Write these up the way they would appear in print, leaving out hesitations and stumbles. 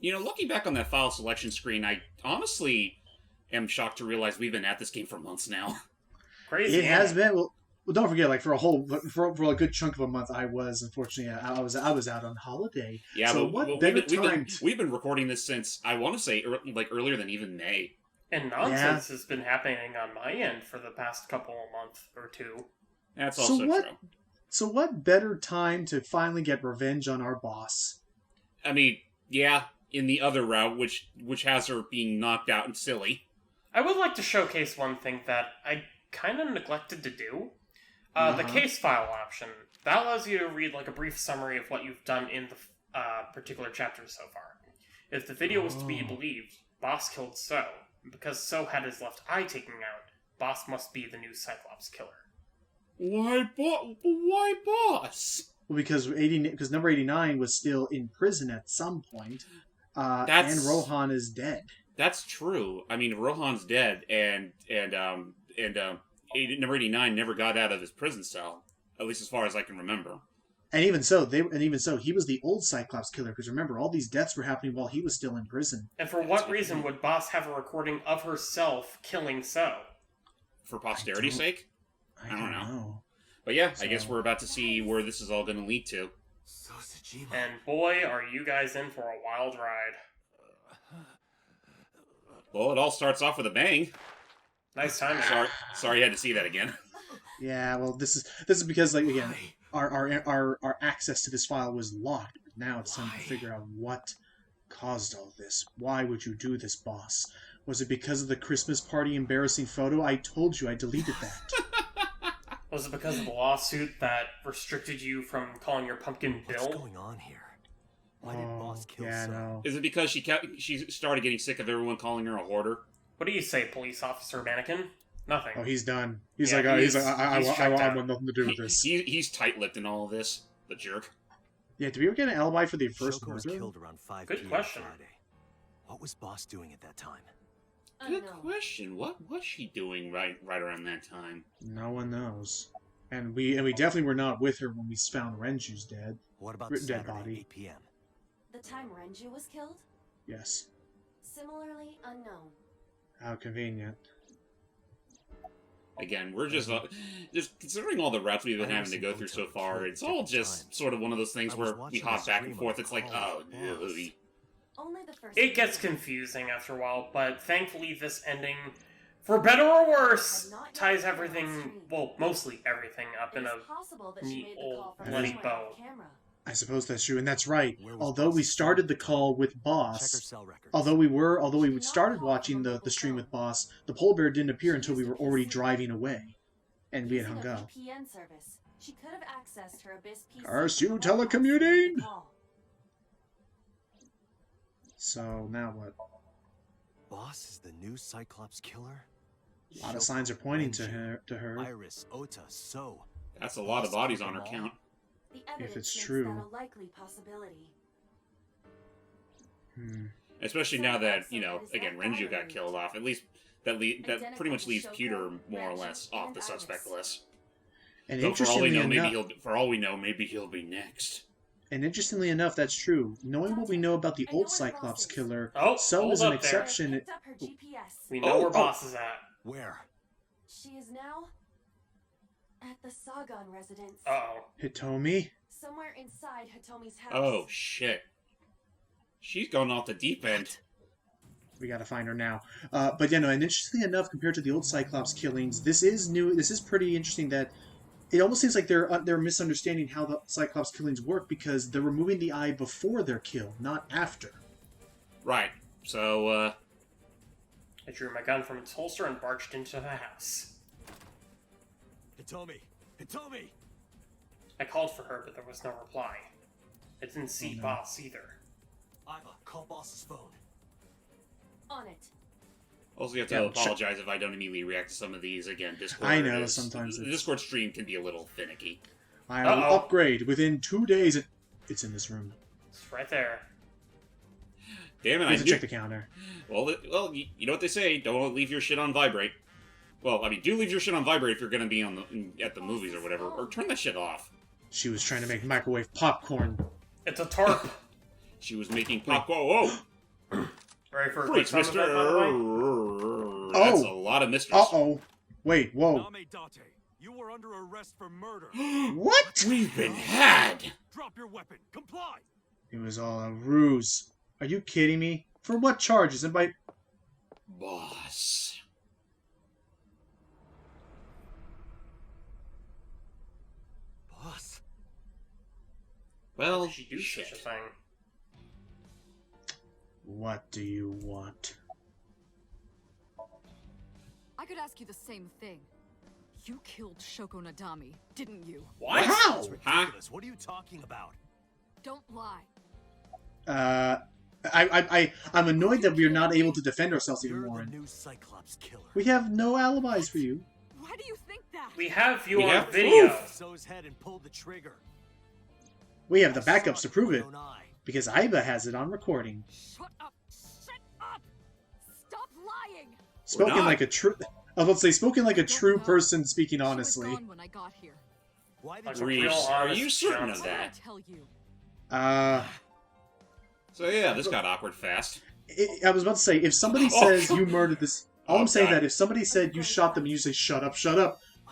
You know, looking back on that file selection screen, I honestly am shocked to realize we've been at this game for months now. Crazy. It has been. Well, don't forget, like for a good chunk of a month, I was unfortunately I was out on holiday. Yeah, so but what better time? We've been recording this since I want to say like earlier than even May. And nonsense has been happening on my end for the past couple of months or two. That's also true. So what better time to finally get revenge on our boss? I mean, yeah, in the other route, which has her being knocked out and silly. I would like to showcase one thing that I kind of neglected to do. The case file option. That allows you to read like a brief summary of what you've done in the particular chapters so far. If the video was to be believed, Boss killed So. Because So had his left eye taken out, Boss must be the new Cyclops killer. Why Boss? Well, because number 89 was still in prison at some point, and Rohan is dead. That's true. I mean, Rohan's dead, and number 89 never got out of his prison cell, at least as far as I can remember. And even so, he was the old Cyclops killer. Because remember, all these deaths were happening while he was still in prison. And for what reason would Boss have a recording of herself killing So? For posterity's sake? I don't know. But yeah, I guess we're about to see where this is all going to lead to. And boy, are you guys in for a wild ride. Well, it all starts off with a bang. Nice timing. Sorry, you had to see that again. Yeah, well, this is because, like, again, our access to this file was locked. But now it's time to figure out what caused all this. Why would you do this, boss? Was it because of the Christmas party embarrassing photo? I told you I deleted that. Was it because of the lawsuit that restricted you from calling your pumpkin Bill? What's going on here? Why did Boss kill So? No. Is it because she started getting sick of everyone calling her a hoarder? What do you say, police officer mannequin? Nothing. Oh, he's done. I want nothing to do with this. He's tight-lipped in all of this. The jerk. Yeah, did we ever get an alibi for the first Shoko was murder? killed around 5 Good p.m. question. Friday. What was Boss doing at that time? Good question. What was she doing right around that time? No one knows. And we definitely were not with her when we found Renju's dead. What about dead Saturday, body? 8 p.m.? The time Renju was killed? Yes. Similarly unknown. How convenient. Again, we're just considering all the routes we've been having to go through so far. It's all just sort of one of those things where we hop back and forth. It's like, oh, no. Only the first. It gets confusing after a while, but thankfully this ending, for better or worse, ties everything, well, mostly everything, up in a neat old bloody bow. I suppose that's true, and that's right. Although we started the call with Check her Boss, cell records. although we started watching the stream with Boss, the polar bear didn't appear until we were already driving away, and we had hung up. She could have accessed her Abyss PC. Curse you, telecommuting! So, now what? Boss is the new Cyclops killer? A lot of signs are pointing to her. Iris, Ota, So. That's a lot of bodies on her count. The evidence If it's makes true. that a likely possibility. Especially now that, again, Renju got killed off. At least that pretty much leaves Pewter more or less off the suspect list. And So for all we know, interestingly maybe he'll be next. And interestingly enough, that's true. Knowing what we know about the old Cyclops killer, So hold is an up there. exception. Picked up her GPS. We know where Boss is at. Where? She is now at the Sagan residence. Uh-oh. Hitomi? Somewhere inside Hitomi's house. Oh, shit. She's going off the deep end. We gotta find her now. But and interestingly enough, compared to the old Cyclops killings, this is new. This is pretty interesting that it almost seems like they're misunderstanding how the Cyclops killings work because they're removing the eye before they're killed, not after. Right. So, I drew my gun from its holster and barged into the house. Hitomi! Hitomi! I called for her, but there was no reply. I didn't see Boss either. Iva, call Boss's phone. On it. Also, you have to apologize if I don't immediately react to some of these. Again, Discord. I know, sometimes the Discord stream can be a little finicky. I'll upgrade within 2 days. It's in this room. It's right there. Damn it! I have to check the counter. Well, you know what they say: don't leave your shit on vibrate. Well, I mean, do leave your shit on vibrate if you're going to be at the movies or whatever, or turn that shit off. She was trying to make microwave popcorn. It's a tarp. She was making popcorn. Whoa! Ready for a quick Freaks, sound mister. effect, by the way? That's a lot of misters. Uh-oh. Wait, whoa. Name Date, you were under arrest for murder. What? We've been had. Drop your weapon. Comply. It was all a ruse. Are you kidding me? For what charges? Anybody... Boss. Boss. Well, She do such a thing. What do you want? I could ask you the same thing. You killed Shoko Nadami, didn't you? What? How? That's ridiculous. What are you talking about? Don't lie. I'm annoyed that we are not able to defend ourselves even You're more. the new Cyclops killer. We have no alibis for you. Why do you think that? We have you We on have video. proof. So his head and pulled the trigger. We have the I backups saw to it prove with it, my own eye. because Aiba has it on recording. Shut up! Shut up! Stop lying! Spoken not. like a true... I was about to say, spoken like a Don't true know. person speaking She was honestly. gone when I got here. Why did Like you a Reese, real are honest you certain Johnson. of What did I that? tell you? So yeah, this got awkward fast. I was about to say, if somebody Oh. says you murdered this... All Oh, I'm saying God. that if somebody said you shot them and you say, shut up,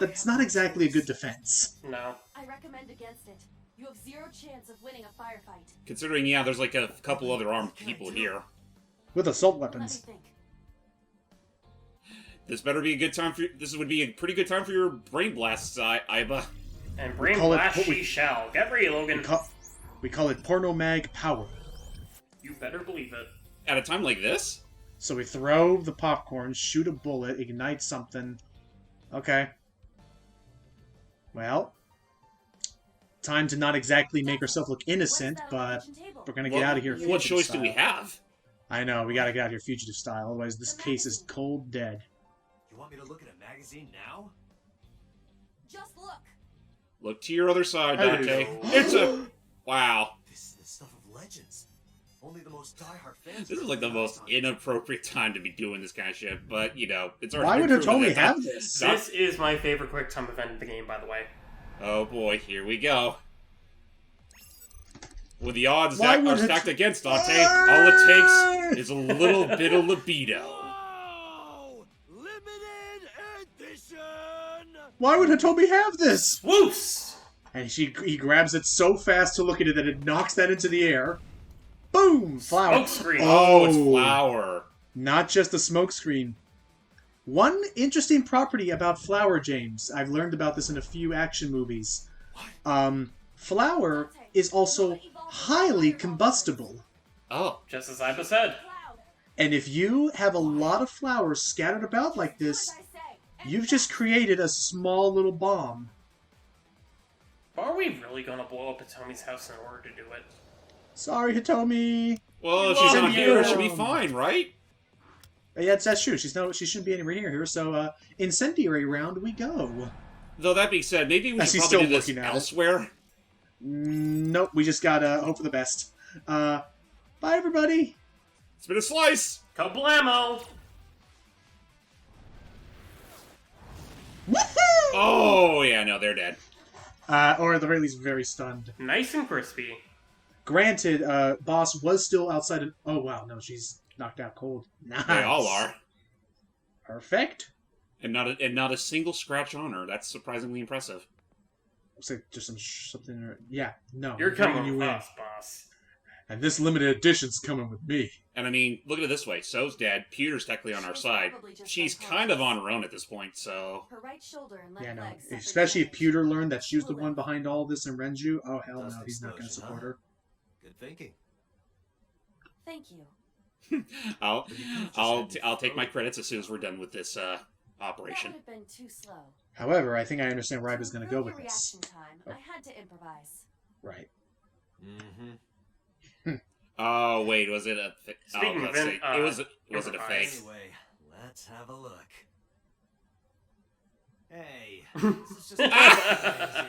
that's not exactly a good defense. No. I recommend against it. You have zero chance of winning a firefight. Considering, yeah, there's like a couple other armed people here. With assault Let me weapons. think. This better be a good time for. This would be a pretty good time for your brain blasts, Aiba. And brain call it blast what we- she shall. Get ready, Logan. We call it porno mag power. You better believe it. At a time like this, So we throw the popcorn, shoot a bullet, ignite something. Okay. Well, time to not exactly make ourselves look innocent, Where's that but elevation table? we're gonna get out of here. What fugitive choice do we style. have? I know, we gotta get out of here fugitive style, otherwise this case is cold dead. You want me to look at a magazine now? Just look. Look to your other side, Hello. Dante. It's a wow. This is the stuff of legends. Only the most diehard fans. This is like the most inappropriate time to be doing this kind of shit, but you know, it's already Why would been proven Hitomi that- have this? Not- This is my favorite quick time event in the game, by the way. Oh boy, here we go. With the odds Why that would are it- stacked against Dante, all it takes is a little bit of libido. Whoa! Limited edition. Why would Hitomi have this? Swoos! And he grabs it so fast to look at it that it knocks that into the air. Boom! Flower. Smokescreen. Oh, it's flour. Not just a smoke screen. One interesting property about flour, James, I've learned about this in a few action movies. Flour is also highly combustible. Oh, Just as Iba said. Cloud. And if you have a lot of flour scattered about like Do this, as I say. And you've just created a small little bomb. Are we really gonna blow up Atomi's house in order to do it? Sorry, Hitomi. well, if Love she's not you. here, it should be fine, right? Yeah, that's true. She shouldn't be anywhere near here. So, incendiary round we go. Though that being said, maybe we As should he's probably still do this looking at it. elsewhere. Nope, we just gotta hope for the best. Bye, everybody. It's been a slice. Kablamo! Woohoo! Oh yeah, no, they're dead. Or at the very least, very stunned. Nice and crispy. Granted, boss was still outside. Oh wow, no, she's knocked out cold. Nice. They all are, Perfect. and not a single scratch on her. That's surprisingly impressive. Looks like just something. Yeah, no. You're I'm bringing coming you with in. us, boss. And this limited edition's coming with me. And I mean, look at it this way: So's dead. Pewter's technically on our side. She's kind of on her own at this point, so Her right shoulder and left Yeah, no. leg suffered Especially if damage. Pewter learned that she was the one behind all this in Renju. Oh hell no, Just he's not going to explosion, support huh? her. Good thinking. Thank you. I'll take my credits as soon as we're done with this That operation. would have been too slow. However, I think I understand where I was To going to go improve with your this. reaction time, I had to improvise. Right. Mm-hmm. Oh wait, was it a? Speaking of was it a improvise. fake? Anyway, let's have a look. Hey, this is just amazing.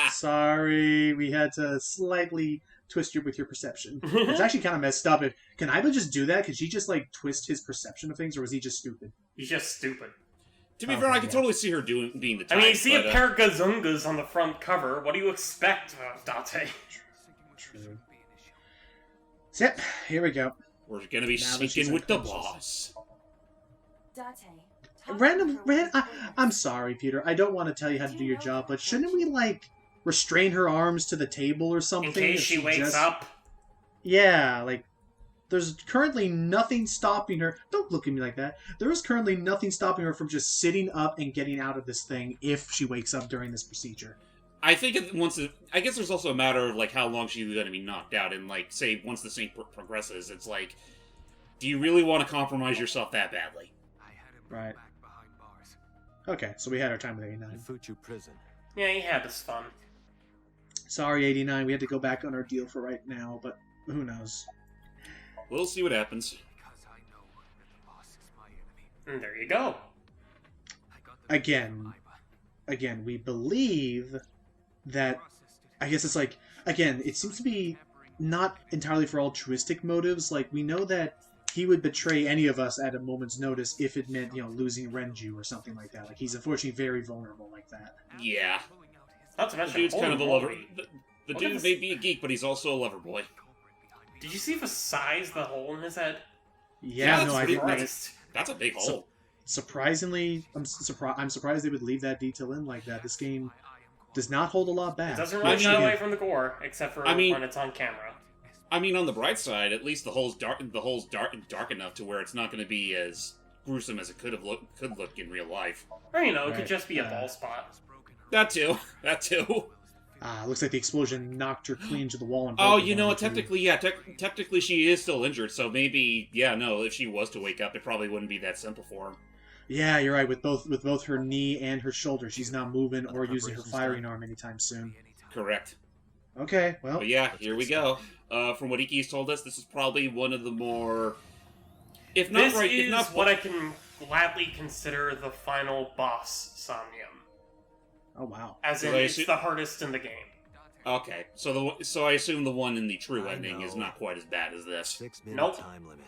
Sorry, we had to slightly twist you with your perception. It's actually kind of messed up. Can Aiba just do that? Could she just like twist his perception of things, or was he just stupid? He's just stupid. To be Oh, fair, I can yeah. totally see her being the I type. mean, you see but, a pair of gazungas on the front cover. What do you expect, Date? True. Yep, here we go. We're gonna be Now that she's syncing with the unconscious. boss. Date. I'm sorry, Peter. I don't want to tell you how to do your job, but shouldn't we, like, restrain her arms to the table or something? In case if she wakes up. Yeah, like, there's currently nothing stopping her. Don't look at me like that. There is currently nothing stopping her from just sitting up and getting out of this thing if she wakes up during this procedure. I think I guess there's also a matter of, like, how long she's gonna be knocked out, and, like, say, once the sync progresses, it's like, do you really want to compromise yourself that badly? Right. Okay, so we had our time with 89. Fuchu prison. Yeah, he had his fun. Sorry, 89, we had to go back on our deal for right now, but who knows? We'll see what happens. And there you go. Again, we believe that, I guess it's like, again, it seems to be not entirely for altruistic motives. Like, we know that he would betray any of us at a moment's notice if it meant, losing Renju or something like that. Like, he's unfortunately very vulnerable like that. Yeah. Not to The mention, dude's kind of a holy lover. moly. The Look at dude this- may be a geek, but he's also a lover boy. Did you see the size of the hole in his head? Yeah, Yeah, no, I that's didn't. Christ. That's a big hole. Surprisingly, I'm surprised they would leave that detail in like that. This game does not hold a lot back. It doesn't I really mean- shy away from the gore, except for I mean- when it's on camera. I mean, on the bright side, at least the hole's dark enough to where it's not going to be as gruesome as it could look in real life. Or, it Right. could just be a ball spot. That too. That too. Looks like the explosion knocked her clean to the wall. And Oh, broke her bone, too. technically she is still injured, so maybe, if she was to wake up, it probably wouldn't be that simple for her. Yeah, you're right. With both her knee and her shoulder, she's not moving or using her firing arm anytime soon. Correct. Okay, well, But yeah, here we go. From what Ikki's told us, this is probably one of the more, if not This right, is if not what I can gladly consider the final boss, Somnium. oh wow. As in, So I it's assume- the hardest in the game. Okay, so I assume the one in the true I ending is know. not quite as bad as this. 6-minute Nope. time limit.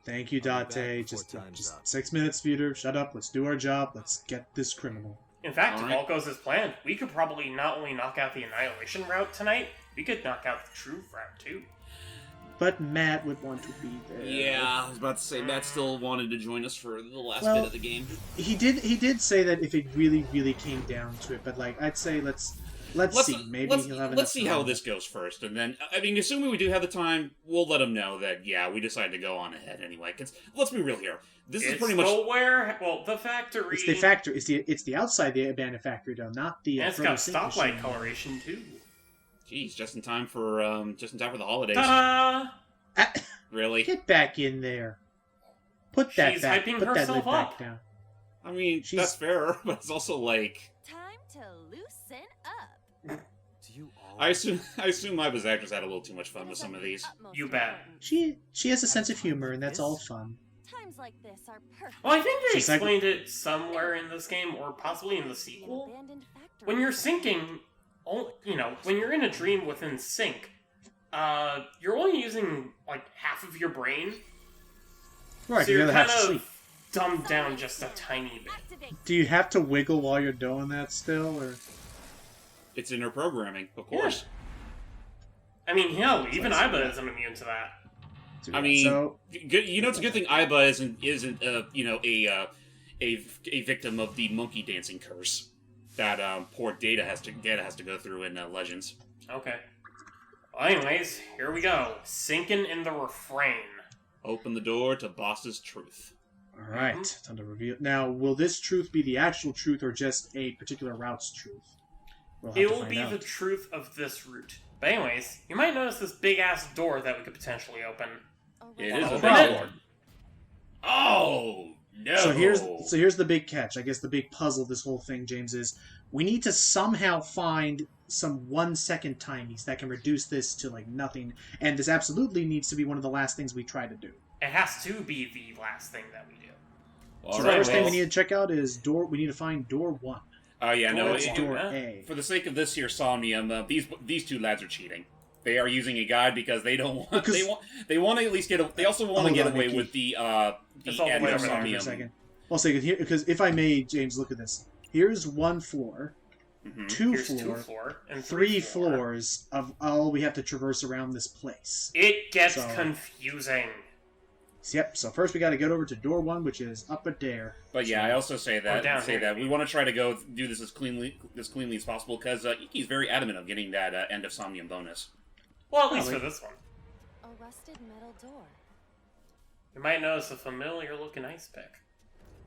Thank you, I'll be back Date. before Just time's up. 6 minutes, Peter. Shut up. Let's do our job. Let's get this criminal. In fact, Alright. if all goes as planned, we could probably not only knock out the Annihilation route tonight, we could knock out the true route too. But Matt would want to be there. Yeah, I was about to say Matt still wanted to join us for the last Well- bit of the game. He did say that if it really, really came down to it, but like I'd say let's see. Maybe he'll have enough let's see how time. this goes first, and then I mean, assuming we do have the time, we'll let him know that we decided to go on ahead anyway. Because let's be real here, this is It's pretty much the factory. It's the factory. It's the outside the abandoned factory though, not the. And it's further got sync stoplight machine. coloration too. Jeez, just in time for the holidays. Ta-da! Ah, Really? get back in there. Put that She's back. hyping Put that lid herself back up. down. I mean, She's- that's fair, but it's also like Time to loosen up. Do you all... I assume my actors had a little too much fun with some of these. You bet. She has a sense of humor, and that's all fun. Times like this are perfect. Well, I think they She's like- explained it somewhere in this game, or possibly in the sequel. When you're syncing, when you're in a dream within sync, you're only using like half of your brain, Right, so the you're other kind half's of asleep. dumbed down just a tiny bit. Activate. Do you have to wiggle while you're doing that still, or? It's in her programming, of course. I mean, hell, even Iba isn't immune to that. I mean, So good, it's a good thing Iba isn't a victim of the monkey dancing curse that poor Data has to go through in Legends. Okay. Well, anyways, here we go. Sinking in the REFRaiN. Open the door to boss's truth. all right, time to reveal. Now, will this truth be the actual truth or just a particular route's truth? We'll have It to will find be out. the truth of this route. But anyways, you might notice this big-ass door that we could potentially open. It Well, is a open big it. door. Oh no! So here's the big catch. I guess the big puzzle of this whole thing, James, is we need to somehow find some 1-second timies that can reduce this to like nothing, and this absolutely needs to be one of the last things we try to do. It has to be the last thing that we do. All So right, the first thing well, we need to check out is door. We need to find door 1. Oh yeah, no. It's Yeah. door A. For the sake of this here Somnium, these two lads are cheating. They are using a guide because they don't want. Because- They want to at least get. They also want to Hold get on, away Ikki. with the It's all end the way of over there for a For a Somnium. second. I'll say here because if I may, James, look at this. Here's 1 floor, Mhm. 2 Here's floor, 2 floor, and 3 floor. floors of all we have to traverse around this place. It gets So- confusing. Yep, so first we got to get over to door 1, which is up a dare. But yeah, I also say down here. that we want to try to go do this as cleanly as possible because Ikki's very adamant of getting that end of Somnium bonus. Well, at least for this one. A rusted metal door. You might notice a familiar-looking ice pick.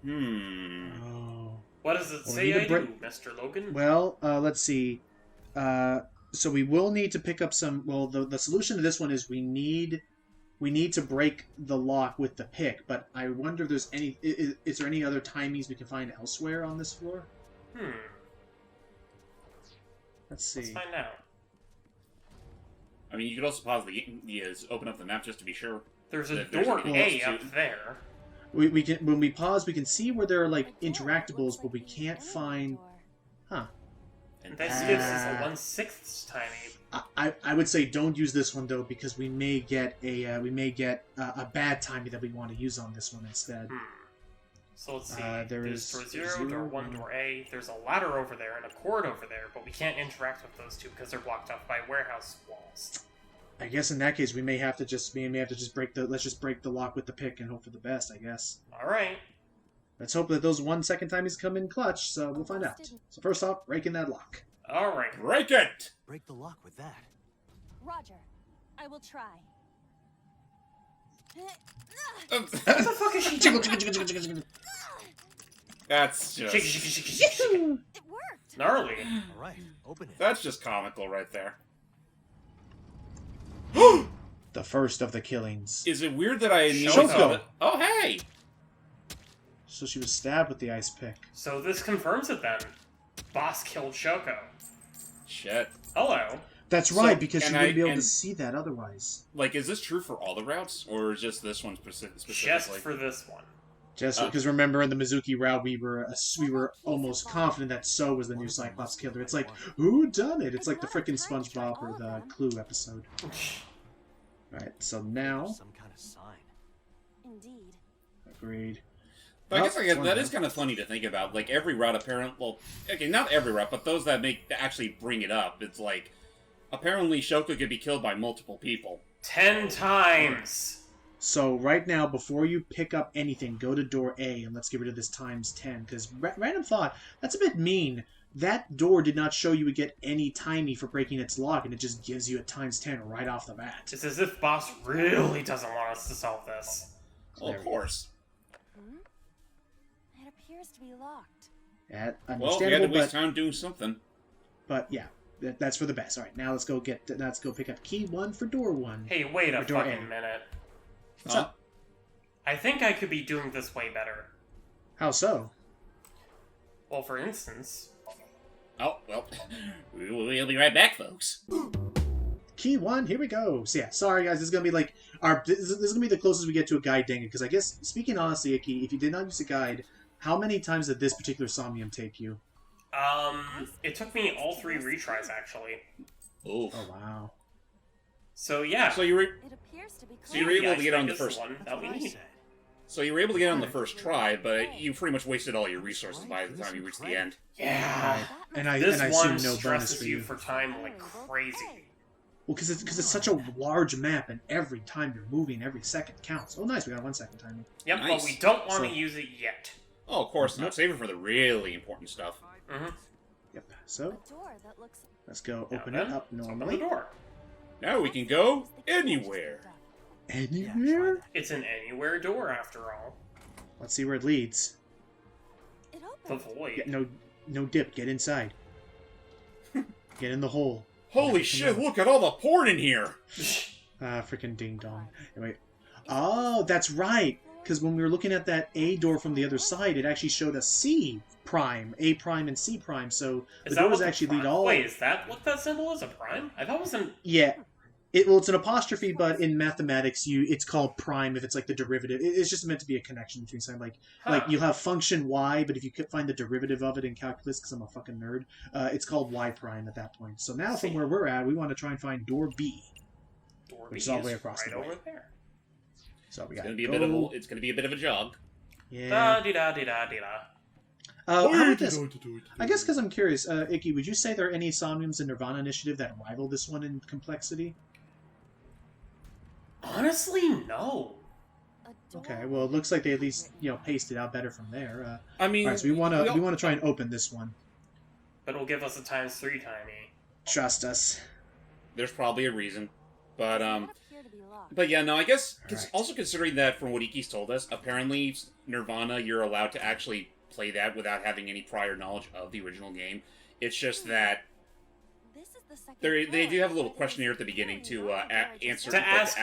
Oh. What does it Well, we say need to I do, Mr. Logan? Well, let's see. So we will need to pick up some... Well, the solution to this one is we need to break the lock with the pick, but I wonder if there's any... Is there any other timings we can find elsewhere on this floor? Let's see. Let's find out. I mean, you could also pause open up the map just to be sure. There's a If there's door anything A else up there. We can when we pause, we can see where there are like interactables, but we can't find. Huh. And this gives us a 1/6 timing. I would say don't use this one though, because we may get a bad timing that we want to use on this one instead. So let's see. There's door 0, door 1, door A. There's a ladder over there and a cord over there, but we can't interact with those two because they're blocked off by warehouse walls. I guess in that case we may have to just break the lock with the pick and hope for the best. I guess. All right. Let's hope that those 1 second timings come in clutch. So we'll find out. So first off, breaking that lock. All right. Break it! Break the lock with that. Roger. I will try. What the fuck is she doing? That's Shake, just shake, shake, shake, shake. It worked. Gnarly. All right, open it. that's just comical right there. The first of the killings. Is it weird that I Shoko. saw that? Oh hey! So she was stabbed with the ice pick. So this confirms it then. Boss killed Shoko. Shit. Hello. That's So- right, because she and wouldn't be able and- to see that otherwise. Like, is this true for all the routes, or just this one specifically? Just for this one. Just because remember in the Mizuki route we were almost confident that So was the new Cyclops killer. It's like, who done it? It's like the frickin' SpongeBob or the Clue episode. Alright, so now Some kind of sign. Indeed. agreed. But I guess Well, that is kind of funny to think about. Like, every route apparently... Well, okay, not every route, but those that actually bring it up. It's like, apparently Shoko could be killed by multiple people. 10 times. So right now, before you pick up anything, go to door A and let's get rid of this times 10. Because random thought, that's a bit mean. That door did not show you would get any timey for breaking its lock, and it just gives you a times 10 right off the bat. It's as if Boss really doesn't want us to solve this. Well, of course. It appears to be locked. Yeah, Well, we had understandable, to waste time doing something. but yeah, that's for the best. All right, now let's go pick up key 1 for door 1. Hey, wait a Or door fucking A. minute. What's up? I think I could be doing this way better. How so? Well, for instance... Oh, well, we'll be right back, folks. Key 1, here we go. So yeah, sorry guys, this is gonna be like this is gonna be the closest we get to a guide dang it, because I guess speaking honestly, Ikki, if you did not use a guide, how many times did this particular Somnium take you? It took me all 3 retries, actually. Oof. Oh wow. So, yeah. So you were It appears to be So you were able to get on the This is first one that we need. So you were able to get on the first try, but you pretty much wasted all your resources by the time you reached the end. Yeah. And I This assume one no bonus stresses for you you. for time like crazy. Well, because it's such a large map, and every time you're moving, every second counts. Oh, nice, we got 1 second timing. Yep, Nice. but we don't want to So- use it yet. Oh, of course not. Save it for the really important stuff. Mm-hmm. Yep. So A door that looks let's go Now open then, it up let's open normally. the door. Now we can go anywhere. Anywhere? It's an anywhere door, after all. Let's see where it leads. it The opened. void. Yeah, no dip. Get inside. Get in the hole. Holy shit, look at all the porn in here! Freaking ding dong. Anyway. Oh, that's right. Because when we were looking at that A door from the other side, it actually showed a C prime, A prime, and C prime. So Is the that doors what the actually lead prime- all. Wait, is that what that symbol is? A prime? I thought it was an... Yeah. It's an apostrophe, but in mathematics, it's called prime if it's like the derivative. It's just meant to be a connection between something like you'll have function y, but if you could find the derivative of it in calculus, because I'm a fucking nerd, it's called y prime at that point. So now from where we're at, we want to try and find door B. Door Which is B all the way across right the way. over there. So we It's got gonna be a bit of a jog. Yeah. Da-di-da-di-da-di-da. How about this? I guess because I'm curious, Ikki, would you say there are any Somniums in Nirvana Initiative that rival this one in complexity? Honestly, no. A Okay, well, it looks like they at least, paced it out better from there. I mean, Alright, so we want to try and open this one. But it'll give us a ×3 timey. Trust us. There's probably a reason, but Not appear to be locked. But yeah, no, I guess Alright. also considering that from what Ikki's told us, apparently Nirvana, you're allowed to actually play that without having any prior knowledge of the original game. It's just that This is the second they do floor. have a little questionnaire at the beginning to answer. To ask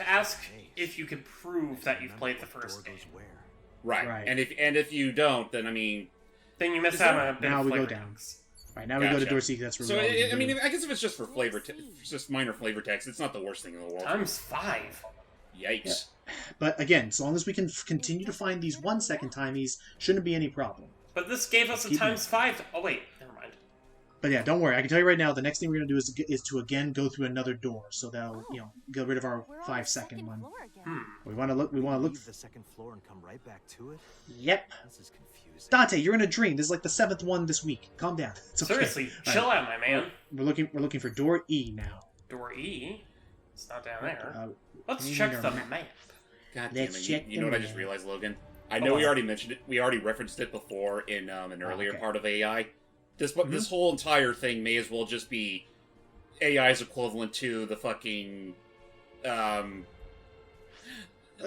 ask- if you can prove that you've played the first game. right. And if you don't, then I mean, Then you miss Is out there- on a bit Now of we go flavor down. text. Right, now we go to Gotcha. door C, that's where so we're all I mean, gonna I guess if it's just for flavor, just minor flavor text, it's not the worst thing in the world. ×5. Yikes! But again, as long as we can continue to find these 1-second timies, shouldn't be any problem. But this gave us a Keep it. ×5. Oh wait, never mind. But yeah, don't worry. I can tell you right now, the next thing we're gonna do is to again go through another door, so that'll get rid of our We're on the 5-second second one. floor again. Hmm. We want to look. We want to look. Leave the second floor and come right back to it. Yep, This is confusing. Dante, you're in a dream. This is like the 7th one this week. Calm down. It's okay. Seriously, All chill right. out, my man. We're looking for door E now. Door E. It's not down there. Uh, Let's we check need the our map. map. God damn Let's it! check You know what I the just map. realized, Logan? I Hold know we on. already mentioned it. We already referenced it before in an earlier okay. part of AI. This Mm-hmm. this whole entire thing may as well just be AI's equivalent to the fucking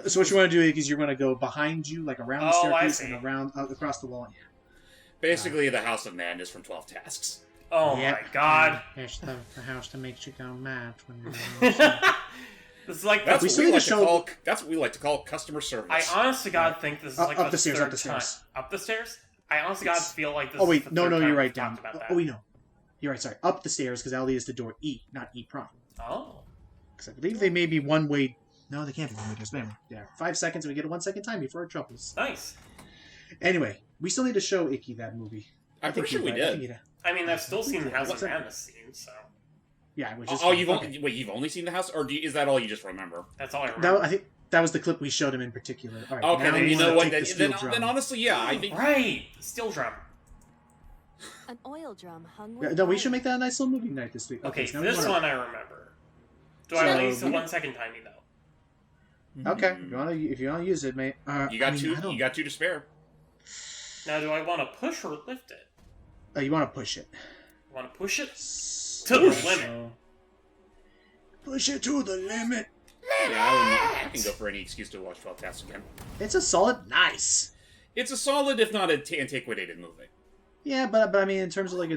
So what you want to do is you're going to go behind you, like around the Oh, I staircase see. and around across the wall. basically the House of Madness from 12 Tasks. Oh Yep. my god. It's the house that makes you go mad when you're This is like That's We what still we need like to to show- call. That's what we like to call customer service. I honest to God think this is like Up the the stairs, third up the time. stairs. Up the stairs? I honestly God Yes. feel like this Oh is wait, the no, third you're time right we've down. talked about that. Oh wait, no, you're right. Sorry, up the stairs because that'll lead us to door E, not E prime. Oh. Because I believe they may be one way. No, they can't be one way. Just remember, yeah, 5 seconds and we get a 1-second time before our troubles. Nice. Anyway, we still need to show Ikki that movie. I'm pretty sure we I did. think I mean, I've still seen the House of What's that? Madness scene, so yeah, which is Oh, fine. you've Okay. only wait. You've only seen the house, or is that all you just remember? that's all I That, remember. I think that was the clip we showed him in particular. All right, Okay, now then we you wanna know what? take the Then, steel then, drum. then honestly, yeah, I think. Right! Steel drum. An oil drum hung Yeah, with no, we fire. should make that a nice little movie night this week. Okay, so now we this wanna- one I remember. Do So, I at least a we- 1-second timey though? Okay, if you want to use it, mate. You got I mean, two. I don't- You got two to spare. Now, do I want to push or lift it? You want to push it. I want to push it To to the limit. Push it to the limit. Yeah, I can go for any excuse to watch 12 Tasks again. It's a solid, nice. It's a solid, if not antiquated movie. Yeah, but I mean, in terms of like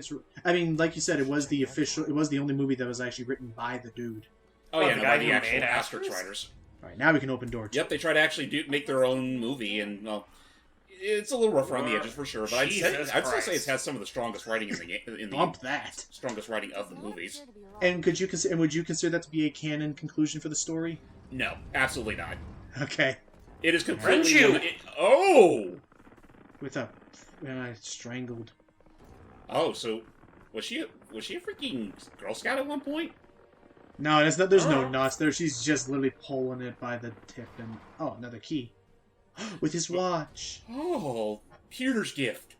like you said, it was the only movie that was actually written by the dude. Oh, Oh, yeah, the no, guy by the who actual made Asterix Asterix? writers. All right, now we can open door 2. Yep, they try to actually make their own movie, and well, it's a little rough around the edges for sure. But Jesus I'd still say Christ. it has some of the strongest writing in the game. Bump that. Strongest writing of the Does not movies. appear to be locked. And would you consider that to be a canon conclusion for the story? No, absolutely not. Okay. It is completely. Friendship! Oh, With a strangled. oh, so was she a freaking Girl Scout at one point? No, there's no Oh. knots there. She's just literally pulling it by the tip and another key. With his watch. Oh, Peter's gift.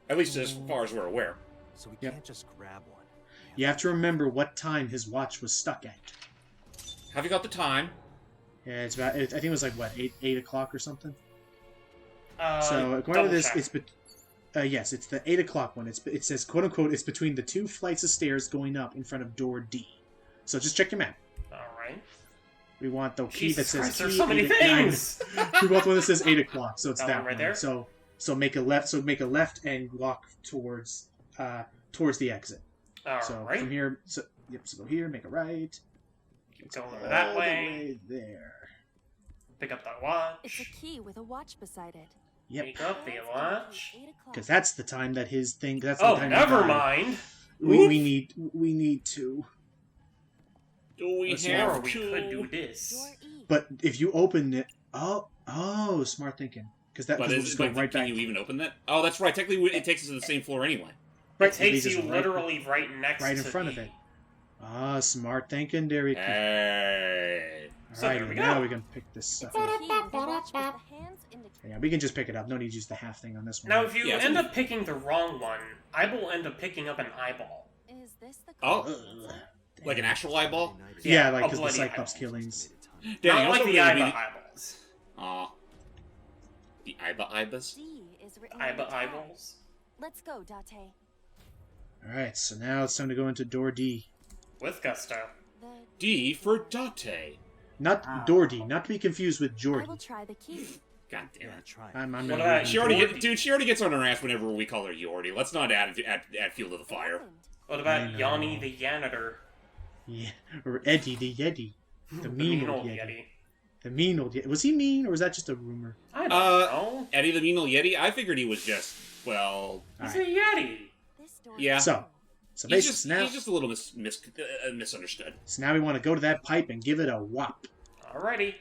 At least as far as we're aware. So we Yep. can't just grab one. You have to remember what time his watch was stuck at. Have you got the time? Yeah, it's about. I think it was like what 8 o'clock or something. Uh, So according to this, double it's yes, it's the 8 o'clock one. It says quote unquote it's between the 2 flights of stairs going up in front of door D. So just check your map. Alright. We want the key that Jesus says Christ, key there's so many 8 at 9. things! We want the one that says 8 o'clock. So it's That that one right one. there? So make a left. So make a left and walk towards the exit. So Alright. from here, so go here, make a right. Keep going all that the way. there. Pick up that watch. It's a key with a watch beside it. Yep. Pick up the watch. 8 o'clock. Because that's the time that his thing. That's the Oh, time. he never died. mind. We need to. Do we Let's Or have we to? could do this. Door E. But if you open it, smart thinking. Because But we'll just go right can back. you even open that? Oh, that's right. Technically, it takes us to the same floor anyway. Right, It takes leads you us literally right next right in to front of the- it. Smart thinking, Derek. Hey. So there we now go. we can pick this up. Key with a watch with the hands indicated. Yeah, we can just pick it up. No need to use the half thing on this one. Now, if you Yeah, end so- up picking the wrong one, I will end up picking up an eyeball. Is this the Oh. code? Like an actual eyeball? Yeah, Yeah, like a because the bloody Cyclops eyeball. killings. Dang, Not I was like hoping the it would be Iba eyeballs. Aw. The Ibas? D is written on the Iba tag. eyeballs. Let's go, Date. Alright, so now it's time to go into door D. With gusto. The D for Date. Not door D, not to be confused with I Jordy. will try the key. God damn Yeah, it. try it. I'm What not about reading She already Yordi? she already gets on her ass whenever we call her Yordi. Let's not add fuel to the It fire. opened. What about I know. Yanni the Yanitor? Yeah, or Eddie the Yeti. The mean old Yeti. Yeti. The mean old Yeti. Was he mean, or was that just a rumor? I don't Uh, know. Eddie the Mean Old Yeti? I figured he was just, well... He's Alright. a Yeti. This door Yeah. So He's basically, just, now, he's just a little misunderstood. so now we want to go to that pipe and give it a whop. Alrighty.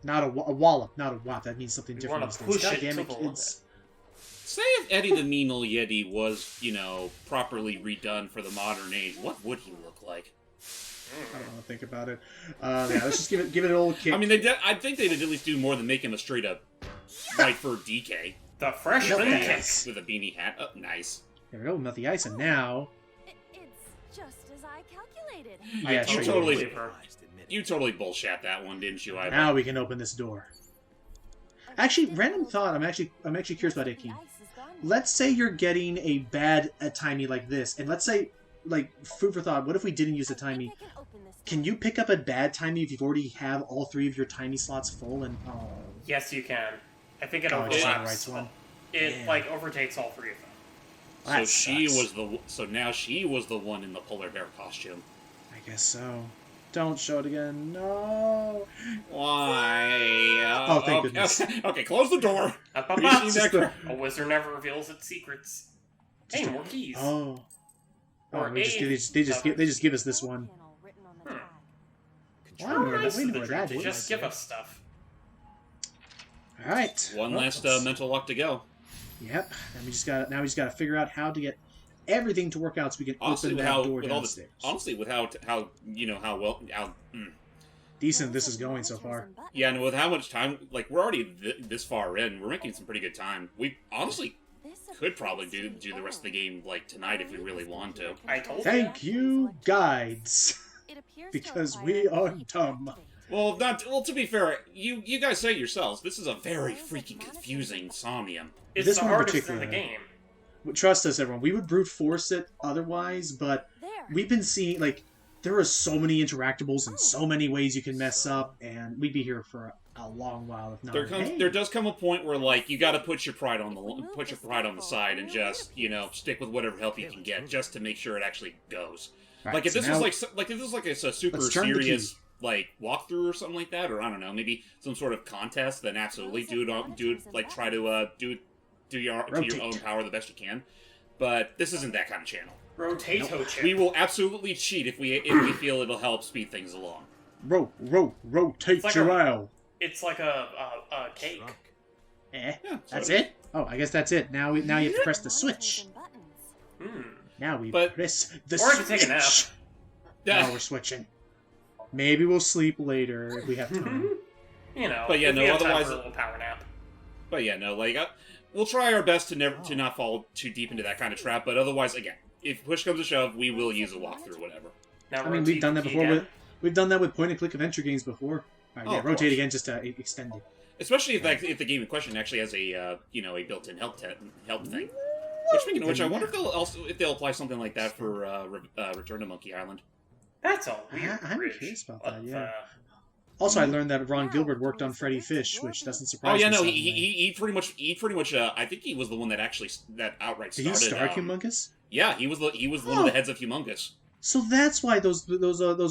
Not a wallop, not a whop. That means something We different wanna these days. push God it damn to it, the kids. Say if Eddie the Mean Old Yeti was, properly redone for the modern age, what would he look like? I don't want to think about it. Yeah, let's just give it an old kick. I mean, I think they'd at least do more than make him a straight up white fur DK The freshman Nope. kick. with a beanie hat. Oh, nice. There we go, melt the ice, and now... It's just as I calculated. Yeah, you sure. totally- believe her. Admit it. You totally bullshat that one, didn't you, Ivan? Now we can open this door. Actually, random thought. I'm actually curious about Ikki. The ice is gone. Let's say you're getting a bad timey like this, and let's say, like, food for thought. What if we didn't use a I think timey? I can open this Can door. you pick up a bad timey if you've already have all 3 of your timey slots full? And Yes, you can. I think it Oh, it's not overlaps. the right one. It Damn. like overtakes all 3 of them. So that she sucks. was so now she was the one in the polar bear costume. I guess so. Don't show it again. No. Why? Oh, thank okay, goodness. Okay, close the door. Up, up, Have you up. seen that the- crap? A wizard never reveals its secrets. Hey, more keys. Oh. Or we just, a- they just give us this one. Panel written on the Hmm. tag. Wow, How we nice know of the where Dream that to is. just give us stuff. All right. One Well, last let's- mental luck to go. Yep. And we just got to figure out how to get everything to work out so we can Honestly, open with that how door with all downstairs. honestly with how Decent this is going so far. yeah, and with how much time, like we're already this far in, we're making some pretty good time. We honestly could probably do the rest of the game like tonight if we really want to. I told you. Thank you, guides, because we are dumb. Well, to be fair, you guys say it yourselves. This is a very freaking confusing Somnium. It's This the one in hardest in particular. the game. Trust us, everyone. We would brute force it otherwise, but we've been seeing, like, there are so many interactables and so many ways you can mess up, and we'd be here for a long while if not. There does come a point where like you got to put your pride on the side and just stick with whatever help you can get just to make sure it actually goes. Right, Like if so this now- was like if this was like a super Let's turn the key. serious like walkthrough or something like that, or I don't know, maybe some sort of contest, then absolutely do it like try to do your to your own power the best you can. But this isn't that kind of channel. Rotato chip. We will absolutely cheat if we feel it'll help speed things along. Rotate It's like your a- aisle. It's like a cake. Shrunk. Eh, Yeah, that's so- it? Oh, I guess that's it. Now you have to press the switch. Hmm. Now we But- press the Or I could switch. take a nap. Now we're switching. Maybe we'll sleep later if we have time. You know, But yeah, if we no, have time otherwise- for a little power nap. But yeah, no, like we'll try our best to not fall too deep into that kind of trap. But otherwise, again, if push comes to shove, we will use a walkthrough, whatever. Now I mean, rotate we've done the that key before. again. We've done that with point-and-click adventure games before. All right, Oh, yeah, of rotate course. again just to extend it. Especially if the game in question actually has a a built-in help thing. Which speaking of which, I wonder if they'll apply something like that for Return to Monkey Island. That's all weird. I'm Bridge. curious about What that, yeah. the- Also, I learned that Ron Gilbert worked on Freddy Fish, which doesn't Oh surprise me. yeah, no, suddenly. he pretty much. I think he was the one that actually outright Did he started. start Humongous? Yeah, he was one of the heads of Humongous. So that's why those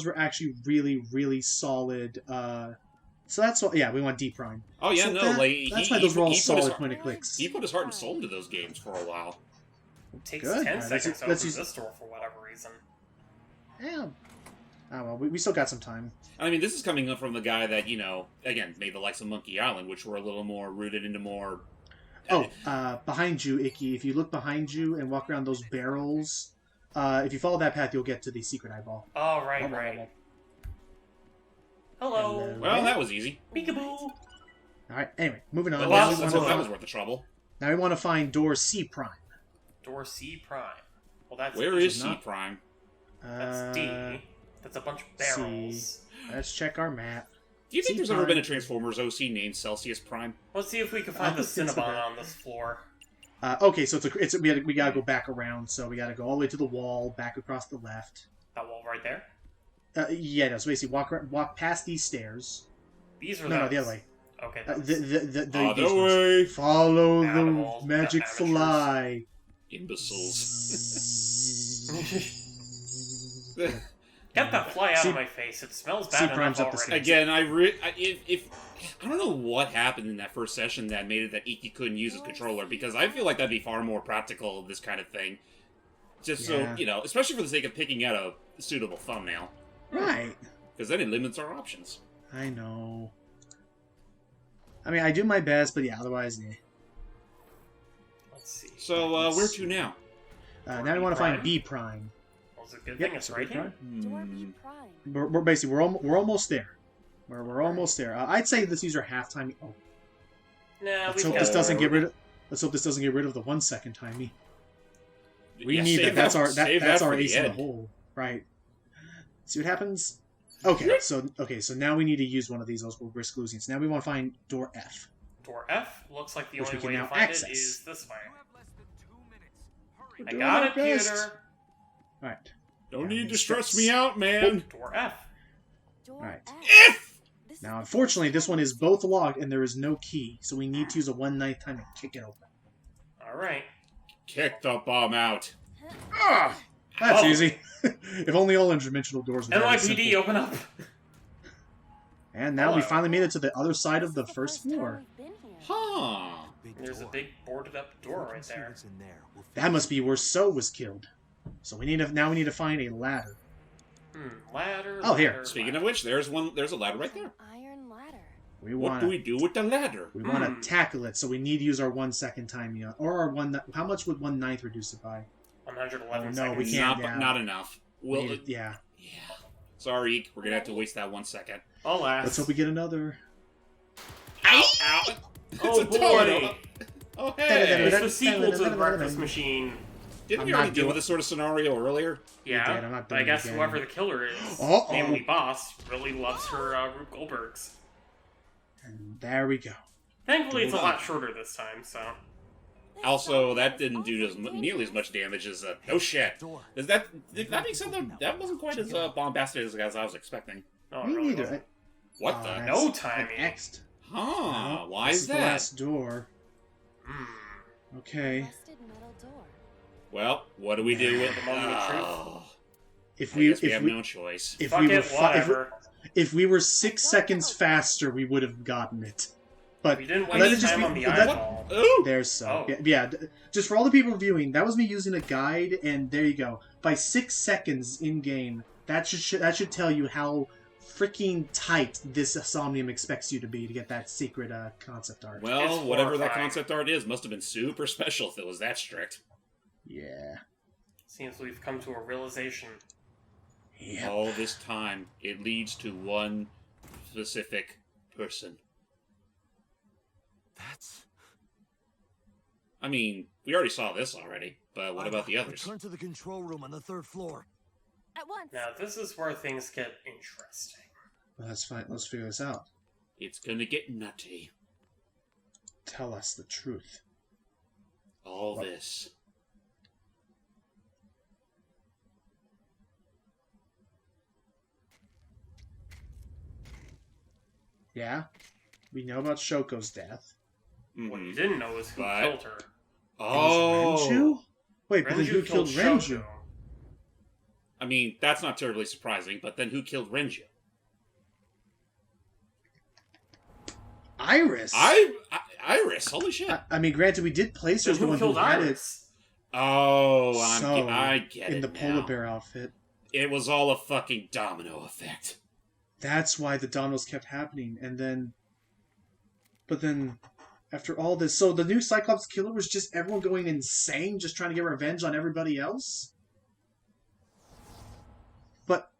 were actually really, really solid. So that's why, yeah, we want Deep Prime. Oh yeah, So no, that's why those were all he put his solid heart- point and clicks. He put his heart and soul into those games for a while. It takes Good. 10 Alright, seconds to let's open use- this door for whatever reason. Yeah. Oh well, we still got some time. I mean, this is coming up from the guy that again made the likes of Monkey Island, which were a little more rooted into more. Oh, behind you, Ikki. If you look behind you and walk around those barrels, if you follow that path, you'll get to the secret eyeball. Oh, right. Hello. Hello. Well, that was easy. Peekaboo. All right. Anyway, moving on. Well, Now that we was worth the trouble. want to find door C Prime. Door C prime. Well, that's Where D. is C not- Prime? That's D. That's a bunch of barrels. Let's check our map. Do you think C there's ever Prime. been a Transformers OC named Celsius Prime? Let's see if we can find the Let's consider Cinnabon it. on this floor. Okay, so we gotta go back around. So we gotta go all the way to the wall, back across the left. That wall right there. Yeah, no, so basically walk past these stairs. These are No, those. the other way. Okay. The those. these Other ones. way. Follow Animals, the magic amateurs. fly. Imbeciles. Get that fly out C- of my face. It smells C bad Prime's enough up the already. Again, if I don't know what happened in that first session that made it that Ikki couldn't use his controller, because I feel like that'd be far more practical, this kind of thing. Just Yeah. so, you know, especially for the sake of picking out a suitable thumbnail. Right. Because then it limits our options. I know. I mean, I do my best, but yeah, otherwise, eh. Let's see. So, where to now? Now we want to find Prime? B Prime. Well, it's a good Yep, thing it's so right B here. Prime. Door B prime. We're basically we're almost there. We're almost there. I'd say let's use our halftime. Oh, Nah, let's we've hope got this doesn't get Lord. rid of. Let's hope this doesn't get rid of the 1 second timey. We Yeah, need save that. That's save that's that our for the ace in the end. hole, right? See what happens. Okay, so now we need to use one of these. We'll risk losing. So now we want to find door F. Door F. Looks like the Which only we can way to now find access. it is this way. We're I doing got our it, best. Peter. All right. Don't Yeah, need to these stress steps. me out, man. Door F. Door Alright. F. If! This is Now, the unfortunately, first this one time is both locked and there is no key, so we need to use a 1/9 time to kick it open. Alright. Kick the bomb out. Ah, that's Oh. easy. If only all interdimensional doors were that NYPD, simple. open up! And now we Hello. finally made it to the other side of This the is first time floor. we've been here. Huh. There's a big boarded up door right there. That must be where So was killed. So we need to find a ladder. Ladder. Oh, here. ladder, Speaking ladder. of which, there's a ladder right there. An iron ladder. We What want do we do with the ladder? we want to tackle it, so we need to use our 1 second time, or our one. How much would 1/9 reduce it by? 111 Oh, no, seconds. we can't. Not enough. Well, Yeah. yeah. Sorry, Ikki, we're gonna have to waste that 1 second. Alas. Let's hope we get another. Ow! Ow! Oh, It's a boy. toad. Oh, hey! It's the sequel to The Breakfast Machine. Didn't I'm we already not deal doing- with this sort of scenario earlier? Yeah, did, I'm not but I doing it guess again. whoever the killer is, Uh-oh. namely Boss, really loves her Rube Goldbergs. And there we go. Thankfully, it's a lot shorter this time, so... This Also, zone that is didn't do also nearly as much damage as no shit. Did that make sense? That wasn't quite as bombastic as I was expecting. No, it Me really neither. wasn't. What Oh, the? that's- No timing. Next. Huh? Why This is the that? last door. Okay. Rusted metal door. Well, what do we do with The moment of truth? If I we guess we if have we no choice. if Fuck we were it, whatever. if we were 6 seconds faster, we would have gotten it. But We didn't let waste it just time be- on the let- eyeball. Ooh! There's so Oh. yeah. Just for all the people viewing, that was me using a guide, and there you go. By 6 seconds in game, that should tell you how freaking tight this Somnium expects you to be to get that secret concept art. Well, It's whatever that horrifying. concept art is, must have been super special if it was that strict. Yeah. Seems we've come to a realization. Yeah. All this time, it leads to one specific person. That's... I mean, we already saw this already, but what about the others? Return to the control room on the 3rd floor. At once. Now, this is where things get interesting. Well, that's fine. Let's figure this out. It's gonna get nutty. Tell us the truth. All What? this. Yeah. We know about Shoko's death. What you Mhm. didn't know is who But- killed her. It Oh! was Renju? Wait, but then Renju who killed Renju? Shoko. I mean, that's not terribly surprising, but then who killed Renju? Iris. Iris, holy shit. I mean, granted, we did place her So as the who one who killed had Iris? Oh, So, I get it it in the now. polar bear outfit. It was all a fucking domino effect. That's why the dominoes kept happening, but then, after all this, so the new Cyclops killer was just everyone going insane, just trying to get revenge on everybody else. But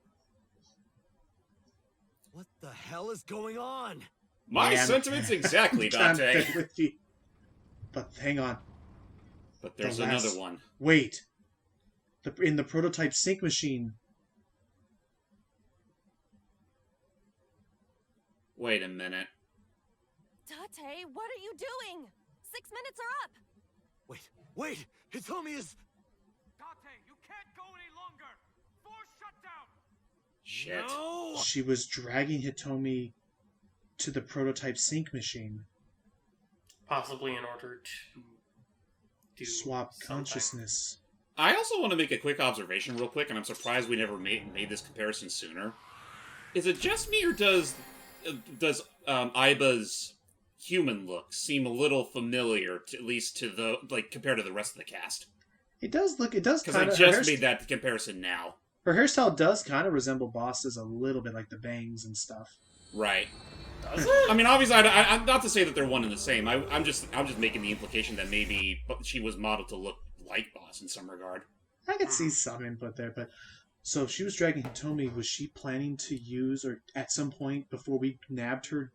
What the hell is going on? My Yeah, I'm- sentiments exactly, I'm Dante. with you. But hang on, But there's The last- another one. wait. In the prototype sync machine, Wait a minute. Tate, what are you doing? 6 minutes are up. Wait! Hitomi is... Tate, you can't go any longer! Force shutdown! Shit. No! She was dragging Hitomi to the prototype sync machine. Possibly in order to do Swap something. consciousness. I also want to make a quick observation real quick, and I'm surprised we never made this comparison sooner. Is it just me, or does Aiba's human look seem a little familiar, at least to the, like, compared to the rest of the cast? It does Because I kind of... just made that comparison now. Her hairstyle does kind of resemble Boss's a little bit, like the bangs and stuff. Right. Does it? I mean, obviously, I'm not to say that they're one and the same. I'm just making the implication that maybe she was modeled to look like Boss in some regard. I could see some input there, but... So if she was dragging Hitomi, was she planning to use, or at some point before we nabbed her,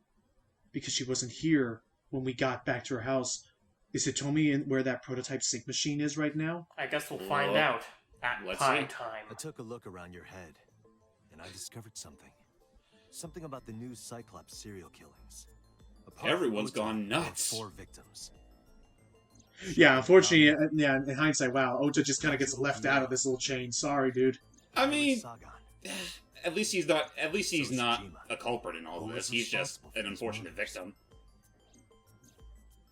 because she wasn't here when we got back to her house, is Hitomi in where that prototype sync machine is right now? I guess we'll find out at Let's pie see. time. I took a look around your head, and I discovered something. Something about the new Cyclops serial killings. Apart from Everyone's Ota, gone there were nuts. 4 victims. Yeah, unfortunately, in hindsight, wow, Ota just kind of gets left out of this little chain. Sorry, dude. I mean, Sagan. at least he's not So not Tsushima. a culprit in all Who of this. was He's just responsible for an these unfortunate murders? victim.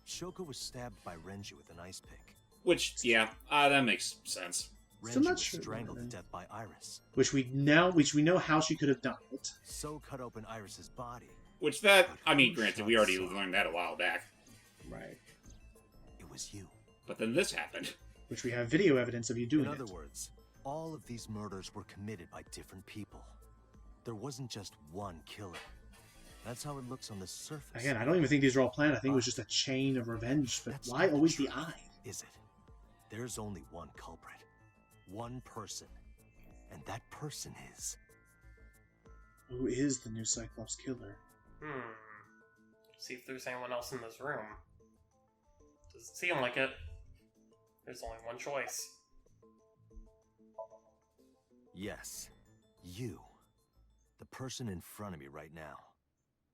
Shoko was stabbed by Renju with an ice pick. Which, yeah, that makes sense. Still Renju not was sure, strangled to man. death by Iris. Which we know how she could have done it. So cut open Iris's body. Which I mean, granted, we already learned that a while back. Right. It was you. But then this happened. Which we have video evidence of you doing In it. other words, all of these murders were committed by different people. There wasn't just one killer. That's how it looks on the surface. Again, I don't even think these are all planned. I think it was just a chain of revenge. But That's why not the always the truth, eye? Is it? There's only one culprit. One person. And that person is... Who is the new Cyclops killer? See if there's anyone else in this room. Doesn't seem like it. There's only one choice. Yes. You. The person in front of me right now.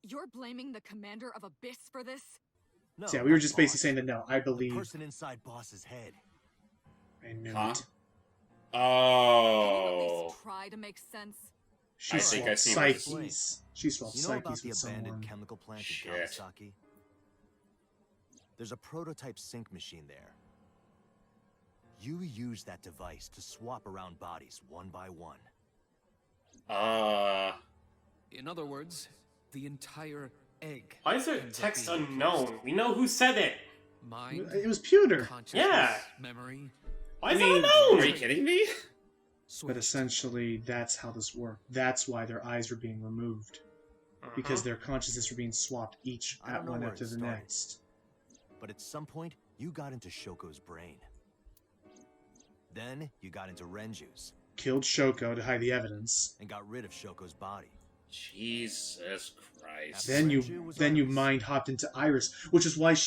You're blaming the commander of Abyss for this? No, So yeah, we were not just basically Boss. saying that no, I The believe. person inside Boss's head. I knew Huh? it. Can you at Oh. least try to make sense? She I think I swapped see what psyches. She swapped You know about psyches the with abandoned someone. chemical plant in Shit. Kawasaki? There's a prototype sync machine there. You use that device to swap around bodies one by one. In other words, the entire egg. Why is it ends up text being unknown? We know who said it. Mind, It was Pewter. consciousness, Yeah. memory. Why I is mean, it unknown? are you kidding me? But Switched. essentially, that's how this worked. That's why their eyes were being removed. Because their consciousness were being swapped each I don't know one where after it the started. next. But at some point, you got into Shoko's brain. Then you got into Renju's Killed Shoko to hide the evidence. and got rid of Shoko's body. Jesus Christ. Then Renju was you Iris. mind hopped into Iris, which is why in this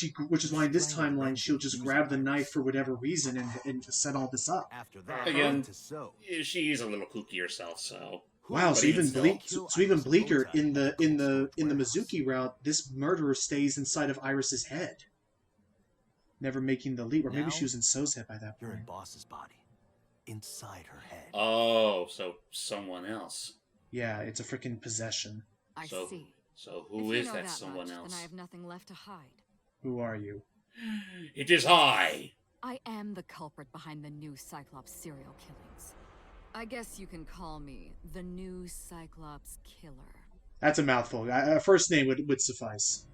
Strangled timeline Renju she'll just using grab the Iris. knife for whatever reason and set all this up. After that, Again- to So. She's a little kooky herself, so. Wow, But so even even so even bleaker in the Mizuki route, this murderer stays inside of Iris's head, never making the leap. Or maybe Now, she was in So's head by that You're in point. Boss's body. Inside her head. Oh, so someone else. Yeah, it's a freaking possession. I So- see. So If who you is know that much, someone Then else? I have nothing left to hide. Who are you? It is I! I am the culprit behind the new Cyclops serial killings. I guess you can call me the new Cyclops killer. That's a mouthful. A first name would suffice.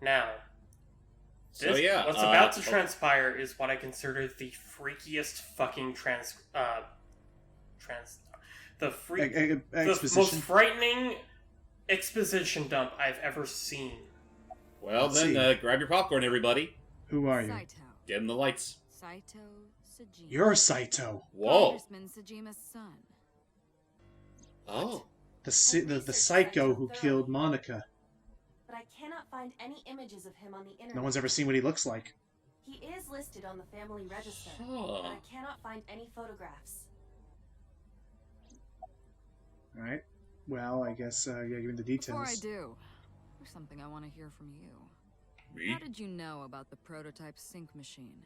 Now, So this- yeah. what's about to transpire is what I consider the freakiest fucking the most Exposition. frightening exposition dump I've ever seen. Well, Let's then, see. grab your popcorn, everybody. Who are you? Saito. Dim the lights. Saito Sajima. You're Saito. Whoa. Congressman Sajima's son. Oh. The psycho who killed Monica. But I cannot find any images of him on the internet. No one's ever seen what he looks like. He is listed on the family register, Huh. but I cannot find any photographs. Alright. Well, I guess, yeah, give me the Before I details. do, there's something I want to hear from you. Me? How did you know about the prototype sync machine?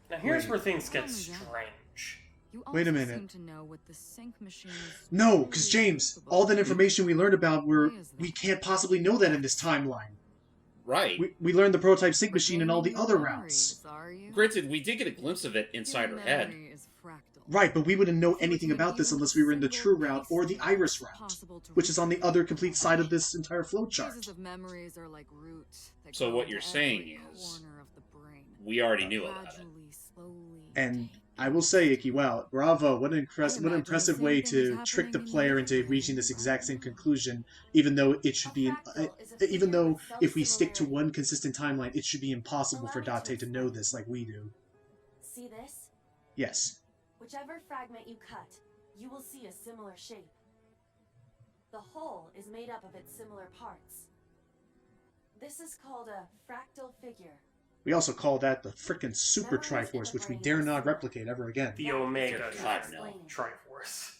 Now here's Wait. where things get Tell me that. strange. You Wait a also minute. seem to know what the sync machine is. No, because truly James, capable all that of. information we learned about Why is that? we can't possibly know that in this timeline. Right. We learned the prototype sync machine in all the Regaining other your routes. memories, are you? Granted, we did get a glimpse of it inside Your her head. memory is fractal. Right, but we wouldn't know If you anything retain about this even unless a we were in the single true route piece or the of it, iris it's route, possible to which is on the reproduce other it. complete side of this entire flowchart. Pieces of memories are like roots that So go what into you're saying every is corner of the brain. We already knew about it. Gradually, slowly And take I will say, Ikki, wow, bravo! What an I what an imagine impressive the way same thing is to trick the happening in player your into brain reaching this exact right same now. conclusion, even though it should A be, fractal is a even figure though with if we stick to self-similarity. one consistent timeline, it should be impossible for Allow me to Date to know explain. this like we do. See this? Yes. Whichever fragment you cut, you will see a similar shape. The whole is made up of its similar parts. This is called a fractal figure. We also call that the frickin' Super Memories in the Triforce, which we brain dare are not similar. replicate ever again. The That Omega is God, explaining. no. Triforce.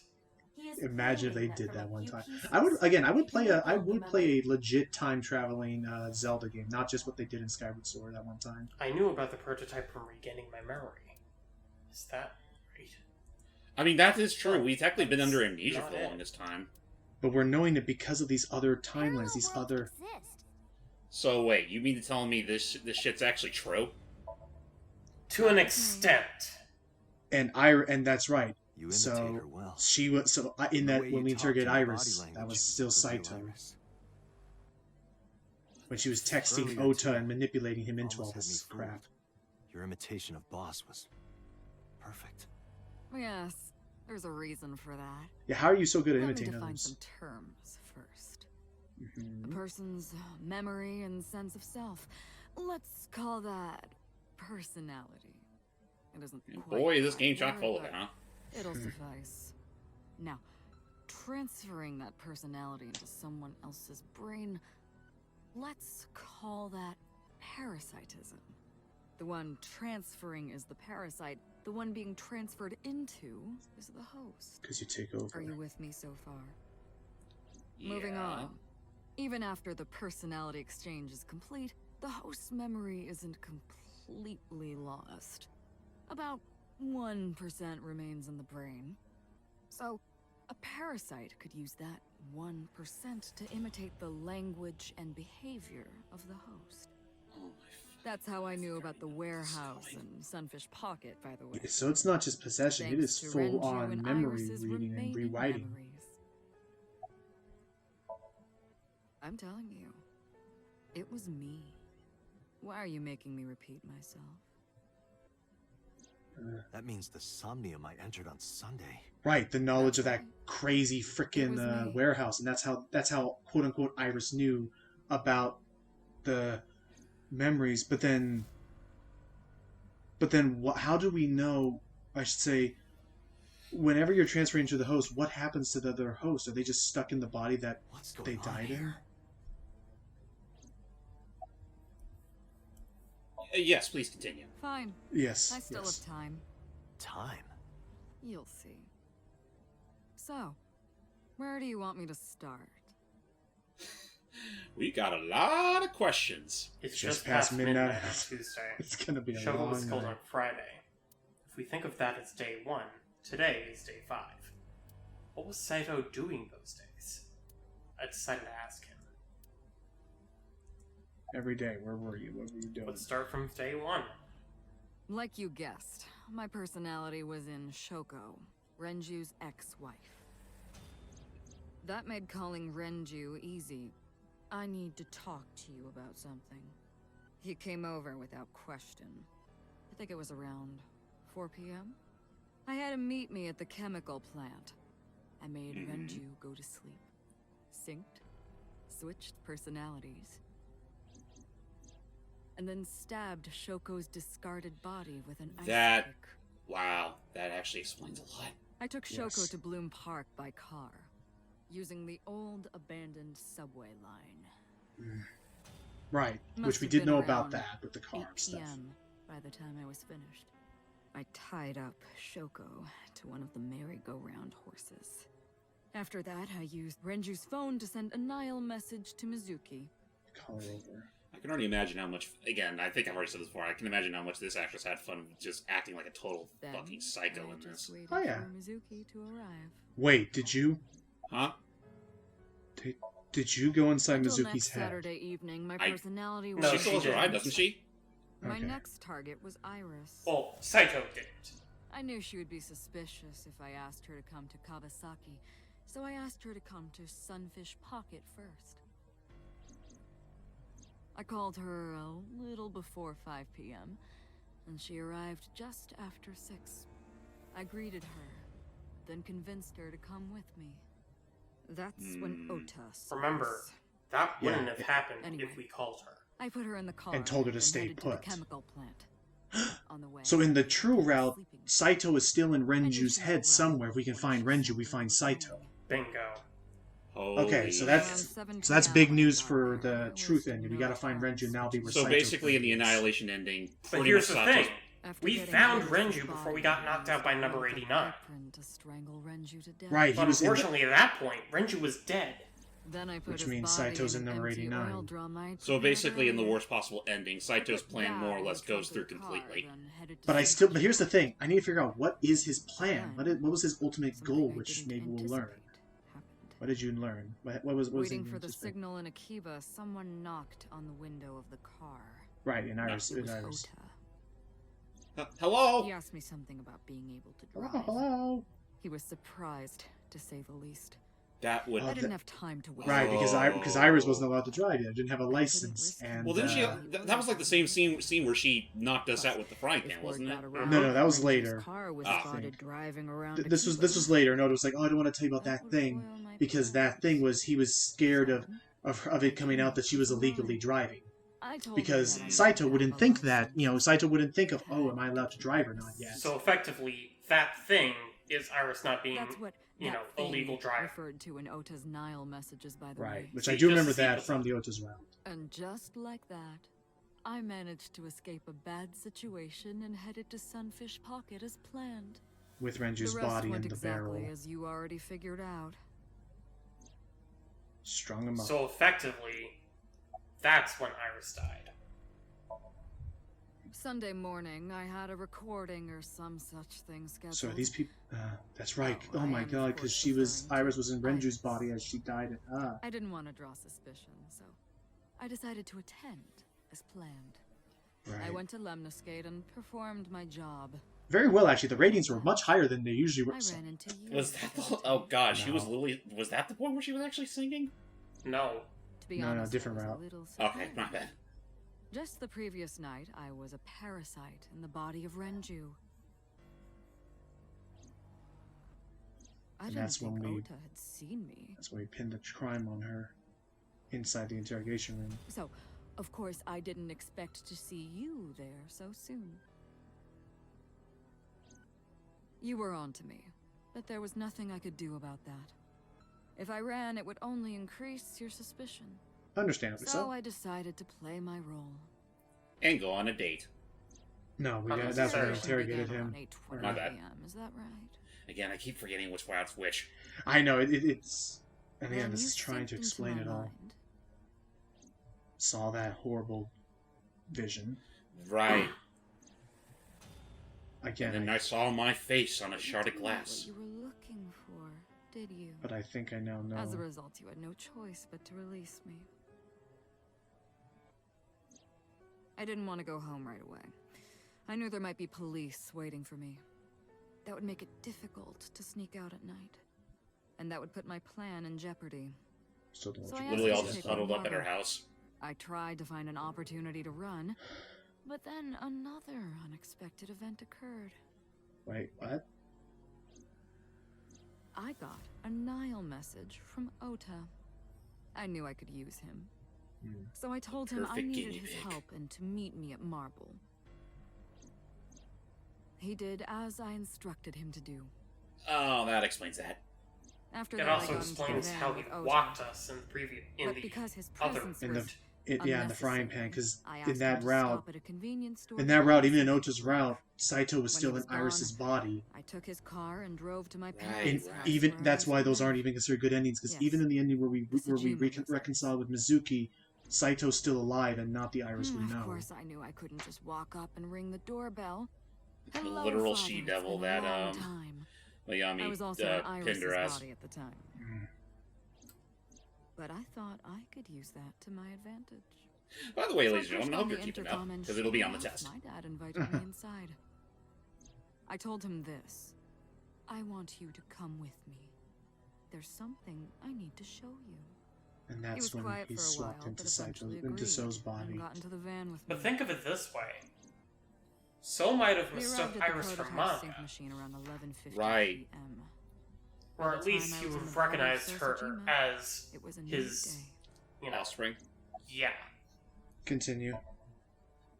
He is Imagine if they claiming did from that a one few time. pieces, I would he will play build the a legit time traveling Zelda game, not just what they did in Skyward Sword that one time. I knew about the prototype from regaining my memory. Is that right? I mean, that is true. We've technically been under amnesia Not for the it. longest time. But we're knowing it because of these other timelines, these Parallel other. worlds exist. So wait, you mean to tell me this shit's actually true? To an extent. And that's right. You imitate So her well. she was in The that way when you we talk interrogate and your Iris, body that language was is still the real Saito Iris. when she was texting Earlier Ota today, and manipulating him into all almost had me this fooled. crap. Your imitation of Boss was perfect. Yes, there's a reason for that. Yeah, how are you so good at Let me imitating define others? some terms first. A Mhm. person's memory and sense of self. Let's call that personality. It isn't quite Boy, is this the game right chock word, full of it, but huh? It'll suffice. Now, transferring that personality into someone else's brain, let's call that parasitism. The one transferring is the parasite. The one being transferred into is the host. Because you take over. Are you with me so far? Moving Yeah. on. Even after the personality exchange is complete, the host's memory isn't completely lost. About 1% remains in the brain. So, a parasite could use that 1% to imitate the language and behavior of the host. Oh my That's how I knew about the warehouse and Sunfish Pocket, by the way. So it's not just possession; it Thanks is to full Renju on and memory Iris's reading and remaining rewriting. memories. I'm telling you, it was me. Why are you making me repeat myself? That means the Somnium I entered on Sunday. Right, the knowledge That's of that right. crazy It frickin' was me. warehouse, and that's how quote unquote Iris knew about the memories. But then how do we know? I should say, whenever you're transferring to the host, what happens to the other host? Are they just stuck in the body that What's they going on died in? here? Yes, please continue. Fine. Yes. I still yes. have time. Time. You'll see. So, where do you want me to start? We got a lot of questions. It's Just just past past midnight. midnight on Tuesday. It's gonna be a Shogo was long killed night. on Friday. If we think of that as day 1, today is day 5. What was Saito doing those days? I decided to ask him. Every day. Where were you? What were you doing? Let's start from day 1. Like you guessed, my personality was in Shoko, Renju's ex-wife. That made calling Renju easy. I need to talk to you about something. He came over without question. I think it was around 4 p.m. I had him meet me at the chemical plant. I made Renju go to sleep. Synced, switched personalities, and then stabbed Shoko's discarded body with an ice That- pick. Wow, that actually explains a lot. I took Shoko Yes. to Bloom Park by car, using the old abandoned subway line. Right, Must which we have did been know about around that with the 8 car stuff. p.m. by the time I was finished. I tied up Shoko to one of the merry-go-round horses. After that, I used Renju's phone to send a Nile message to Mizuki. Call her over. I can already imagine how much. Again, I think I've already said this before. I can imagine how much this actress had fun just acting like a total Then, fucking psycho I in just this. waited Oh, yeah. for Mizuki to arrive. Wait, did you Huh? did you go inside Until Mizuki's next head? Saturday evening, my I- personality No, was... She she still has her didn't. eye, doesn't she? My Okay. next target was Iris. Well, Saito didn't. I knew she would be suspicious if I asked her to come to Kawasaki, so I asked her to come to Sunfish Pocket first. I called her a little before 5 p.m., and she arrived just after 6. I greeted her, then convinced her to come with me. That's when Ota saw Remember, us. that wouldn't Yeah. have happened Anyway. if we called her. I put her in the car And told her to then stay headed to put. the chemical plant. On the way, So in the I true took a route, sleeping pill. Saito is still in I knew Renju's she head was somewhere. around If we can when find she Renju, saw we where find I was Saito. going. Bingo. Okay, so Holy that's- Around 7 So that's p.m. big when I news got for there, the there was truth ending. We no gotta find Iris, Renju, and that'll be where So Saito basically, in the is. Annihilation ending, But pretty here's much the Sato's- thing. After We getting found Iris's Renju before we body, got knocked out by I number used 89. REFRaiN to strangle Renju to death. Right, he But was in the, unfortunately, at that point, Renju was dead. Then I put Which his means body Saito's in number empty 89. oil drum I So prepared basically, in the earlier. worst possible ending, Saito's Put plan that more or in less the goes trunk through of the car, completely. then headed to but Sunfish. but here's the thing. I need to figure out what is his plan. Then, What was his ultimate Something goal, I which didn't maybe we'll learn. anticipate happened. What did you learn? What was Waiting he for the anticipating? signal in Akiba, someone knocked on the window of the car. Right, in Iris. It In was Iris. Ota. Hello? He asked me something about being able to Hello, drive. hello. He was surprised, to say the least. That would. I Oh, didn't that- have time to wait. Right, because Iris wasn't allowed to drive yet. Didn't have a couldn't license, risk and Well, didn't she? uh, That was like the same scene where she knocked us out with the frying pan, wasn't it? No, that was later. Car was Ah. spotted driving around this was Akiba. later. No, it was like, oh, I don't want to tell you about that would thing foil my because that plans. thing was he was scared of So, it coming out that she was illegally driving. I told her Because that I Saito didn't wouldn't have a think that, license. Saito wouldn't think of, oh, am I allowed to drive or not yet? So effectively, that thing is Iris not being, That's what you that know, thing illegal driving. referred to in Ota's Nile messages, by the Right, way. which See, I do just remember see that this- from the Ota's round. And just like that, I managed to escape a bad situation and headed to Sunfish Pocket as planned. With The Renju's rest body in went the exactly barrel. as you already figured out. Strung him up. So effectively, that's when Iris died. Sunday morning, I had a recording or some such thing scheduled. So are these people... that's right. Oh, Oh I my am, of god, because course, referring Iris to was in Renju's Iris. body as she died. I didn't want to draw suspicion, so I decided to attend as planned. I Right. went to Lemniscate and performed my job. Very well, actually. The ratings were much higher than they usually were. I ran into you. Was that the? Saito. Oh god, she was No. literally. Was that the point where she was actually singing? No. To be No, honest, different I was a route. little Okay, my surprised. bad. Just the previous night, I was a parasite in the body of Renju. I And didn't that's think when we- Ota had seen me. That's why we pinned the crime on her inside the interrogation room. So, of course, I didn't expect to see you there so soon. You were on to me, but there was nothing I could do about that. If I ran, it would only increase your suspicion. Understandably So so. I decided to play my role. And go on a date. No, we got, Unnecessary. that's why we Interrogation interrogated began him. around 8:20 My bad. p.m., is that right? Again, I keep forgetting which routes which. I know, it's... And again, Then this you is trying to seeped into explain my it all. mind. Saw that horrible vision. Right. Again, And then I saw my face on a You shard of didn't know glass. What you were looking for, did you? but I think I now know. As a result, you had no choice but to release me. I didn't want to go home right away. I knew there might be police waiting for me. That would make it difficult to sneak out at night. And that would put my plan in jeopardy. Still don't So want I you Literally all asked just to take huddled up at her water. house. I tried to find an opportunity to run, but then another unexpected event occurred. Wait, what? I got a Nile message from Ota. I knew I could use him. Hmm. So I told him I Perfect needed guinea his pig. help and to meet me at Marble. He did as I instructed him to do. Oh, that explains that. After It that, I also got into the explains van how he with Ota. walked us in the previous, in But the because his other presence In the was yeah, in the frying pan, because I in asked that him to route, stop at a convenience store in to that buy route, me even in something Ota's to route, eat. Saito was When still he in was Iris's gone, body. I took his car and drove to my Right, parents' And house even where I that's used why to those live. aren't even considered good endings, because Yes, even in the ending where we the Sejima difference. reconcile with Mizuki, Saito's still alive and not the Iris we Of know. course, I knew I couldn't just walk up and ring the doorbell. The Hello, literal Father, she-devil it's been a that long time. I Mayami was also in pinned Iris's her ass. body at the time. But I thought I could use that to my advantage. By the way, So ladies and gentlemen, I hope you're keeping up, intercom and because it'll be on the sure test. enough, my dad invited me inside. I told him this. I want you to come with me. There's something I need to show you. And He was that's when quiet he for a swapped while, into but eventually into agreed So's and body. got into the van with me. But think of it this way. So might have We mistook arrived at the Iris for prototype sync Monica. machine around 11:50 Right. p.m. Or By at the least time I you was would in have the body of recognized her Sojima, as it was a new his, day. you know, Offspring. yeah. Continue.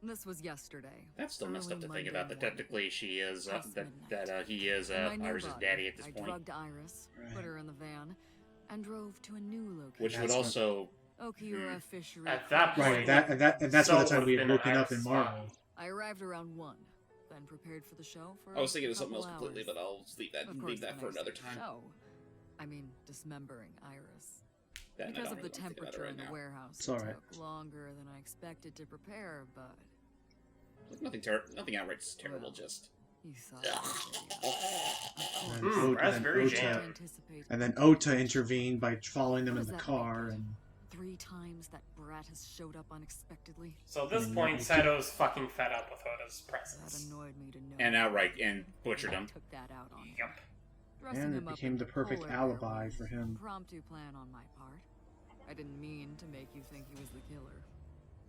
This was yesterday. That's still messed up early to think Monday about. That morning. technically she is Past midnight. he is In my new Iris's body, daddy at this I point, drugged Iris, Right. put her in the van, and drove to a new location. which would That's what- also Okiura Fishery. At that Cruise. Right, and that's So by the time would've we had been woken up in Iris's Marvel. body. I arrived around 1, then prepared for the show for I was thinking of a something else couple completely, hours. but I'll leave that Of course, when for I another say time. Show, I mean dismembering Iris. That I Because don't of the really wanna think about it temperature right in the now. warehouse, It's it alright. took longer than I expected to prepare, but Nothing outright terrible. Well, Just you saw the video. And Mmm, Ota- raspberry and jam. Ota- Anticipate And then Ota intervened by following them What in does the that make car, it? and 3 times that brat has showed up unexpectedly. So at this Mm, point, yeah. Sato's fucking fed up with Oda's That presence. annoyed me to no and end. outright and butchered I him. took that out on him. Yep. Dressing and it him up became in the perfect polar alibi bear for was him. Impromptu plan on my part. I didn't mean to make you think he was the killer.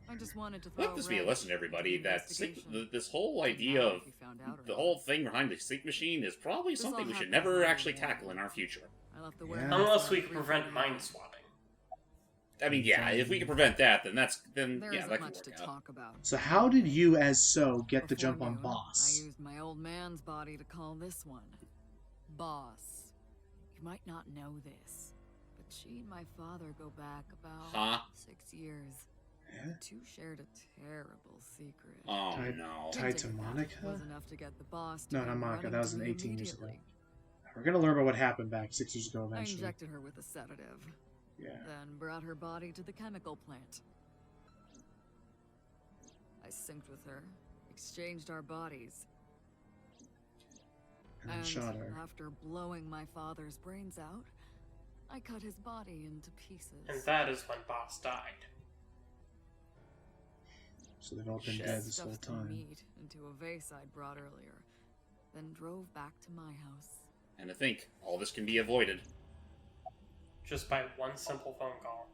I just wanted to throw Let this be a wrench lesson to into everybody the that investigation. this whole And idea now of if you found out or the not. whole thing behind the sync machine is probably This something all we should happened never really actually well. tackle in our future. I left the Yeah. warehouse Unless around we can prevent 3:30 mind a.m. swapping. I mean, yeah, if we can prevent that, then There yeah, isn't that can much work to out. talk about. So how did you, as So, get the Before jump on noon, Boss? I used my old man's body to call this one Boss. You might not know this, but she and my father go back about Huh? 6 years. Yeah? The two shared a terrible secret. Oh Tied- no. tied to Hinting that Monica? was enough to get the boss to No, come not Monica. running That was to in me 18 years ago. immediately. We're gonna learn about what happened back 6 years ago I eventually. injected her with a sedative, Yeah. then brought her body to the chemical plant. I synced with her, exchanged our bodies, And then shot her. after blowing my father's brains out, I cut his body into pieces. And that is when Boss died. So they've all been Shit. dead this whole Stuffed the time. meat into a vase I'd brought earlier, then drove back to my house. And to think, all this can be avoided. Just by one simple phone call.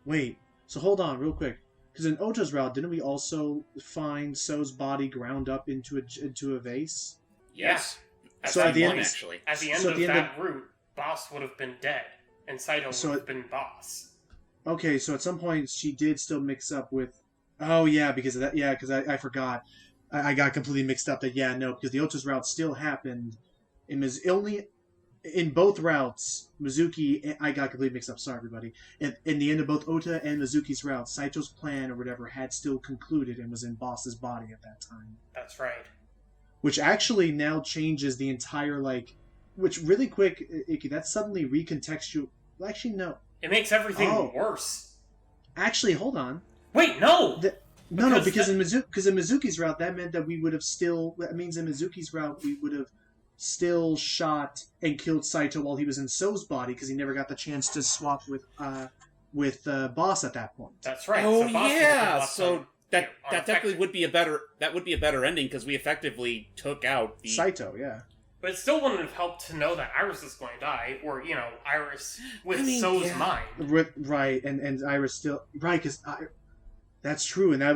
Wait, so hold on real quick. Because in Ota's route, didn't we also find So's body ground up into a vase? Yes. That's So at the one, end- actually. At the end So at of the end that route, Boss would have been dead, and Saito So would have been Boss. Okay, so at some point she did still mix up with... Oh, yeah, because of that. Yeah, because I forgot. I got completely mixed up that, yeah, no, because the Ota's route still happened. In both routes, Mizuki... I got completely mixed up, sorry, everybody. In the end of both Ota and Mizuki's routes, Saito's plan or whatever had still concluded and was in Boss's body at that time. That's right. Which actually now changes the entire, like... Which, really quick, Ikki, that suddenly recontextual... Actually, no. It makes everything Oh. worse. Actually, hold on. Wait, no! Because in Mizuki's route, that meant that we would have still... That means in Mizuki's route, we would have still shot and killed Saito while he was in So's body, because he never got the chance to swap with Boss at that point. That's right. Oh so Boss would have been yeah, left so on- that unaffected. technically would be a better ending because we effectively took out the Saito, yeah. But it still wouldn't have helped to know that Iris is going to die, or, Iris with I mean, So's yeah. mind. Right, and Iris still... Right, because... That's true, and that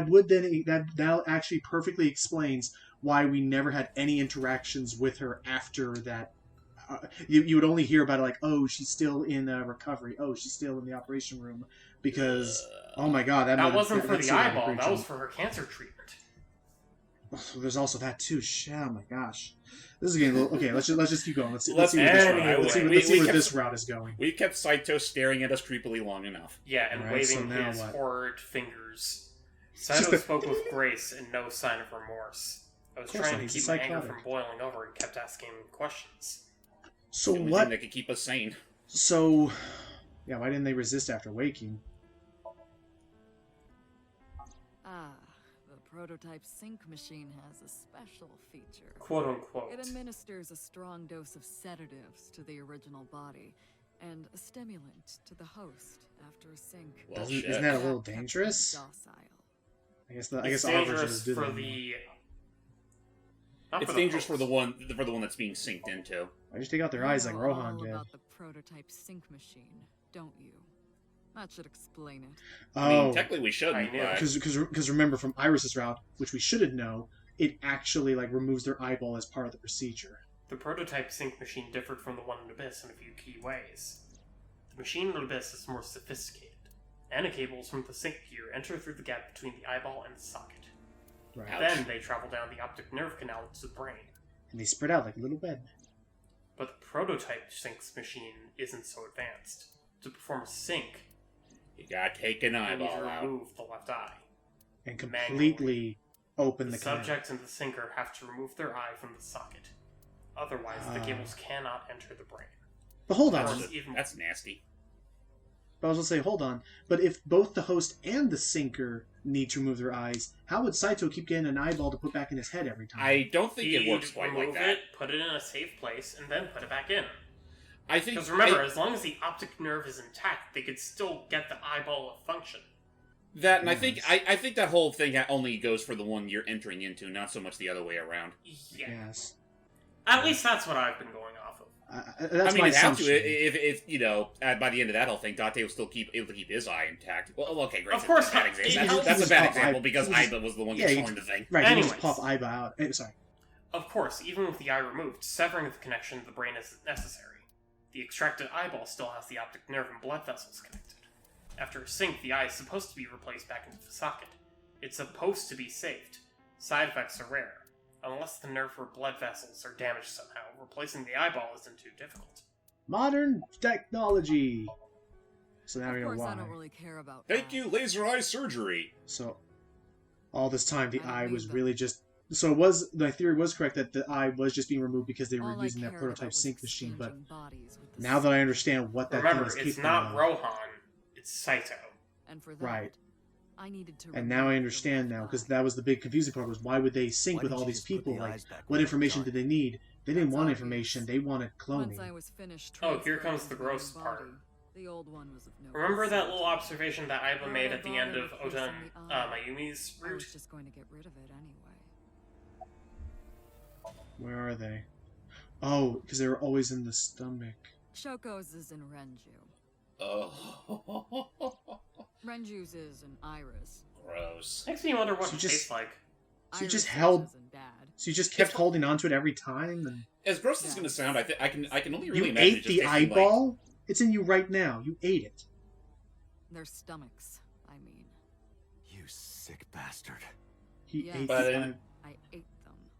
would then... That actually perfectly explains why we never had any interactions with her after that. You would only hear about it like, oh, she's still in recovery. Oh, she's still in the operation room. Because, oh my god, That wasn't for that's the so eyeball, that breaching. was for her cancer treatment. So there's also that too. Oh my gosh, this is getting a little... Okay, let's just keep going. Let's see Anyway, where this route is going. We kept Saito staring at us creepily long enough. Yeah, and Alright, so waving now his what? horrid fingers. Saito spoke with grace and no sign of remorse. I was course trying not, to he's keep my anger psychotic. from boiling over and kept asking questions. So The only what? thing that could keep us sane. So, yeah, why didn't they resist after waking? Ah, the prototype sync machine has a special feature. Quote unquote. It administers a strong dose of sedatives to the original body, and a stimulant to the host after a sync. Well, Isn't shit. that a little Kept them dangerous? docile. I guess It's Arbor dangerous just did for that. the... Not It's for the dangerous for host. the one that's being synced into. I just take out their You eyes like know Rohan all did. about the prototype sync machine, don't you? That should explain it. I mean, Oh, technically we shouldn't, I knew. but... because remember from Iris's route, which we shouldn't know, it actually like removes their eyeball as part of the procedure. The prototype sync machine differed from the one in Abyss in a few key ways. The machine in Abyss is more sophisticated. Nanocables from the sync gear enter through the gap between the eyeball and the socket. Right. Ouch. Then they travel down the optic nerve canal to the brain. And they spread out like a little web. But the prototype sync machine isn't so advanced. To perform a sync, You gotta take an you need to eyeball out. remove the left eye. And completely open The the canal. subject and the sinker have to remove their eye from the socket. Otherwise, the cables cannot enter the brain. But hold That's on. just- even- That's nasty. But I was gonna say, hold on. But if both the host and the sinker need to remove their eyes, how would Saito keep getting an eyeball to put back in his head every time? I don't think it He'd works quite like remove that. it, put it in a safe place, and then put it back in. I think... Because remember, as long as the optic nerve is intact, they could still get the eyeball to function. That, and Yes. I think that whole thing only goes for the one you're entering into, not so much the other way around. Yeah. Yes. At least that's what I've been going off of. That's I mean, my it have assumption. to. If you know, by the end of that whole thing, Date will still able to keep his eye intact. Well, okay, great. Of course that's a not. bad He example. just- That's he a bad just- example I- because he just- Aiba was the one yeah, he controlling the thing. Right, you Anyways. just pop eyeball out. Sorry. Of course, even with the eye removed, severing the connection to the brain is necessary. The extracted eyeball still has the optic nerve and blood vessels connected. After a sync, the eye is supposed to be replaced back into the socket. It's supposed to be saved. Side effects are rare. Unless the nerve or blood vessels are damaged somehow, replacing the eyeball isn't too difficult. Modern technology. So now we Of know course, why. I don't really care about Thank that. you, laser eye surgery. So all this time, the I don't eye was need them. really just. So it was my theory was correct that the eye was just being removed because they were All I using that cared prototype about was sync machine. But exchanging bodies with the now that I understand what that Remember, thing is it's capable not of, Rohan, it's Saito. And for that, Right. I needed to. and now I understand now because that was the big confusing part was why would they sync Why with didn't all you these just put people? the Like, eyes back what where they information were? did they need? They didn't That's want obvious. information. They wanted Once I cloning. was finished. Oh, here comes the transferring the gross new part. body, the old one was of no Remember that use. little observation that Aiba Why made would I at the end bother of Ota replacing and the eye? Mayumi's I route? was just going to get rid of it anyway. Where are they? Oh, because they were always in the stomach. Shoko's is in Renju. Oh, Renju's is in Iris. gross. Makes me wonder what So it just- tastes like. So you Iris just is held- in Dad. So you just kept It's- holding on to it every time, and As gross as it's going to sound, I can only really you imagine it ate just the tasting eyeball. It's in you right now. You ate it. Their stomachs, I mean. You sick bastard. He Yes. ate But the in- eye. I ate them.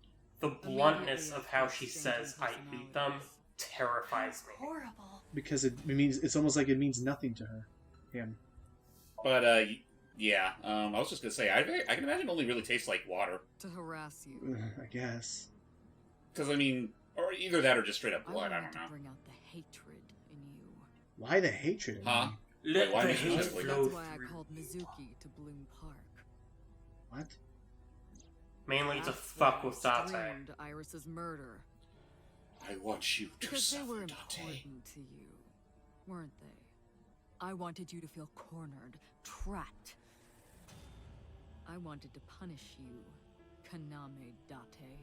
The bluntness Immediately of how after she exchanging says, I eat them, personalities. terrifies me. Horrible. Because it means it's almost like it means nothing to her. Him. But yeah. I was just gonna say, I can imagine it only really tastes like water. To harass you. I guess. Because I mean, or either that or just straight up blood. I wanted don't to know. bring out the hatred in you. Why the hatred? in Huh? me? Let why the did you hate specifically? flow That's why I through. called Mizuki to Bloom Park. What? Mainly to That's fuck why with I Date. screamed Iris's murder. I want you to Because they were suffer, Date. important to you, weren't they? I wanted you to feel cornered, trapped. I wanted to punish you, Kaname Date.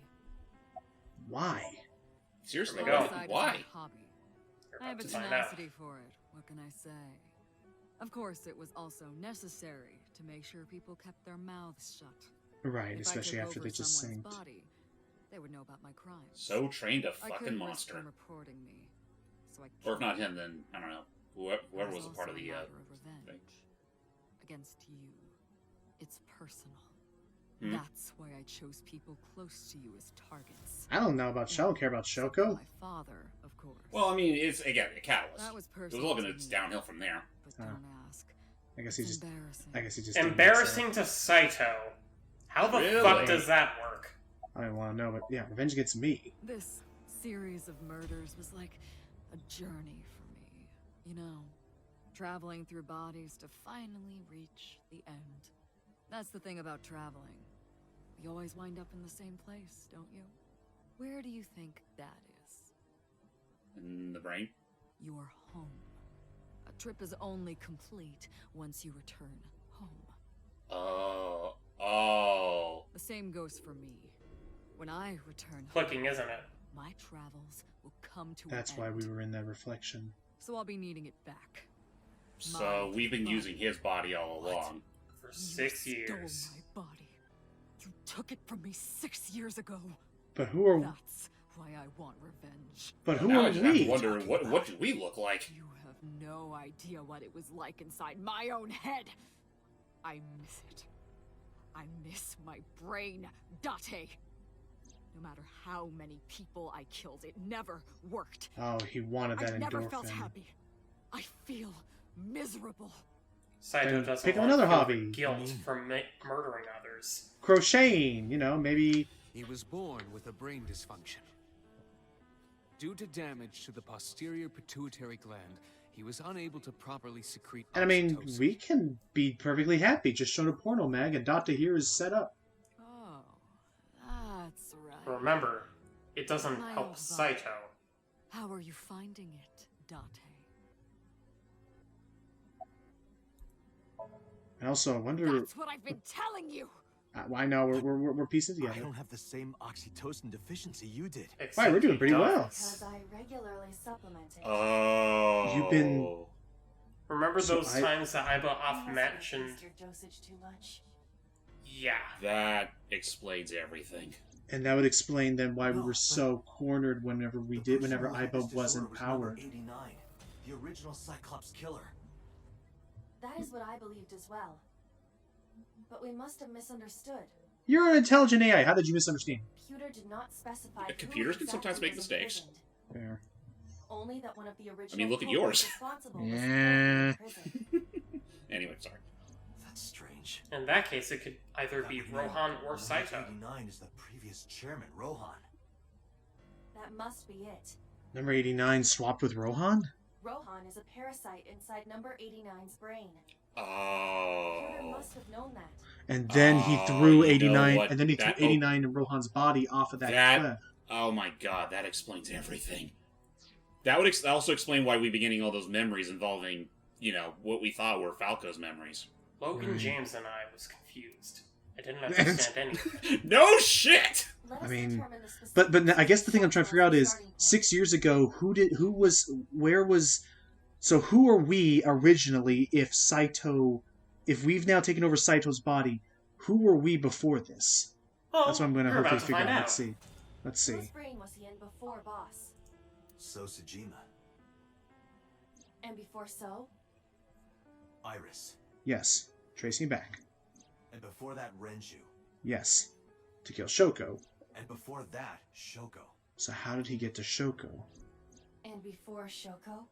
Why? Seriously, There we go. Homicide is why? my hobby. You're I have about a to find out. tenacity for it. What can I say? Of course, it was also necessary to make sure people kept their mouths shut. Right, If especially I took after over they just someone's synced. body, they would know about my crimes. So trained a I fucking couldn't risk monster. them reporting me, so I Or if not killed him, them. then I don't know. Whoever It was a part of also the matter of revenge thing. against you. It's personal. That's why I chose people close to you as targets. I don't know about I don't care about Except Shoko. my father, of course. Well, I mean, it's, again, a catalyst. That was It was personal looking to it's me, downhill from there. but Oh. don't ask. I guess he It's just. embarrassing. I guess he just. didn't Embarrassing to Saito. How the Really? fuck does that work? I don't want to know, but yeah, revenge against me. This series of murders was like a journey for me. You know, traveling through bodies to finally reach the end. That's the thing about traveling. We always wind up in the same place, don't you? Where do you think that is? In the brain? Your home. A trip is only complete once you return home. Oh. The same goes for me. When I return Clicking, home, isn't it? my travels will come to That's an why end. we were in that reflection. So I'll be needing it back. So we've been using his body all along. For You 6 years. stole my body. You took it from me 6 years ago. But who are? That's why I want revenge. But who Now are I just have to we? wonder, what do we look like? You have no idea what it was like inside my own head. I miss it. I miss my brain, Date. No matter how many people I killed, it never worked. Oh, he wanted that I never felt endorphin. happy. I feel miserable. Saito Then doesn't pick want another to feel hobby. the guilt from murdering others. Crocheting, you know, maybe. He was born with a brain dysfunction. Due to damage to the posterior pituitary gland, he was unable to properly secrete And I mean, oxytocin. we can be perfectly happy just showing a porno mag, and Date here is set up. Oh, that's right. Remember, it doesn't My help old body. Saito. How are you finding it, Date? And also, I wonder. That's what I've been telling you! I know we're piecing I together. don't have the same oxytocin deficiency you did. Except we're doing he pretty well. does. Because I regularly supplement it. Oh. You've been- Remember So those I- times that Iba You off must have mentioned? increased your dosage too much. Yeah. That explains everything. And that would explain then why we No, were but- so cornered whenever whenever had Iba this wasn't disorder was number powered. 89, the original Cyclops killer. That is what I believed as well. But we must have misunderstood. You're an intelligent AI. How did you misunderstand? Computer did not specify. Yeah, who computers can exactly sometimes make was mistakes. imprisoned. There. Only that one of the original. I mean, look at culprits yours. responsible was Yeah. currently in prison. Anyway, sorry. That's strange. In that case, it could either be That would mean Rohan or number Saito. 89 is the previous chairman, Rohan. That must be it. Number 89 swapped with Rohan? Rohan is a parasite inside number 89's brain. Computer Oh. must have known that. And then he Oh, threw you know 89 what? and then he That- threw 89 in Rohan's body off of that cliff. Oh my god, that explains everything. That would also explain why we've been getting all those memories involving, you know, what we thought were Falco's memories. Logan Mm. James and I was confused. I didn't understand anything. No shit! Let I us mean, determine the specific But I guess the thing I'm trying to figure out is starting point. 6 years ago, who are we originally if we've now taken over Saito's body, who were we before this? Well, That's what I'm going to you're hopefully about to figure find out. out. Let's see. Whose brain was he in before Boss? So Sejima. And before So? Iris. Yes. Tracing back. And before that, Renju. Yes. To kill Shoko. And before that, Shoko. So how did he get to Shoko? And before Shoko?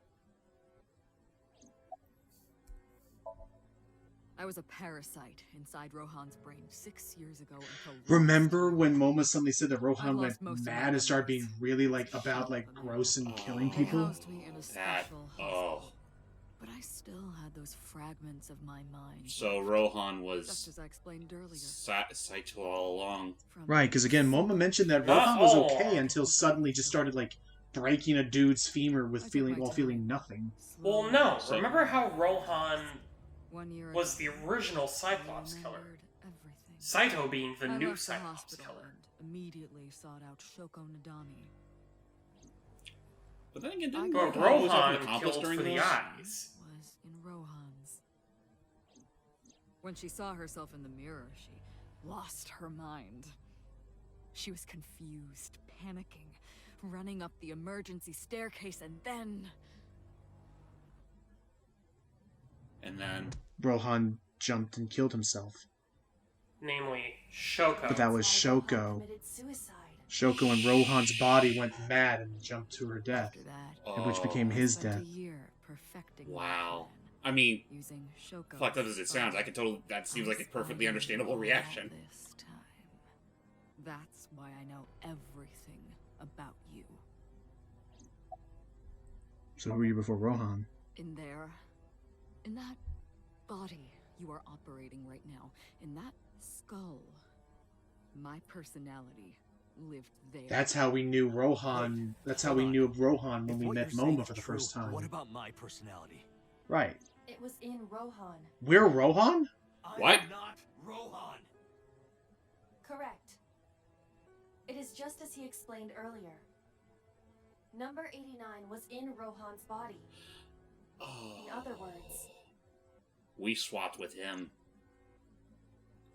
I was a parasite inside Rohan's brain 6 years ago until... Remember when Moma suddenly said that I've Rohan went lost most of my mad and started being memories. really about gross and killing They people? housed me in a That. special Oh. hospital. But I still had those fragments of my mind. So Rohan Just was as I explained earlier. Saito all along. From Right, because again, Moma mentioned that Not Rohan was all. okay until suddenly just started breaking a dude's femur I with took feeling my while time. feeling nothing. Well, Slowly. no. So- Remember how Rohan 1 year was ago, the original I Cyclops killer? remembered everything. Saito being the I new left the Cyclops hospital killer. and immediately sought out Shoko Nadami. But then again, I didn't got But Rohan lose Rohan an accomplice killed during for the those? eyes. Was in Rohan's. When she saw herself in the mirror, she lost her mind. She was confused, panicking, running up the emergency staircase, and then... And then Rohan jumped and killed himself. namely Shoko. But that was That's why Rohan Shoko. committed suicide. Shoko and Rohan's body went mad and jumped to her death, After that, and which Oh, became I his spent death. a year perfecting my wow. plan, I mean, using Shoko fucked up as it sounds, I can totally. That seems like a perfectly understandable reaction. This time. That's why I know everything about you. So who were you before Rohan? In there, in that body you are operating right now, in that skull, my personality lived there. That's how we knew Rohan. That's how we knew of Rohan when If we what met you're saying Moma is for the true, first time. What about my personality? Right. It was in Rohan. We're Rohan? What? I'm not Rohan. Correct. It is just as he explained earlier. Number 89 was in Rohan's body. In other words, We swapped with him.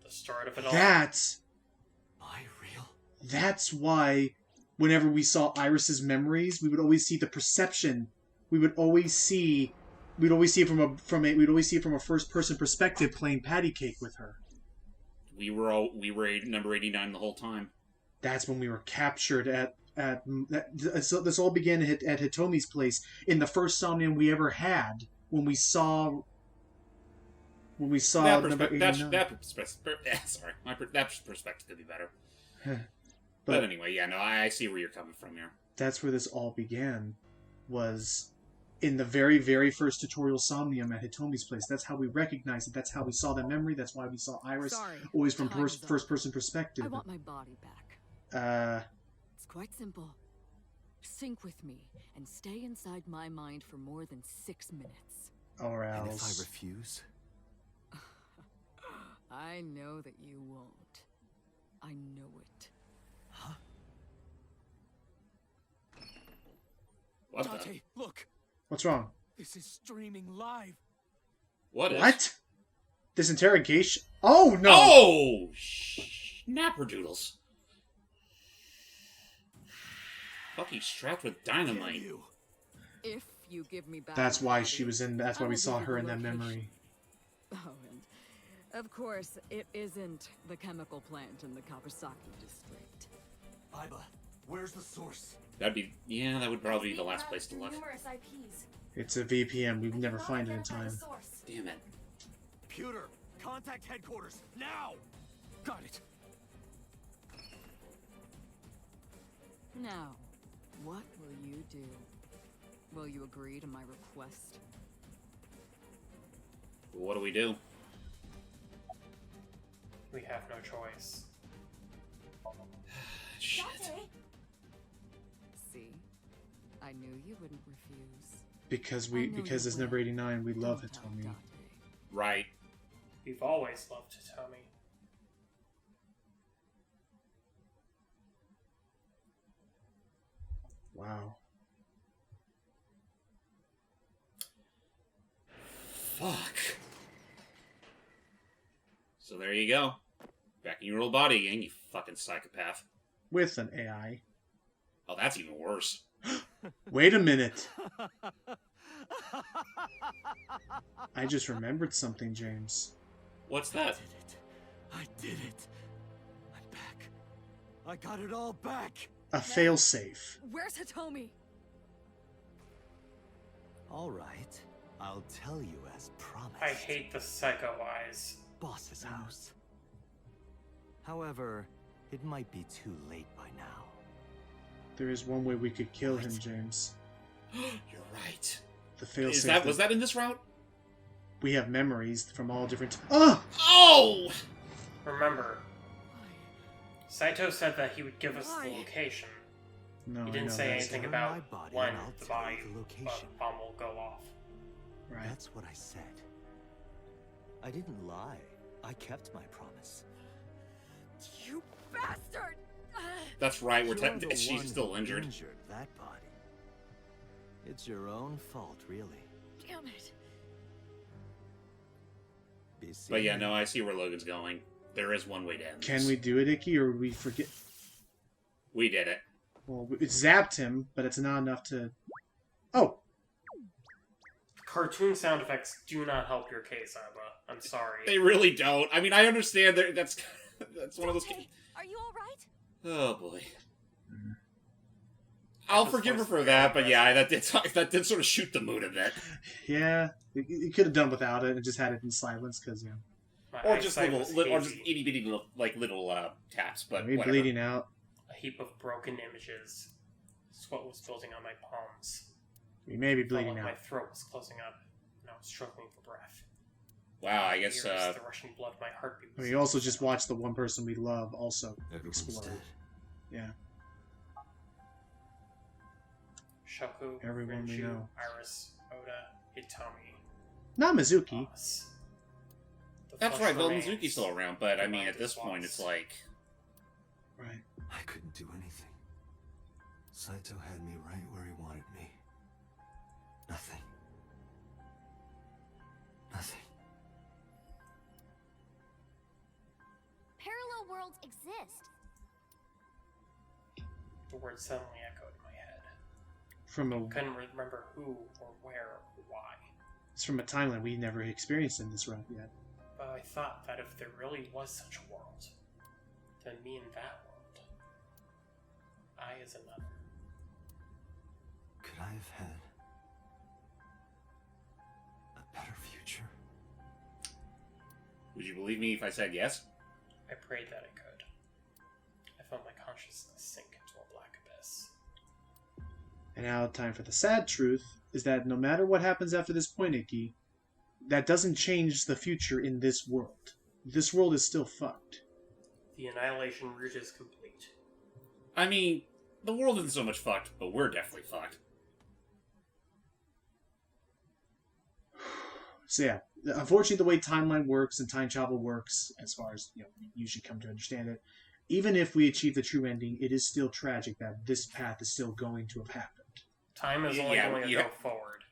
The start of it all. That's My real. That's why whenever we saw Iris's memories, we would always see the perception. We'd always see it from a first person perspective playing patty cake with her. We were number 89 the whole time. That's when we were captured so this all began at Hitomi's place in the first Somnium we ever had when we saw number 89. That perspective could be better. But anyway, yeah, no, I see where you're coming from here. That's where this all began, was in the very, very first tutorial Somnium at Hitomi's place. That's how we recognized it. That's how we saw that memory. That's why we saw Iris Sorry, always from time is up. first-person perspective. I want my body back. It's quite simple. Sync with me and stay inside my mind for more than 6 minutes. Or And if I else. refuse? I know that you won't. I know it. Huh? What Dante, look! What's wrong? This is streaming live. What is? What? This interrogation? Oh, no! Oh! Snapperdoodles. Fuck, he's strapped with dynamite. You. If you give me back That's my why body, she was in. That's I why we will saw give her you in the that location. memory. Oh, and of course, it isn't the chemical plant in the Kawasaki district. Iba, where's the source? That would probably be the last place to look. Numerous IPs. It's a VPN. We'd never Cannot find it in identify the time. source. Damn it. Pewter, contact headquarters, now! Got it. Now, what will you do? Will you agree to my request? What do we do? We have no choice. Shit. Dante! See? I knew you wouldn't refuse. Because it's number 89, we love Hitomi. Dante. Right. We've always loved Hitomi. Wow. Fuck. So there you go. Back in your old body again, you fucking psychopath. With an AI. Oh, that's even worse. Wait a minute. I just remembered something, James. What's that? I did it. I'm back. I got it all back. A failsafe. Where's Hitomi? All right, I'll tell you as promised. I hate the psycho eyes. Boss's house. However, it might be too late by now. There is one way we could kill him, James. You're right. The failsafe. Is that was that in this route? We have memories from all different. Oh! Oh! Remember, Saito said that he would give us the Why? location. No, He I didn't know say that's anything Turn about my body when and I'll the tell body you the location. bomb will go off. right. That's what I said. I didn't lie. I kept my promise. You bastard! That's right. You're the one She's still who injured. injured that body. It's your own fault, really. Damn it. Be But yeah, seen. no, I see where Logan's going. There is one way to end Can this. we do it, Ikki, or we forget? We did it. Well, it zapped him, but it's not enough to. Oh, cartoon sound effects do not help your case, Iba. I'm sorry. They really don't. I mean, I understand that's one of those. Are you all right? Oh boy. I'll forgive her for that, but yeah, that did sort of shoot the mood a bit. Yeah, you could have done without it and just had it in silence, because or just itty bitty little taps. But maybe whatever. bleeding out. A heap of broken images. It's what was building on my palms. You may be Felt bleeding like out. my throat was closing up, and I was struggling for breath. Wow, I guess. The rushing blood, my heartbeat. I mean, you also just watched the one person we love also explode. dead. Yeah. Shoku, Everyone we Rinju, know. Iris, Oda, Hitomi. Not Mizuki. Us. The That's flesh right. Well, remains. Mizuki's still around, but I The mean, mind at this is point, lost. it's like. Right. I couldn't do anything. Saito had me right where he wanted me. Nothing. Nothing. Parallel worlds exist. The word suddenly echoed in my head. From a Couldn't remember who or where or why. It's from a timeline we never experienced in this route yet. But I thought that if there really was such a world, then me in that world, I as another. Could I have had a better future? Would you believe me if I said yes? I prayed that I could. I felt my consciousness sink into a black abyss. And now, time for the sad truth is that no matter what happens after this point, Ikki, that doesn't change the future in this world. This world is still fucked. The Annihilation route is complete. I mean, the world isn't so much fucked, but we're definitely fucked. So yeah, unfortunately, the way timeline works and time travel works, as far as we usually come to understand it, even if we achieve the true ending, it is still tragic that this path is still going to have happened. Time is only going to go forward.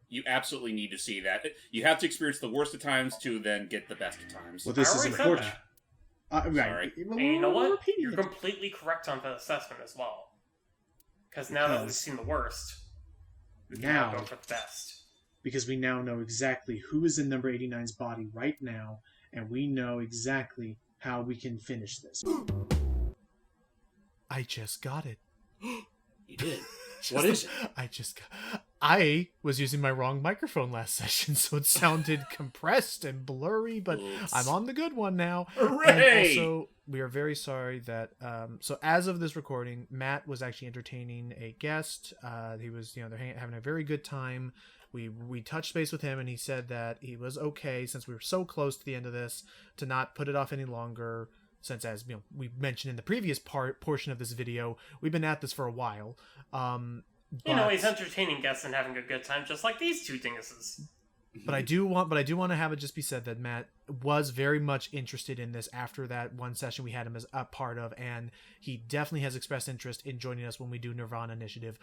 You absolutely need to see that. You have to experience the worst of times to then get the best of times. Well, this I is already said important. that. Right. And you know what? You're completely correct on the assessment as well. Because now that we've seen the worst, we can now go for the best. Because we now know exactly who is in number 89's body right now, and we know exactly how we can finish this. I just got it. You did? What is it? I was using my wrong microphone last session, so it sounded compressed and blurry, but Oops. I'm on the good one now. Hooray! And also, we are very sorry that, so as of this recording, Matt was actually entertaining a guest. He was, they're having a very good time. We touched base with him, and he said that he was okay, since we were so close to the end of this, to not put it off any longer, since, as we mentioned in the previous portion of this video, we've been at this for a while. He's entertaining guests and having a good time, just like these two dinguses. But I do want to have it just be said that Matt was very much interested in this after that one session we had him as a part of, and he definitely has expressed interest in joining us when we do Nirvana Initiative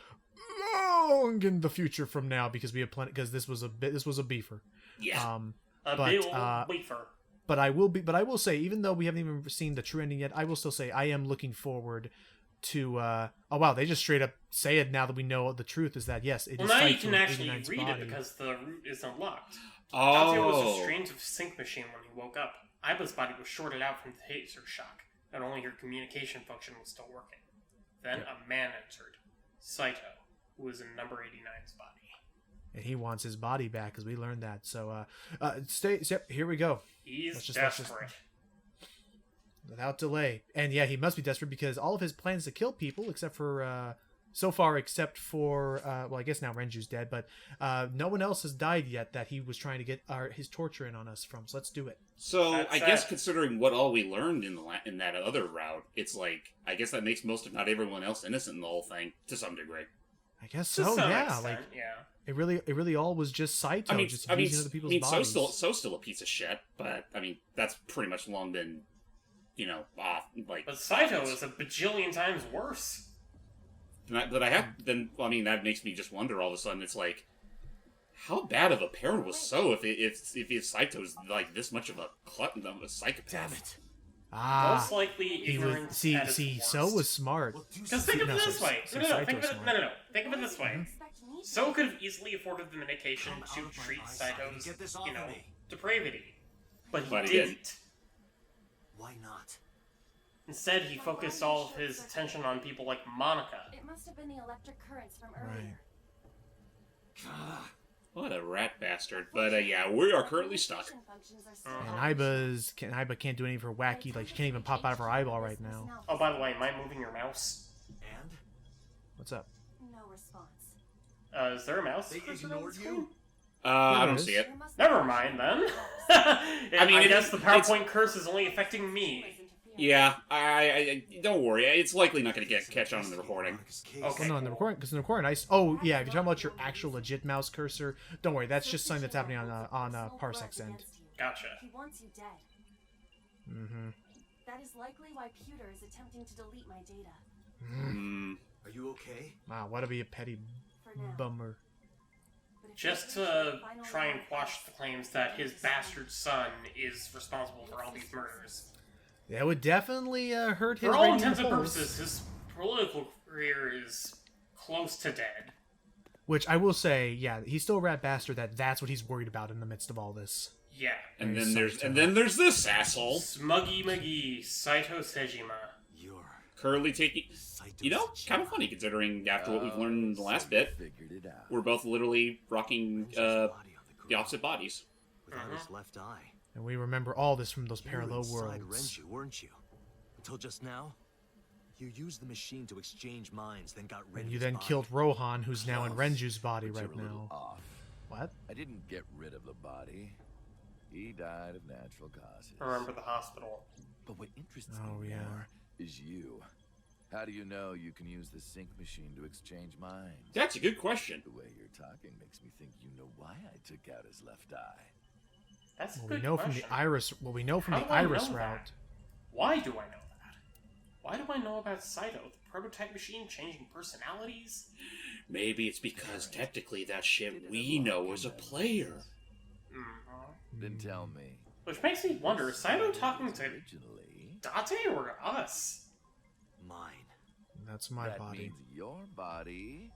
long in the future from now, because we have plenty. Because this was a beefer. Yeah. Beefer. But I will say, even though we haven't even seen the true ending yet, I will still say I am looking forward to oh wow, they just straight up say it now that we know the truth, is that yes, it is. Well, now you Saito can actually 89's read body. it because the route is unlocked. Oh. Tatsuya was restrained to sync machine when he woke up. Iba's body was shorted out from the taser shock, and only her communication function was still working. Then a man entered, Saito, who was in number 89's body. And he wants his body back, as we learned that. So, here we go. He's desperate. Without delay. And yeah, he must be desperate, because all of his plans to kill people, except for, well, I guess now Renju's dead, but no one else has died yet that he was trying to get his torture in on us from. So let's do it. So I guess considering what all we learned in that other route, it's like, I guess that makes most, if not everyone else, innocent in the whole thing, to some degree. I guess so, yeah. It really all was just Saito, using other people's bodies. So's still a piece of shit, but I mean that's pretty much long been, off. But Saito is a bajillion times worse. That makes me just wonder all of a sudden. It's like, how bad of a parent was So if Saito's like this much of a glutton of a psychopath? Damn it! Most likely ignorance. So was smart. Because think of it this way. No. Think of it this way. So could have easily afforded the medication to treat Saito's, depravity. But he didn't. Why not? Instead, he focused all of his attention on people like Monica. It must have been the electric currents from earlier. What a rat bastard. But yeah, we are currently stuck. And Iba can't do any of her wacky, like she can't even pop out of her eyeball right now. Oh, by the way, am I moving your mouse? And? What's up? No response. Is there a mouse? They cursor on the ignored screen? you? I don't see it. Never mind then. I guess the PowerPoint curse is only affecting me. Yeah, I don't worry. It's likely not going to catch on in the recording. Okay. Well, no, in the recording, because in the recording, oh yeah, if you're talking about your actual legit mouse cursor, don't worry, that's just something that's happening on Parsec's end. Gotcha. He wants you dead. Mm-hmm. That is likely why Pewter is attempting to delete my data. Are you okay? Wow, what a be a petty For now. bummer. But if Just you to finally try and find quash us, the claims that his bastard son is responsible for all these murders. That would definitely hurt his For all rating intents and polls. purposes, his political career is close to dead. Which I will say, yeah, he's still a rat bastard. That's what he's worried about in the midst of all this. Yeah. And then there's this asshole. Smuggy McGee, Saito Sejima. You're Currently taking... You know, kind of funny considering after what we've learned in the last bit, figured it out. we're both literally rocking Renji's body on the ground, opposite bodies. without his left eye. And we remember all this from those You were parallel inside worlds. Renji, weren't you? Until just now? You used the machine to exchange minds, then got rid And of you his then body. killed Rohan, who's now in Close, Renju's body but right you're a little now. off. What? I didn't get rid of the body. He died of natural causes. Remember the hospital. But what interests Oh, me yeah. more is you. How do you know you can use the sync machine to exchange minds? That's a good question. The way you're talking makes me think you know why I took out his left eye. That's a Well, good we know question. from the iris. Well, we know from How the do I iris know route. that? Why do I know that? Why do I know about Saito, the prototype machine changing personalities? Maybe it's because technically that shit we know is a player. Then tell me. Which makes me wonder, is Saito talking to Originally, Date or us? Mine. That's my that body. means your body.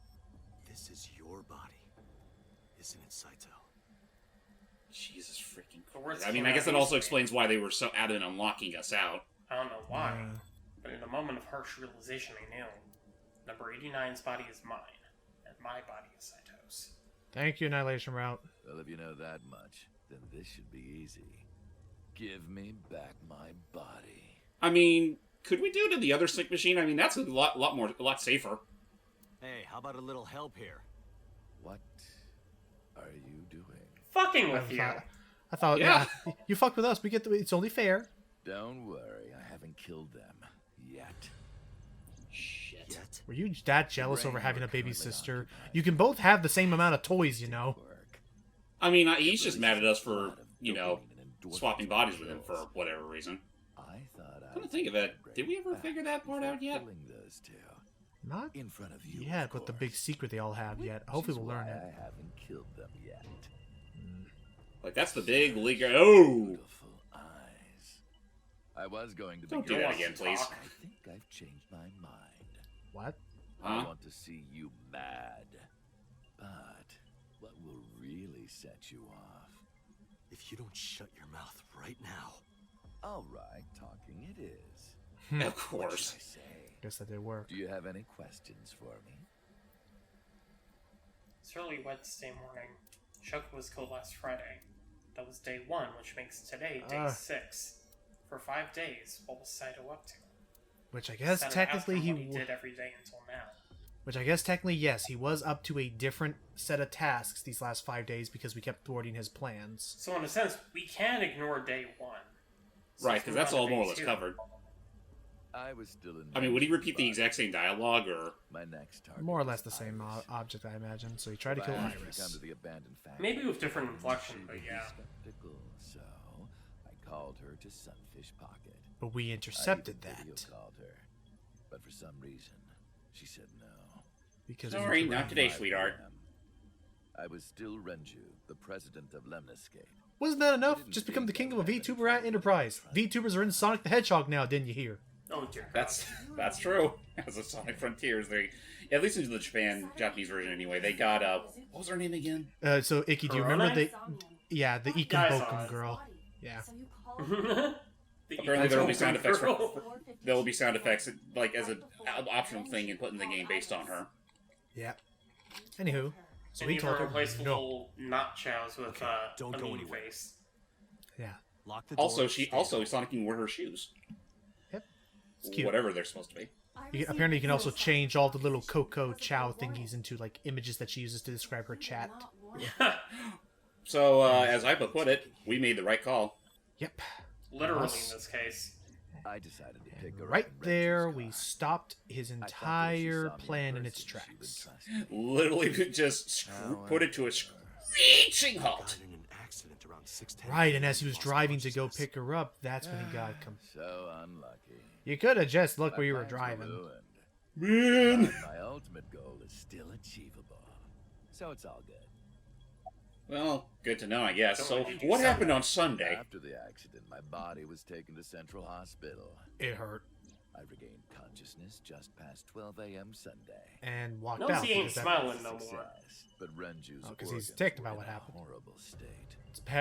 This is your body. Isn't it, Saito? Jesus freaking The words Christ. I mean, came I guess out that also easily. explains why they were so adamant on locking us out. I don't know why, Yeah. but in a moment of harsh realization I knew. Number 89's body is mine, and my body is Saito's. Thank you, Annihilation route. Well, if you know that much, then this should be easy. Give me back my body. I mean, could we do it in the other sync machine? I mean, that's a lot safer. Hey, how about a little help here? What are you doing? Fucking with you! I thought, Yeah. yeah, you fucked with us. We get it's only fair. Don't worry, I haven't killed them yet. Shit. Yet? Were you that jealous over Brain having a we're baby currently sister? occupied. You can both have the same amount of toys, you know. Work. I mean, he's just mad at us for, Lot of you know, dopamine and endorphins swapping bodies with him for pills. whatever reason. I thought Come to think of it, did we ever figure that part out yet? Killing those two Not in front of you. yet, of but the course. big secret they all have yet. Which Hopefully is we'll learn why it. I haven't killed them yet. Like, that's the big league. Oh! Beautiful eyes. I was going to Don't begin do that wants again, to please. talk. I think I've changed my mind. What? I Huh? want to see you mad. But what will really set you off? If you don't shut your mouth right now. All right, talking it is. Of What course. should I say? Guess that did work. Do you have any questions for me? It's early Wednesday morning. Shoko was killed last Friday. That was day 1, which makes today day 6. For 5 days, what was Saito up to? Which I guess Saito asked technically him he. what he did every day until now. Which I guess technically yes, he was up to a different set of tasks these last 5 days because we kept thwarting his plans. So in a sense, we can ignore day 1. So Right, let's because move that's on to all more or day less 2. covered. I was still in. I mean, would he Renji's repeat the body, exact same dialogue, or... My next target More or less the was same Iris. object, I imagine. So he tried to If kill I asked her to Iris. come to the abandoned factory, Maybe with different inflection, she but would be yeah. skeptical, so I called her to Sunfish Pocket. But we I intercepted even video that. called her, but for some reason, she said no. Because Sorry, of not today, sweetheart. 5 p.m. I was still Renju, the president of Lemniscape. Wasn't that enough? Just become the king of a VTuber at Enterprise. VTubers are in Sonic the Hedgehog now, didn't you hear? Oh dear. That's true. As a Sonic Frontiers, they at least in the Japanese version anyway, they got what was her name again? So Ikki, do you remember the Ikenbokum girl? Yeah. Apparently there will be sound effects there will be sound effects like as an optional thing and put in the game based on her. Yeah. Anywho, so and we you told her replace no. little not chows with don't a go mean anywhere. face. Yeah. Lock the door. Also Sonic can wear her shoes. Yep. It's cute. Whatever they're supposed to be. Apparently, you can also change all the little Coco Chow thingies into like images that she uses to describe her chat. So, as I put it, we made the right call. Yep. Literally Us. in this case. I decided to pick her Right up in there, Reggie's we car. stopped his I thought that if she entire saw me in plan in its person, she would tracks. trust me. Literally just put it to a screeching halt. Got in an accident around 6:10. Right, and as he was driving to go pick her up, that's when he got So unlucky. You could have just looked My where you were plans driving. ruined. Man. But my ultimate goal is still achievable. So it's all good. Well, good to know, I guess. Don't So, worry, you what said happened that. on Sunday? After the accident, my body was taken to Central Hospital. It hurt. I regained consciousness just past 12 a.m. Sunday. And walked No, out. he ain't because that- smiling no more. Success, but Renju's 'cause he's organs ticked were about what in a happened. horrible state.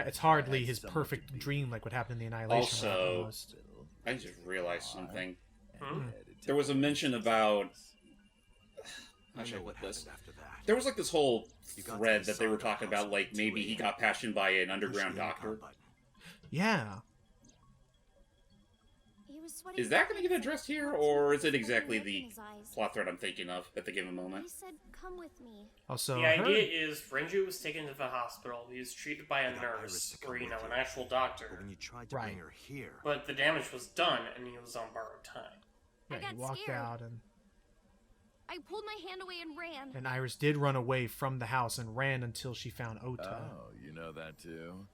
it's hardly his perfect dream like what happened in the Annihilation. round Also- almost. I just realized something. Hmm? There was a mention about... I How should I know what put this? happened after that. There was like this whole You got to thread the that they were Saga talking about, house like at maybe 2 he a.m. got passioned by an Push underground the intercom doctor. button. Yeah. Is that going to get addressed here, or is it exactly the plot thread I'm thinking of at the given moment? He said, "Come with me." Also, The idea is Renju was taken to the hospital. He was treated by a You got Iris nurse, to come or, with an you. actual But doctor. when you tried to Right. bring her here, But the damage was done, and he was on borrowed time. yeah, got he walked scared. out, and I pulled my hand away and ran. Iris did run away from the house and ran until she found Ota. Oh, you know that too?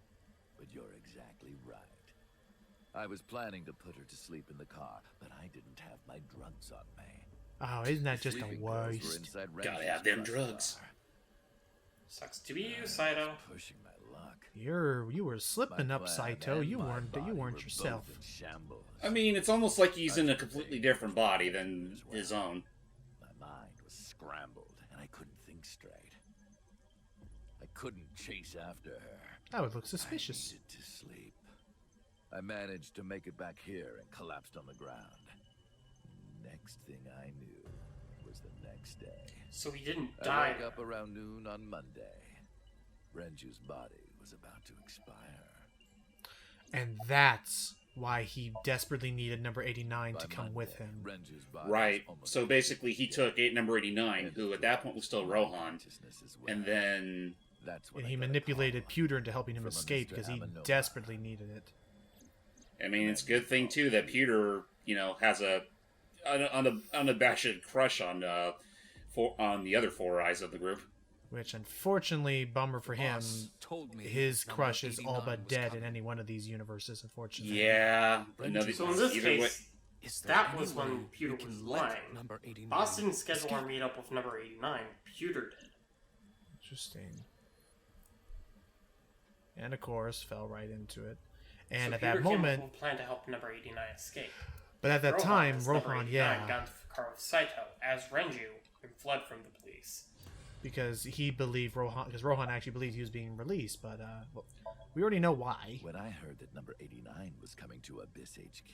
But you're exactly right. I was planning to put her to sleep in the car, but I didn't have my drugs on me. Oh, isn't that just a Sleeping pills were waste? inside Gotta Renju's have them front drugs. car. Sucks to be you, I was Saito. pushing my luck. You were slipping My up, plan Saito. and You my weren't body were yourself. both in shambles. I mean, it's almost like he's in a completely different body than his own. My mind was scrambled, and I couldn't think straight. I couldn't chase after her. That would look suspicious. I needed to sleep. I managed to make it back here and collapsed on the ground. Next thing I knew was the next day. So he didn't I die. woke up around noon on Monday. Renju's body was about to expire. And that's why he desperately needed number 89 to By come with Monday, him. Renju's body was Right. almost So basically, he took number 89, And who at that point was still Rohan, consciousness as well. and then That's when And I he got a manipulated call Pewter into helping him from a escape Mr. because he Amanova. desperately needed it. I mean, it's a good thing too that Pewter, has an unabashed crush on the other Four Eyes of the group. Which, unfortunately, bummer for him, Boss told me his number crush is all 89 but was dead in coming. any one of these universes, unfortunately. Yeah. Renju's So in this either way- case, Is there that any was when way Pewter we was can let lying. number 89 Boss didn't schedule our escape? meetup with number 89. Pewter did. Interesting. And of course, fell right into it. And So at Pewter that came up moment, with a plan to help number 89 escape. but at that time, as number Rohan, 89 got into the car with Saito as Renju and fled from the police. because he believed Rohan actually believed he was being released, but well, we already know why. When I heard that number 89 was coming to Abyss HQ,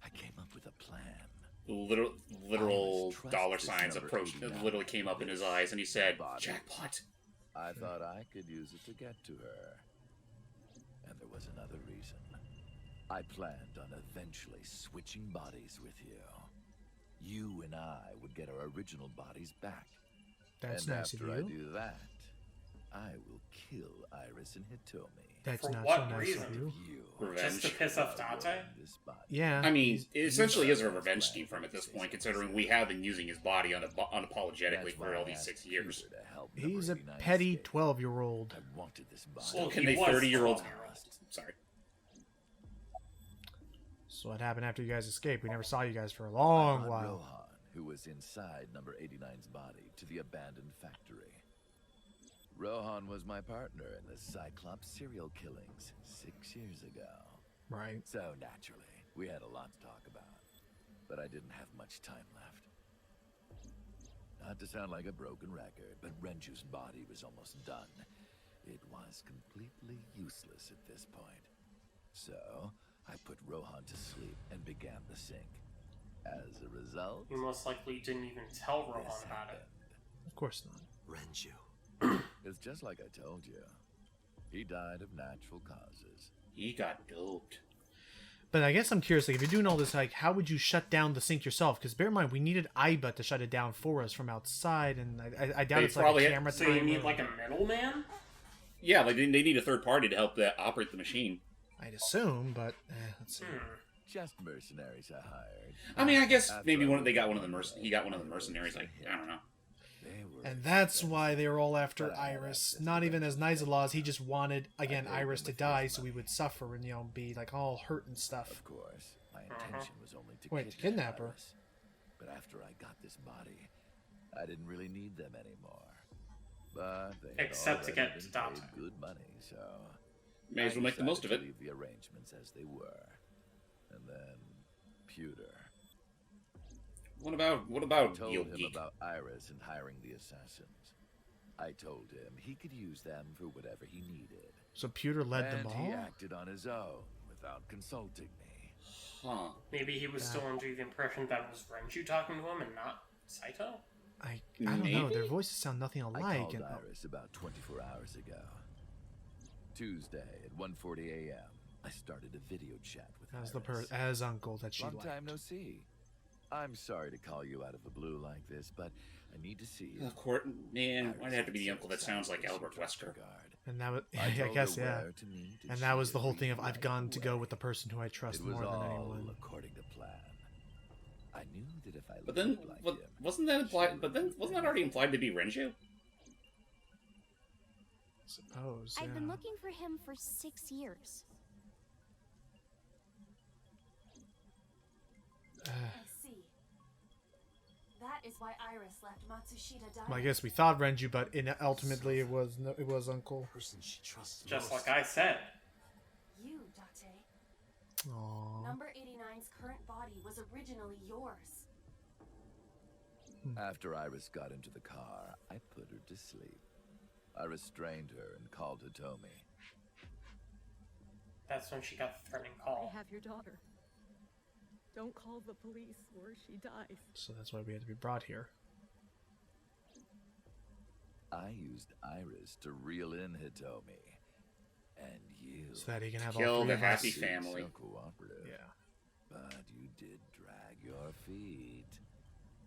I came up with a plan. Literal Trust dollar this signs number approached, 89 literally came up in his eyes, and he said, body. "Jackpot." I thought I could use it to get to her. And there was another reason. I planned on eventually switching bodies with you. You and I would get our original bodies back. That's and nice of after I you. do that, I will kill Iris and Hitomi. That's For not what so nice reason? of you. You Revenge. Just to piss off are Date? this body. Yeah. I mean, it he's- essentially is a revenge scheme from at this point, considering we have been using his body unapologetically That's for why all I these asked 6 years. Peter to help He's a number 89 petty escape. 12-year-old. I wanted this body. Well, Can he they was 30-year-olds? 12-year-old. Sorry. So what happened after you guys escaped? We never saw you guys for a I long brought while. Rohan, who was inside number 89's body, to the abandoned factory. Rohan was my partner in the Cyclops serial killings 6 years ago. Right. So naturally, we had a lot to talk about. But I didn't have much time left. Not to sound like a broken record, but Renju's body was almost done. It was completely useless at this point. So, I put Rohan to sleep and began the sync. As a result... You most likely didn't even tell Rohan about it. Of course not. Renju. It's just like I told you. He died of natural causes. He got doped. But I guess I'm curious, like, if you're doing all this, like, how would you shut down the sync yourself? Because bear in mind, we needed Aiba to shut it down for us from outside, and I doubt it's like a camera So you need like a middleman? Yeah, like they need a third party to help operate the machine. I'd assume, but let's see. Just mercenaries I hired. I mean, I guess maybe he got one of the mercenaries. Like, I don't know. And that's why they were all after Iris. Not even as Nizelaz, he just wanted, again, Iris to die so we would suffer and, be, like, all hurt and stuff. Of course, my intention was only to kidnap her. Iris. But after I got this body, I didn't really need them anymore. But they except to get paid good money, so may as well make the most of it. Leave the arrangements as they were, and then Pewter. What about I told him about Iris and hiring the assassins. I told him he could use them for whatever he needed. So Pewter led them all? And he acted on his own without consulting me. Huh. Maybe he was still under the impression that it was Renju talking to him and not Saito? I don't know. Their voices sound nothing alike. I called Iris about 24 hours ago. Tuesday at 1:40 a.m. I started a video chat with Iris. As Uncle that she Long liked. time no see. I'm sorry to call you out of the blue like this, but I need to see you. Of course, man. Why'd it have to be the uncle that sounds like Albert Wesker? And that was, I guess, yeah. And that was the whole thing of I've gone to go with the person who I trust more than anyone. According to plan. I knew that if I but then, wasn't that implied? But then, wasn't that already implied to be Renju? Suppose. I've been looking for him for 6 years. I see. That is why Iris left Matsushita dying. Well, I guess we thought Renju, but ultimately it was Uncle. Person she trusts Just most. like I said. You, Date. Aww. Number 89's current body was originally yours. After Iris got into the car, I put her to sleep. I restrained her and called Hitomi. That's when she got the threatening call. I have your daughter. Don't call the police or she dies. So that's why we had to be brought here. I used Iris to reel in Hitomi. And you... So that he can have kill all three the of happy us. family. So cooperative. Yeah. But you did drag your feet.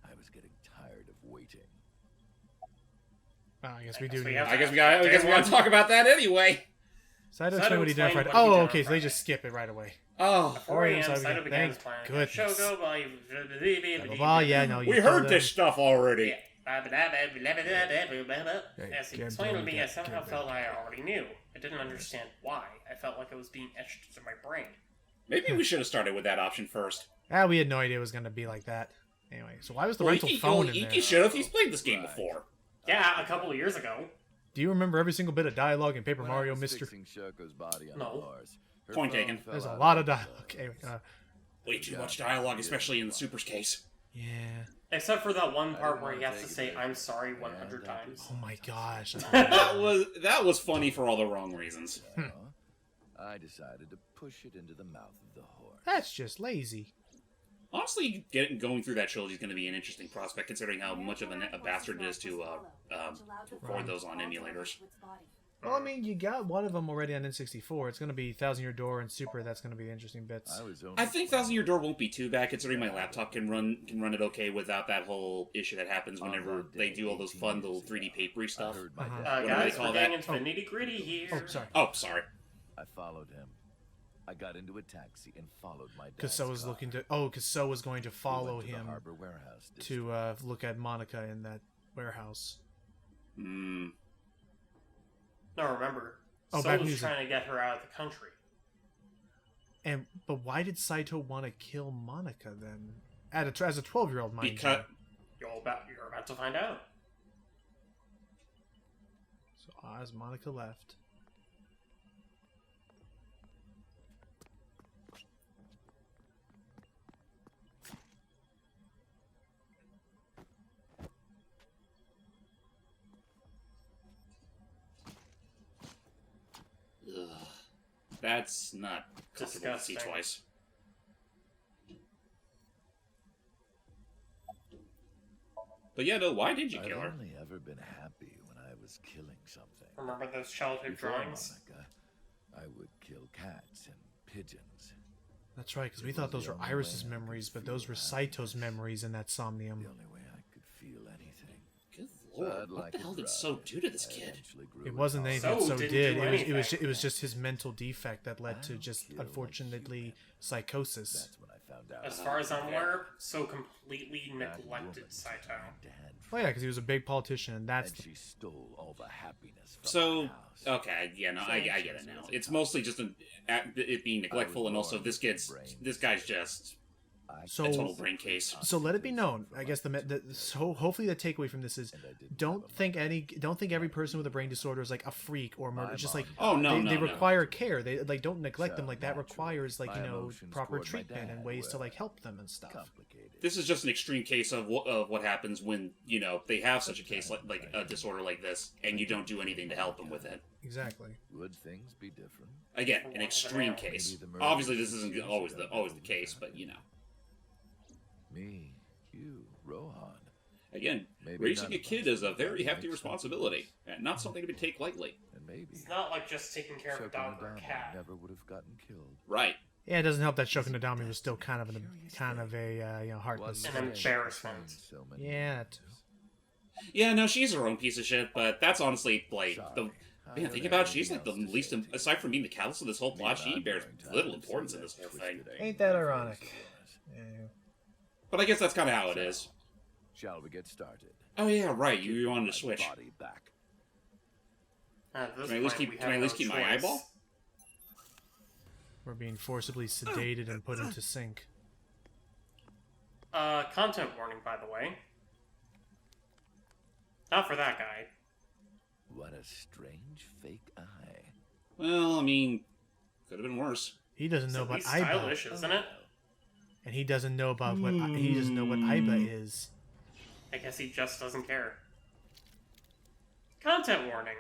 I was getting tired of waiting. Well, I guess we do. I guess we gotta talk about that anyway. Saito explained what he identified. Oh, okay, so they just skip it right away. Oh, 4 a.m. Saito began his plan. Goodness. Shogo, Yeah, no, we heard this stuff already. As he explained to me, I somehow felt I already knew. I didn't understand why. I felt like it was being etched into my brain. Maybe we should have started with that option first. We had no idea it was going to be like that. Anyway, so why was the rental phone in there? Ikki should have. He's played this game before. Yeah, a couple of years ago. Do you remember every single bit of dialogue in Paper Mario, Mister? No. Point taken. There's a lot of dialogue. Way too much dialogue, especially in the Super's case. Yeah. Except for that one part where he has to say "I'm sorry" 100 times. Oh my gosh. that was funny for all the wrong reasons. I decided to push it into the mouth of the horse. That's just lazy. Honestly, going through that trilogy is going to be an interesting prospect, considering how much of a bastard it is to record those on emulators. Well, I mean, you got one of them already on N64. It's going to be Thousand Year Door and Super. That's going to be interesting bits. I think Thousand Year Door won't be too bad, considering my laptop can run it okay without that whole issue that happens whenever they do all those fun little 3D papery stuff. Guys, we're getting into the nitty gritty here. Sorry. I followed him. I got into a taxi and followed my dad's Because So was car. So was going to follow We went to the him Harbor Warehouse to look at Monica in that warehouse. Hmm. No, remember. Oh, So was trying to get her out of the country. But why did Saito want to kill Monica then? As a 12-year-old, mind You're about to find out. So as Monica left. That's not comfortable to see Disgusting. twice. But yeah, no, why did you kill her? I've only ever been happy when I was killing something. Remember those childhood Before drawings? Monica, I would kill cats and pigeons. That's right, because we thought those were Iris's memories, but those were Saito's memories in that Somnium. The only way I could feel anything. Good So lord, I'd what like the to hell did try So it. do to this I kid? eventually grew It wasn't anything So So didn't did. do It was anything. just his mental defect that led to just kill like unfortunately human. psychosis. That's when I found out. As far as I'm yeah. aware, So completely That neglected woman Saito. turned hand Oh yeah, because he was a big politician, and that's and she stole all the happiness from So, my house. okay, yeah, no, I get it now. It's mostly just it being neglectful, and also this guy's just so. a total brain case. So let it be known. I guess so hopefully the takeaway from this is don't think every person with a brain disorder is like a freak or murder. It's just like Oh, no, they no. require care. They like don't neglect them. So Like that naturally, requires like my emotions proper toward my treatment and dad ways to were like help them and stuff. Complicated. This is just an extreme case of what happens when they have such a case like a disorder like this, and you don't do anything to help them with it. Exactly. Would things be different? Again, an extreme case. Obviously, this isn't always the case, but Me, you, Rohan. again, Maybe raising none a of kid us is a would very make hefty sense. responsibility, and not something to be taken lightly. And maybe It's not like just taking care of a dog or a Shokunadama cat. never would have gotten killed. Right. Yeah, it doesn't help that Shokunadami was still kind of a heartless. An embarrassment. So many Yeah, that too. Yeah, no, she's her own piece of shit, but that's honestly, like, the... Man, think about it, she's like the least... Aside from being the catalyst of this whole plot, she bears little importance in this whole thing. Ain't that ironic? Yeah. But I guess that's kind of how it is. Shall we get started? Oh yeah, right, you wanted to My switch. body back. At this Can I at least point, keep, we can I have at least no keep my choice. eyeball? We're being forcibly sedated and put into sync. Content warning, by the way. Not for that guy. What a strange fake eye. Well, I mean, could have been worse. He doesn't know At about least Aiba, stylish, isn't it? and he doesn't know about what he doesn't know what Aiba is. I guess he just doesn't care. Content warning.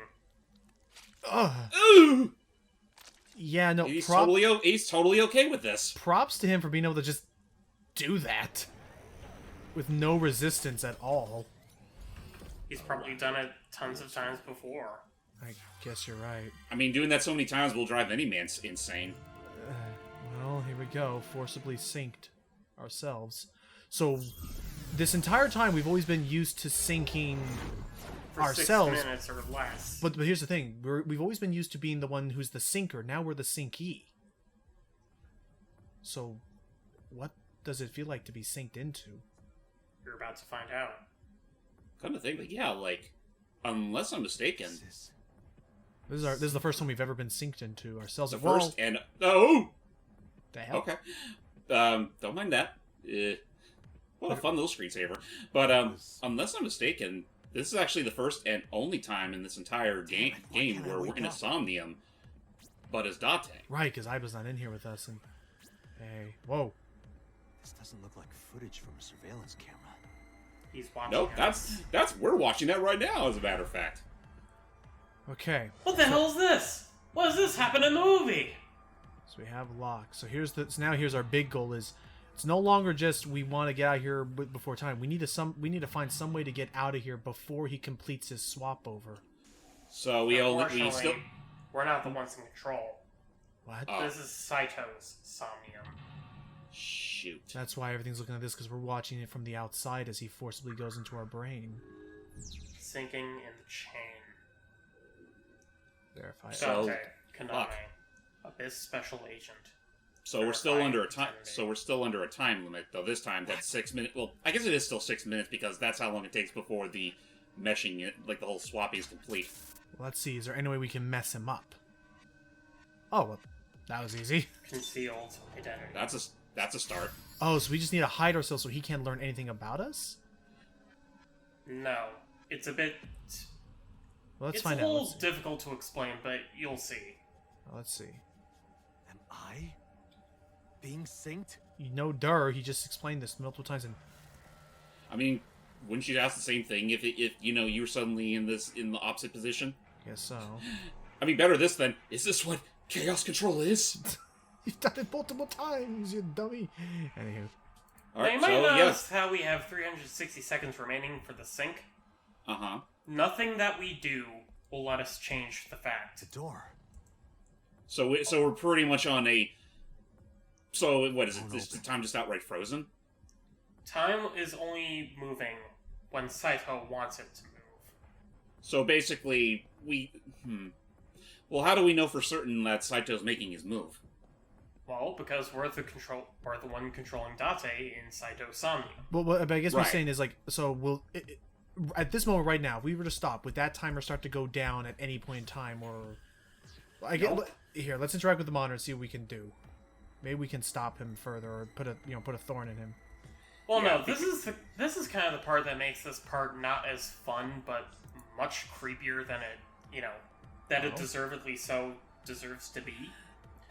Ugh. Ooh! Yeah, no. He's totally okay with this. Props to him for being able to just do that with no resistance at all. He's probably done it tons of times before. I guess you're right. I mean, doing that so many times will drive any man insane. Well, here we go. Forcibly synced ourselves. So, this entire time we've always been used to syncing For ourselves. 6 minutes or less. But here's the thing. We've always been used to being the one who's the sinker. Now we're the synkee. So, what does it feel like to be synced into? You're about to find out. Come to think of it, yeah, like, unless I'm mistaken, This is the first time we've ever been synced into ourselves. the Well, first and... Oh! the hell? Okay. Don't mind that. What a fun little screensaver. But, unless I'm mistaken, this is actually the first and only time in this entire game where we're in a Somnium, but as Date. Right, because Aiba's not in here with us. And hey, whoa. This doesn't look like footage from a surveillance camera. He's watching Nope, us. we're watching that right now, as a matter of fact. Okay, What the hell is this? What does this happen in the movie? so we have lock. So here's our big goal is. It's no longer just we want to get out of here before time. We need to find some way to get out of here before he completes his swap over. So we Unfortunately, still... we're not the ones in control. What? Oh. This is Saito's Somnium. Shoot. That's why everything's looking like this, because we're watching it from the outside as he forcibly goes into our brain. Sinking in the chain. Verify. So, Date, Konami, fuck. Abyss Special Agent. So we're still Verifying under a time. identity. So we're still under a time limit, though. This time, that's 6 minutes. Well, I guess it is still 6 minutes because that's how long it takes before the meshing, like the whole swapping, is complete. Let's see. Is there any way we can mess him up? Oh, well, that was easy. Concealed identity. That's a start. Oh, so we just need to hide ourselves so he can't learn anything about us? No. It's a bit... Well, let's it's find a out. little Let's see. difficult to explain, but you'll see. Let's see. Am I being synced? You know, he just explained this multiple times, and I mean, wouldn't you ask the same thing if you were suddenly in the opposite position? guess so. I mean, better this than, is this what Chaos Control is? You've done it multiple times, you dummy. Anywho. Now, you might notice how we have 360 seconds remaining for the sync. Uh-huh. Nothing that we do will let us change the fact. The door. So we're pretty much on a... So, what is it? Is the time just outright frozen? Time is only moving when Saito wants it to move. So basically, Well, how do we know for certain that Saito's making his move? Well, because we're the one controlling Date in Saito's Somnium. Well, but I guess what I'm saying is, like, so we'll... at this moment right now, if we were to stop, would that timer start to go down at any point in time, or... Here, let's interact with the monitor and see what we can do. Maybe we can stop him further, or put a thorn in him. Well, no, this is kind of the part that makes this part not as fun, but much creepier than it, it deservedly so deserves to be.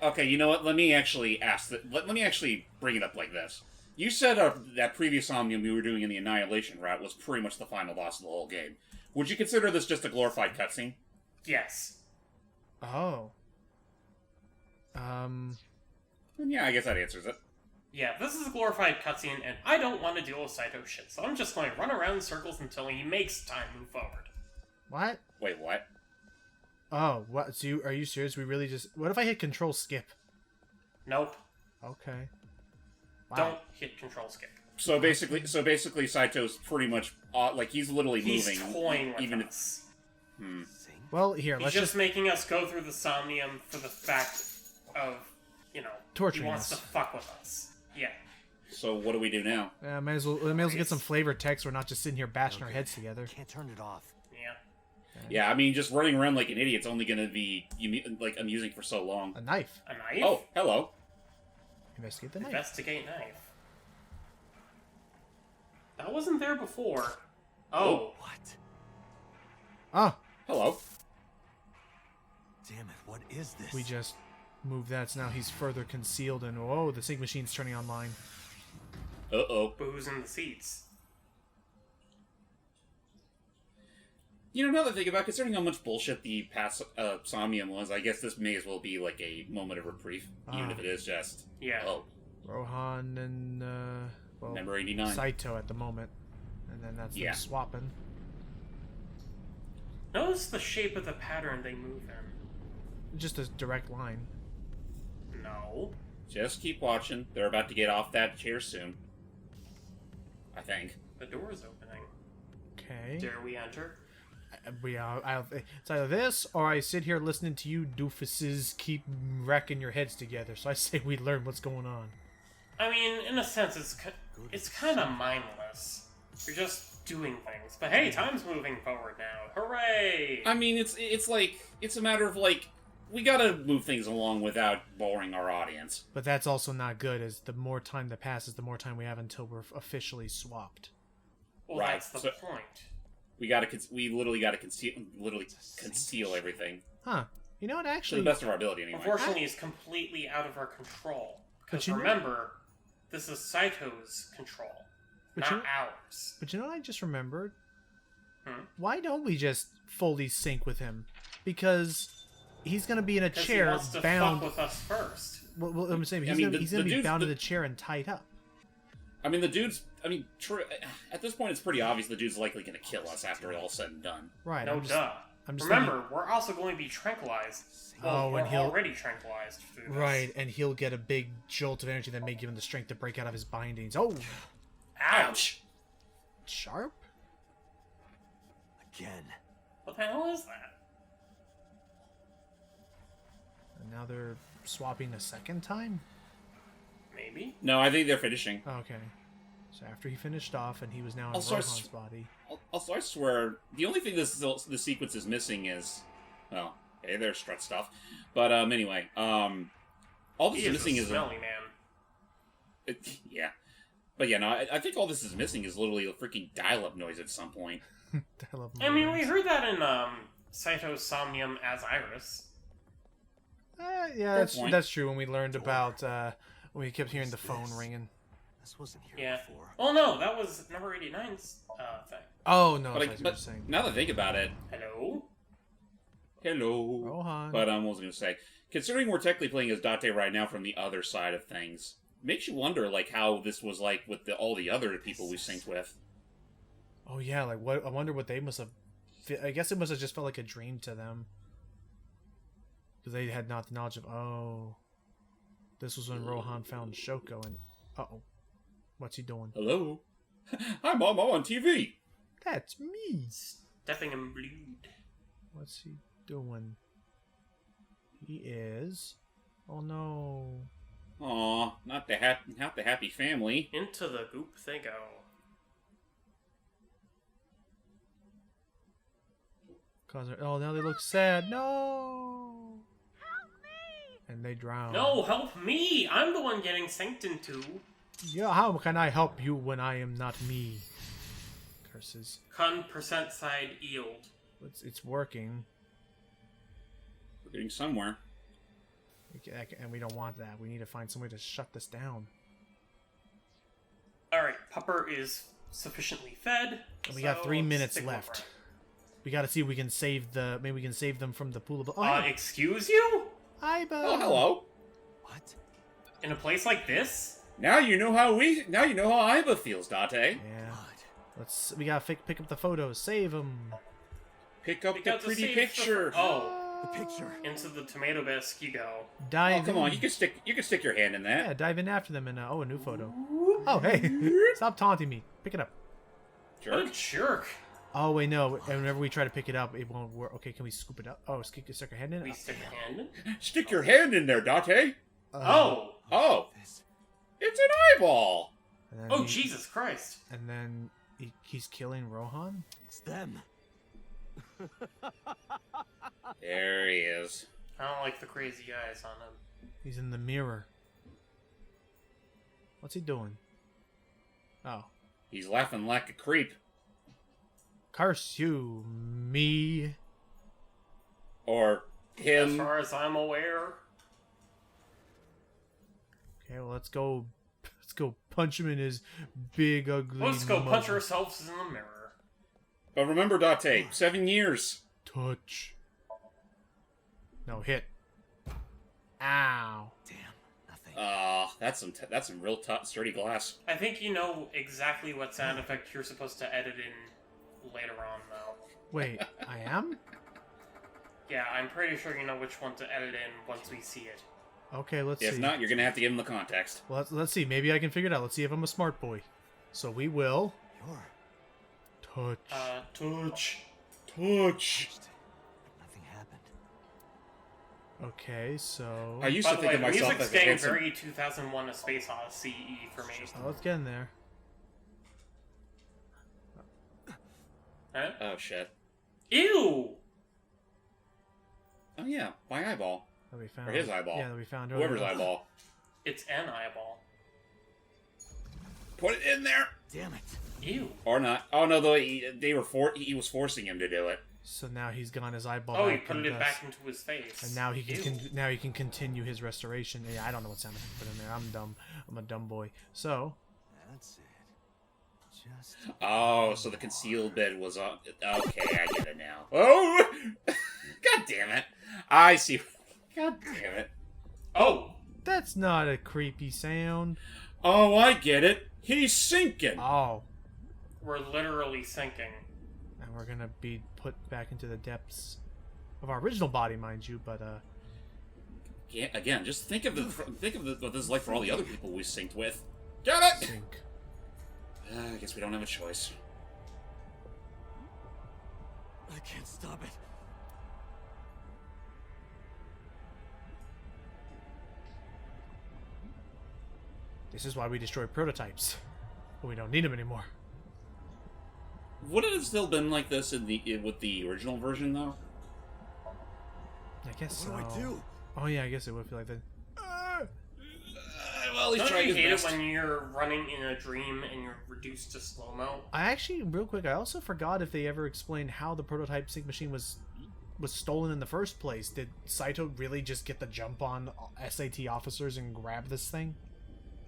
Okay, you know what? Let me actually ask that. Let me actually bring it up like this. You said that previous Somnium we were doing in the Annihilation route was pretty much the final boss of the whole game. Would you consider this just a glorified cutscene? Yes. Oh. Yeah, I guess that answers it. Yeah, this is a glorified cutscene, and I don't want to deal with Saito shit, so I'm just going to run around in circles until he makes time move forward. What? Wait, what? Oh, what? So are you serious? We really just... What if I hit Control Skip? Nope. Okay. Wow. Don't hit Control Skip. So basically, Saito's pretty much he's literally moving. He's toying with even us. Well, here, He's just making us go through the Somnium for the fact of, torturing he wants us. to fuck with us. Yeah. So what do we do now? May as well get some flavored text. We're not just sitting here bashing our heads together. Can't turn it off. Yeah. Yeah, I mean, just running around like an idiot's only going to be amusing for so long. A knife. A knife? Oh, hello. Investigate the knife. Investigate knife. That wasn't there before. Oh. What? Ah. Hello. Damn it, what is this? We just moved that, so now he's further concealed, and whoa, the sync machine's turning online. Uh-oh. Booze in the seats. Now that I think about it, considering how much bullshit the past Somnium was, I guess this may as well be like a moment of reprieve, even if it is just... Yeah. Oh. Rohan and, Number 89. Saito at the moment. And then that's them swapping. Notice the shape of the pattern they move in. Just a direct line. No. Just keep watching. They're about to get off that chair soon. I think. The door's opening. Okay. Dare we enter? It's either this, or I sit here listening to you doofuses keep wrecking your heads together. So I say we learn what's going on. I mean, in a sense, it's kind of mindless. You're just doing things. But hey, time's moving forward now. Hooray! I mean, it's a matter of, we gotta move things along without boring our audience. But that's also not good, as the more time that passes, the more time we have until we're officially swapped. Well, that's the point. We literally gotta conceal everything. Huh. You know what, actually... To the best of our ability, anyway. Unfortunately, it's completely out of our control. Because remember, this is Saito's control, not ours. But you know what I just remembered? Why don't we just fully sync with him? Because he's going to be in a chair he wants to bound... fuck with us first. Well, I'm saying, he's going to be bound to the chair and tied up. I mean, at this point, it's pretty obvious the dude's likely going to kill us after it's all said and done. Right. No, duh. Remember, we're also going to be tranquilized. Well, we're already tranquilized through this. Right, and he'll get a big jolt of energy that may give him the strength to break out of his bindings. Oh! Ouch! Sharp? Again. What the hell is that? And now they're swapping a second time? Maybe? No, I think they're finishing. Okay. So after he finished off and he was now in Rohan's body. Also, I swear, the only thing this sequence is missing is... Well, hey, there's Strut stuff. But, anyway, all this is missing is... smelly man. Yeah. But yeah, no, I think all this is missing is literally a freaking dial-up noise at some point. I mean, we heard that in, Saito's Somnium as Iris. Yeah, that's true. When we learned about, when we kept hearing the phone ringing. This wasn't here before. Well, no, that was number 89's thing. Oh, no, but now that I think about it... Hello? Hello. Rohan. But, what was I going to say? Considering we're technically playing as Date right now from the other side of things, makes you wonder, like, how this was like with all the other people we synced with. Oh yeah, like what? I wonder what they must have. I guess it must have just felt like a dream to them, because they had not the knowledge of. Oh, this was when Rohan found Shoko, and what's he doing? Hello, hi Mom, I'm on TV. That's me. Stepping in blood. What's he doing? He is. Oh no. Aw, not the happy family. Into the goop they go. Oh, now they look sad. No. Help me! And they drown. No, help me! I'm the one getting synced into. Yeah, how can I help you when I am not me? Curses. Con% side yield. It's working. We're getting somewhere. And we don't want that. We need to find some way to shut this down. Alright, Pupper is sufficiently fed. And we got 3 minutes left. We gotta see if we can save the. Maybe we can save them from the pool of. Oh, excuse you? Iba. Oh, hello. What? In a place like this? Now you know how Iba feels, Date. Yeah. We gotta pick up the photos. Save them. Pick up the pretty picture. The picture. Into the tomato bisque you go. Dive. Oh, come on! You can stick your hand in that. Yeah, dive in after them and a new photo. Oh, hey! Stop taunting me. Pick it up. Jerk. What a jerk. Oh wait, no. Whenever we try to pick it up, it won't work. Okay, can we scoop it up? Oh, stick your hand in. We stick a hand in. Stick your hand in there, Date. Oh, it's an eyeball. Oh, Jesus Christ! And then he's killing Rohan. It's them. There he is. I don't like the crazy eyes on him. He's in the mirror. What's he doing? Oh. He's laughing like a creep. Curse you, me. Or him. As far as I'm aware. Okay, well let's go punch him in his big ugly Let's go mother. punch ourselves in the mirror. But remember, Date, 7 years. Touch. No, hit. Ow. Damn, nothing. That's some real tough, sturdy glass. I think you know exactly what sound effect you're supposed to edit in later on, though. Wait, I am? Yeah, I'm pretty sure you know which one to edit in once we see it. Okay, let's see. If not, you're gonna have to give him the context. Well, let's see. Maybe I can figure it out. Let's see if I'm a smart boy. So we will... You're... Touch. Touch. Nothing happened. Okay, so... I used By to the think way, of the myself music's as a getting handsome... very 2001 A Space Odyssey for me. Oh, let's get in there. Huh? Oh, shit. Ew! Oh, yeah. My eyeball. That we found. Or his eyeball. Yeah, that we found. Whoever's earlier. eyeball. It's an eyeball. Put it in there! Damn it. Ew. Or not. Oh, no, though he was forcing him to do it. So now he's gone his eyeball. Oh, he back put and it thus- back into his face. And now he can Ew. now he can continue his restoration. Yeah, I don't know what sound effect to put in there. I'm dumb. I'm a dumb boy. So That's it. Just... Oh, so the concealed bit was on... Okay, I get it now. Oh! God damn it. I see. God damn it. Oh! that's not a creepy sound. Oh, I get it. He's sinking. Oh, We're literally sinking. and we're gonna be put back into the depths of our original body, mind you. But Yeah, again, just think of what this is like for all the other people we synced with. Get it? sink. I guess we don't have a choice. I can't stop it. This is why we destroy prototypes. But we don't need them anymore. Would it have still been like this with the original version, though? I guess What do so. I do? Oh yeah, I guess it would feel like that. Well, he's Don't trying you his hate best. it when you're running in a dream and you're reduced to slow-mo? I actually, real quick, I also forgot if they ever explained how the prototype sync machine was stolen in the first place. Did Saito really just get the jump on SAT officers and grab this thing?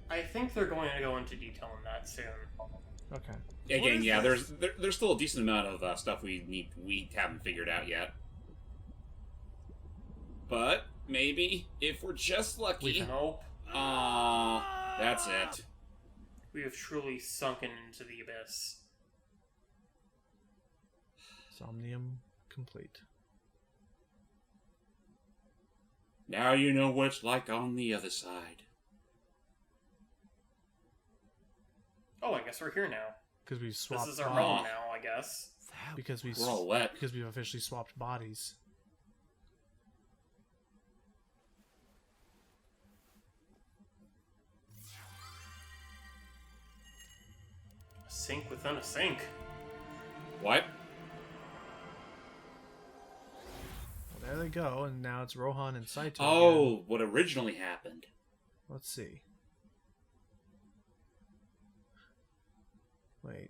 I think they're going to go into detail on that soon. Okay. Again, yeah, there's still a decent amount of stuff we haven't figured out yet. But Maybe, if we're just lucky. Nope. Aw, that's it. We have truly sunken into the abyss. Somnium complete. Now you know what it's like on the other side. Oh, I guess we're here now. Because we've swapped. This is our bodies. home now, I guess. Because We're all wet. Because we've officially swapped bodies. A sink within a sink. What? Well, there they go, and now it's Rohan and Saito. Oh, again. what originally happened. Let's see. Wait.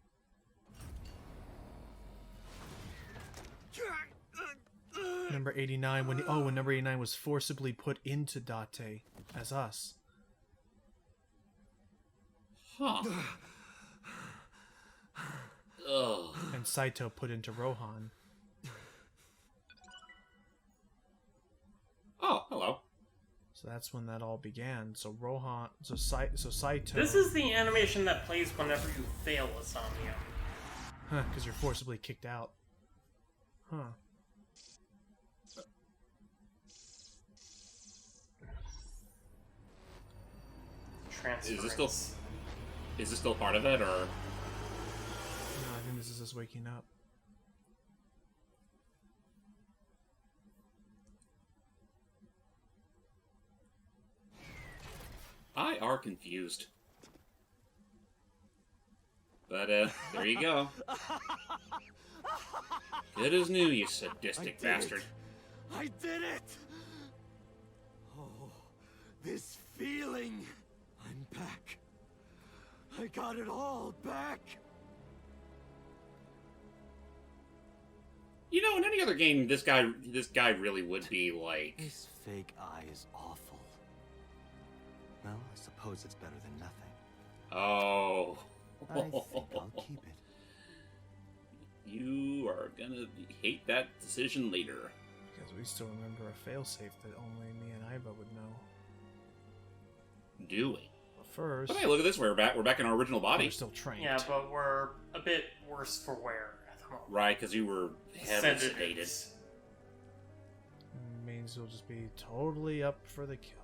Number 89, when number 89 was forcibly put into Date as us. Huh. Ugh. And Saito put into Rohan. Oh, hello. So that's when that all began. So Rohan, so Saito. This is the animation that plays whenever you fail a Somnium. Huh, because you're forcibly kicked out. Huh. Transference. Is this still part of it, or? No, I think this is us waking up. I are confused. But, there you go. Good as new, you sadistic bastard. I did it! Oh, this feeling! I'm back. I got it all back! You know, in any other game, this guy really would be like... This fake eye is awful. Well, I suppose it's better than nothing. Oh. I think I'll keep it. You are gonna hate that decision later. Because we still remember a failsafe that only me and Iva would know. Do we? But first... But hey, look at this, we're back in our original body. We're still trained. Yeah, but we're a bit worse for wear at the moment. Right, because you were heavily sedated. Means you'll just be totally up for the kill.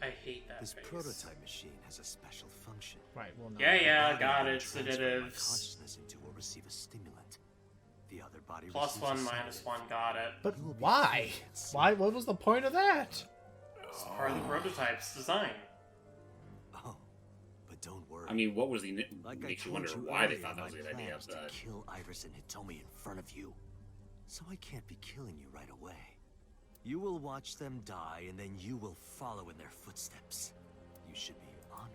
I hate that This face. prototype machine has a special function. Right, well, no. Yeah, The got body will it. transfer my Sedatives. consciousness into will receive a stimulant. The other body Plus receives a 1, minus sedative. 1, got it. But You will be why? free at sea. Why? What was the point of that? It's part of the prototype's design. Oh, but don't worry. I mean, what was the... Like I makes you told wonder you why they earlier, thought that was a my good idea. plan is to But... kill Iris and Hitomi in front of you. So I can't be killing you right away. You will watch them die, and then you will follow in their footsteps. You should be honored.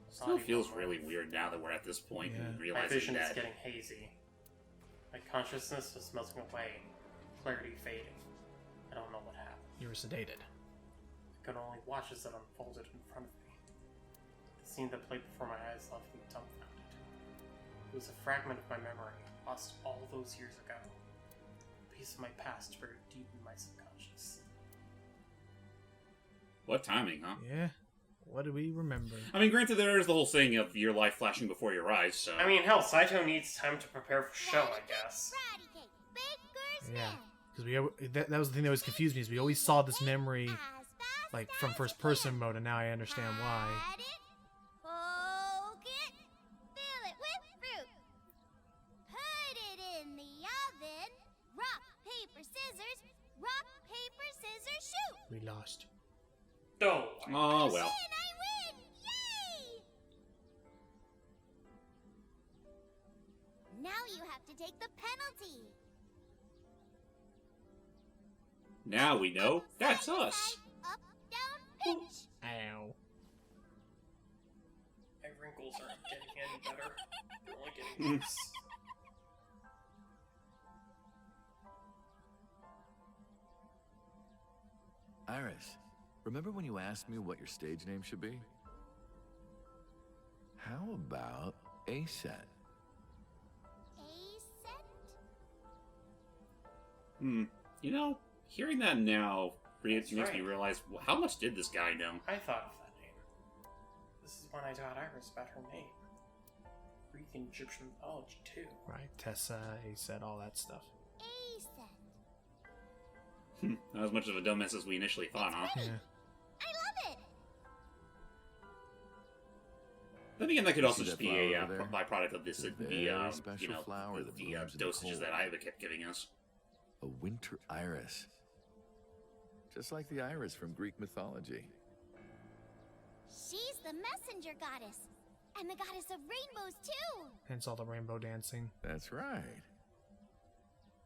Still feels really weird now that we're at this point and My realizing vision is that... getting hazy. My consciousness is melting away. Clarity fading. I don't know what happened. You were sedated. I could only watch as it unfolded in front of me. The scene that played before my eyes left me dumbfounded. It was a fragment of my memory, lost all those years ago. A piece of my past buried deep in my subconscious. What timing, huh? Yeah. What do we remember? I mean, granted, there is the whole thing of your life flashing before your eyes, so... I mean, hell, Saito needs time to prepare for show, I guess. Yeah. Because that was the thing that always confused me, is we always saw this memory, like, from first-person mode, and now I understand why. Poke it, fill it with fruit. Put it in the oven. Rock, paper, scissors. Rock, paper, scissors, shoot. We lost. Oh, Oh, well. I win! Yay! Now you have to take the penalty. Now we know that's us. Up, down, pinch. Ow. my wrinkles aren't getting any better. They're only getting worse. Iris, remember when you asked me what your stage name should be? How about A-Set? A-set? You know, hearing that now makes me right. realize, well, how much did this guy know? I thought of that name. This is when I taught Iris about her name. Greek and Egyptian mythology, too. Right, Tessa, he said all that stuff. Ascent. Not as much of a dumbass as we initially thought, huh? Yeah. I love it. Then again, that could also See just that be flower a over there? byproduct of this, It's a the very special you know, flower that the blooms in the dosages cold. that Iva kept giving us. A winter iris. Just like the iris from Greek mythology. She's the messenger goddess. And the goddess of rainbows, too. Hence all the rainbow dancing. That's right.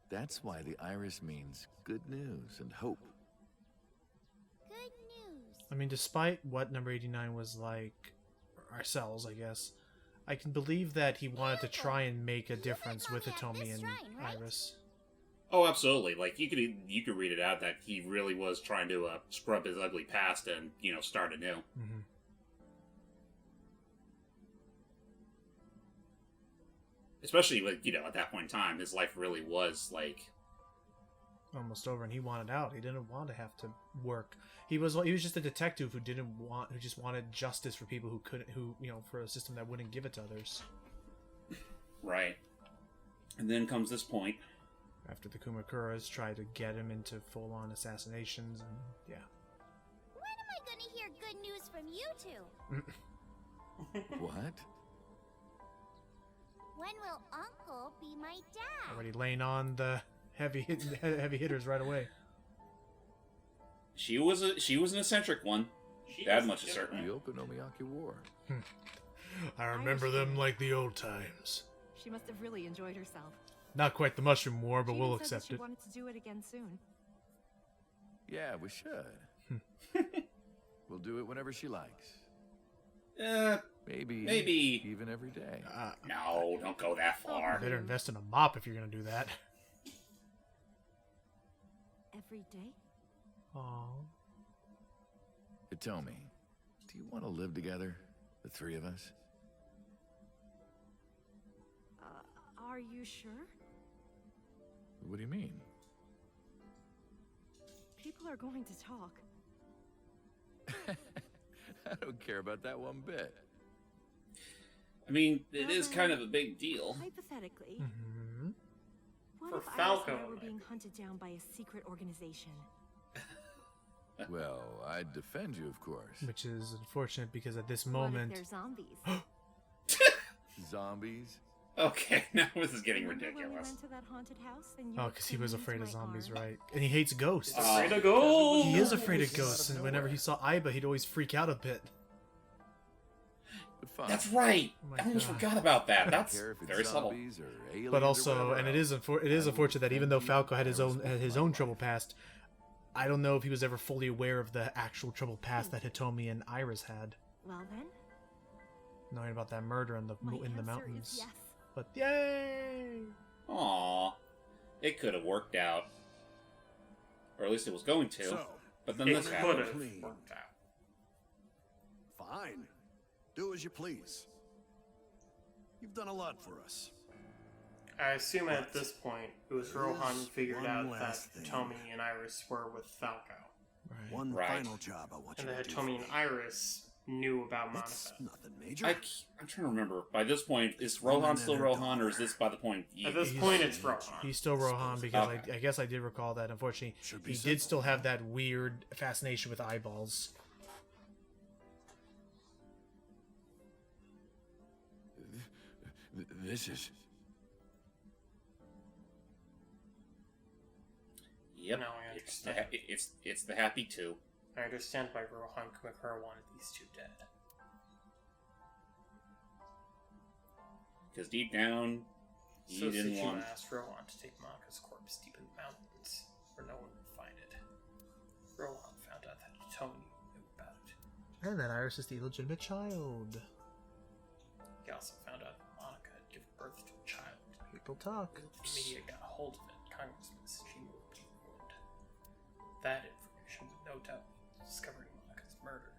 That's why the iris means good news and hope. Good news. I mean, despite what number 89 was like, ourselves, I guess, I can believe that he wanted to try and make a difference with Hitomi and Iris. Oh, absolutely. Like, you could read it out that he really was trying to scrub his ugly past and, you know, start anew. Mm-hmm. Especially, like, you know, at that point in time, his life really was, like... almost over, and he wanted out. He didn't want to have to work. He was just a detective who just wanted justice for people who couldn't, for a system that wouldn't give it to others. Right. And then comes this point. After the Kumakuras tried to get him into full-on assassinations, and yeah. When am I gonna hear good news from you two? What? When will Uncle be my dad? Already laying on the heavy hitters right away. She was an eccentric one. That much is certain. The Okonomiyaki War. I remember them like the old times. She must have really enjoyed herself. Not quite the Mushroom War, but She we'll even said that accept it. She wanted to do it again soon. Yeah, we should. We'll do it whenever she likes. Maybe even every day. No, don't go that far. Better invest in a mop if you're gonna do that. Every day? Aww. Hitomi, do you want to live together? The three of us? Are you sure? What do you mean? People are going to talk. I don't care about that one bit. I mean, it is kind of a big deal. Hypothetically, Mm-hmm. what For if Iris Falco, and I were being hunted down by a secret organization? Well, I'd defend you, of course. Which is unfortunate because at this What moment... if they're zombies? Zombies? Okay, now this is getting Remember when we ridiculous. went to that haunted house and you Oh, were because he was clinging afraid to of my zombies, arm? right? And he hates ghosts. Afraid of ghosts! He is afraid of ghosts, and whenever he saw Aiba, he'd always freak out a bit. But fine. That's right! Oh my I almost God. forgot about that. I don't That's care if it's very subtle. zombies or aliens But or also, whatever and it else. is unfortunate that even though Falco had his Iris own troubled past, I don't know if he was ever fully aware of the actual troubled past that Hitomi and Iris had, Well then, knowing about that murder in the my in the answer mountains. is yes. But yay! Aww. It could have worked out. Or at least it was going to. So, But then It this could happened. have Clean. worked out. fine. Do as you please. You've done a lot for us. I assume at this point it was There Rohan is figured one out that last thing. Hitomi and Iris were with Falco. Right. One Right. final job I want And you that to do. Hitomi and Iris knew about It's Monica. nothing major. I'm trying to remember. By this point, is Woman Rohan and still her Rohan, or is daughter. this by the point? At this He's- point, it's Rohan. He's still Rohan because Okay. I guess I did recall that. Unfortunately, Should be he did simple. still have that weird fascination with eyeballs. This is... Yep. Now I It's the, understand. it's the happy two. I understand why Rohan Kumakura wanted these two dead. Because deep down, he So didn't want... Tsuchima asked Rohan to take Monica's corpse deep in the mountains, where no one would find it. Rohan found out that Hitomi knew about it. And that Iris is the illegitimate child. He also found out that Monica had given birth to a child. People talk. The media got a hold of it. Congressman Tsuchima would be ruined. That information would no doubt be discovering Monica's murder.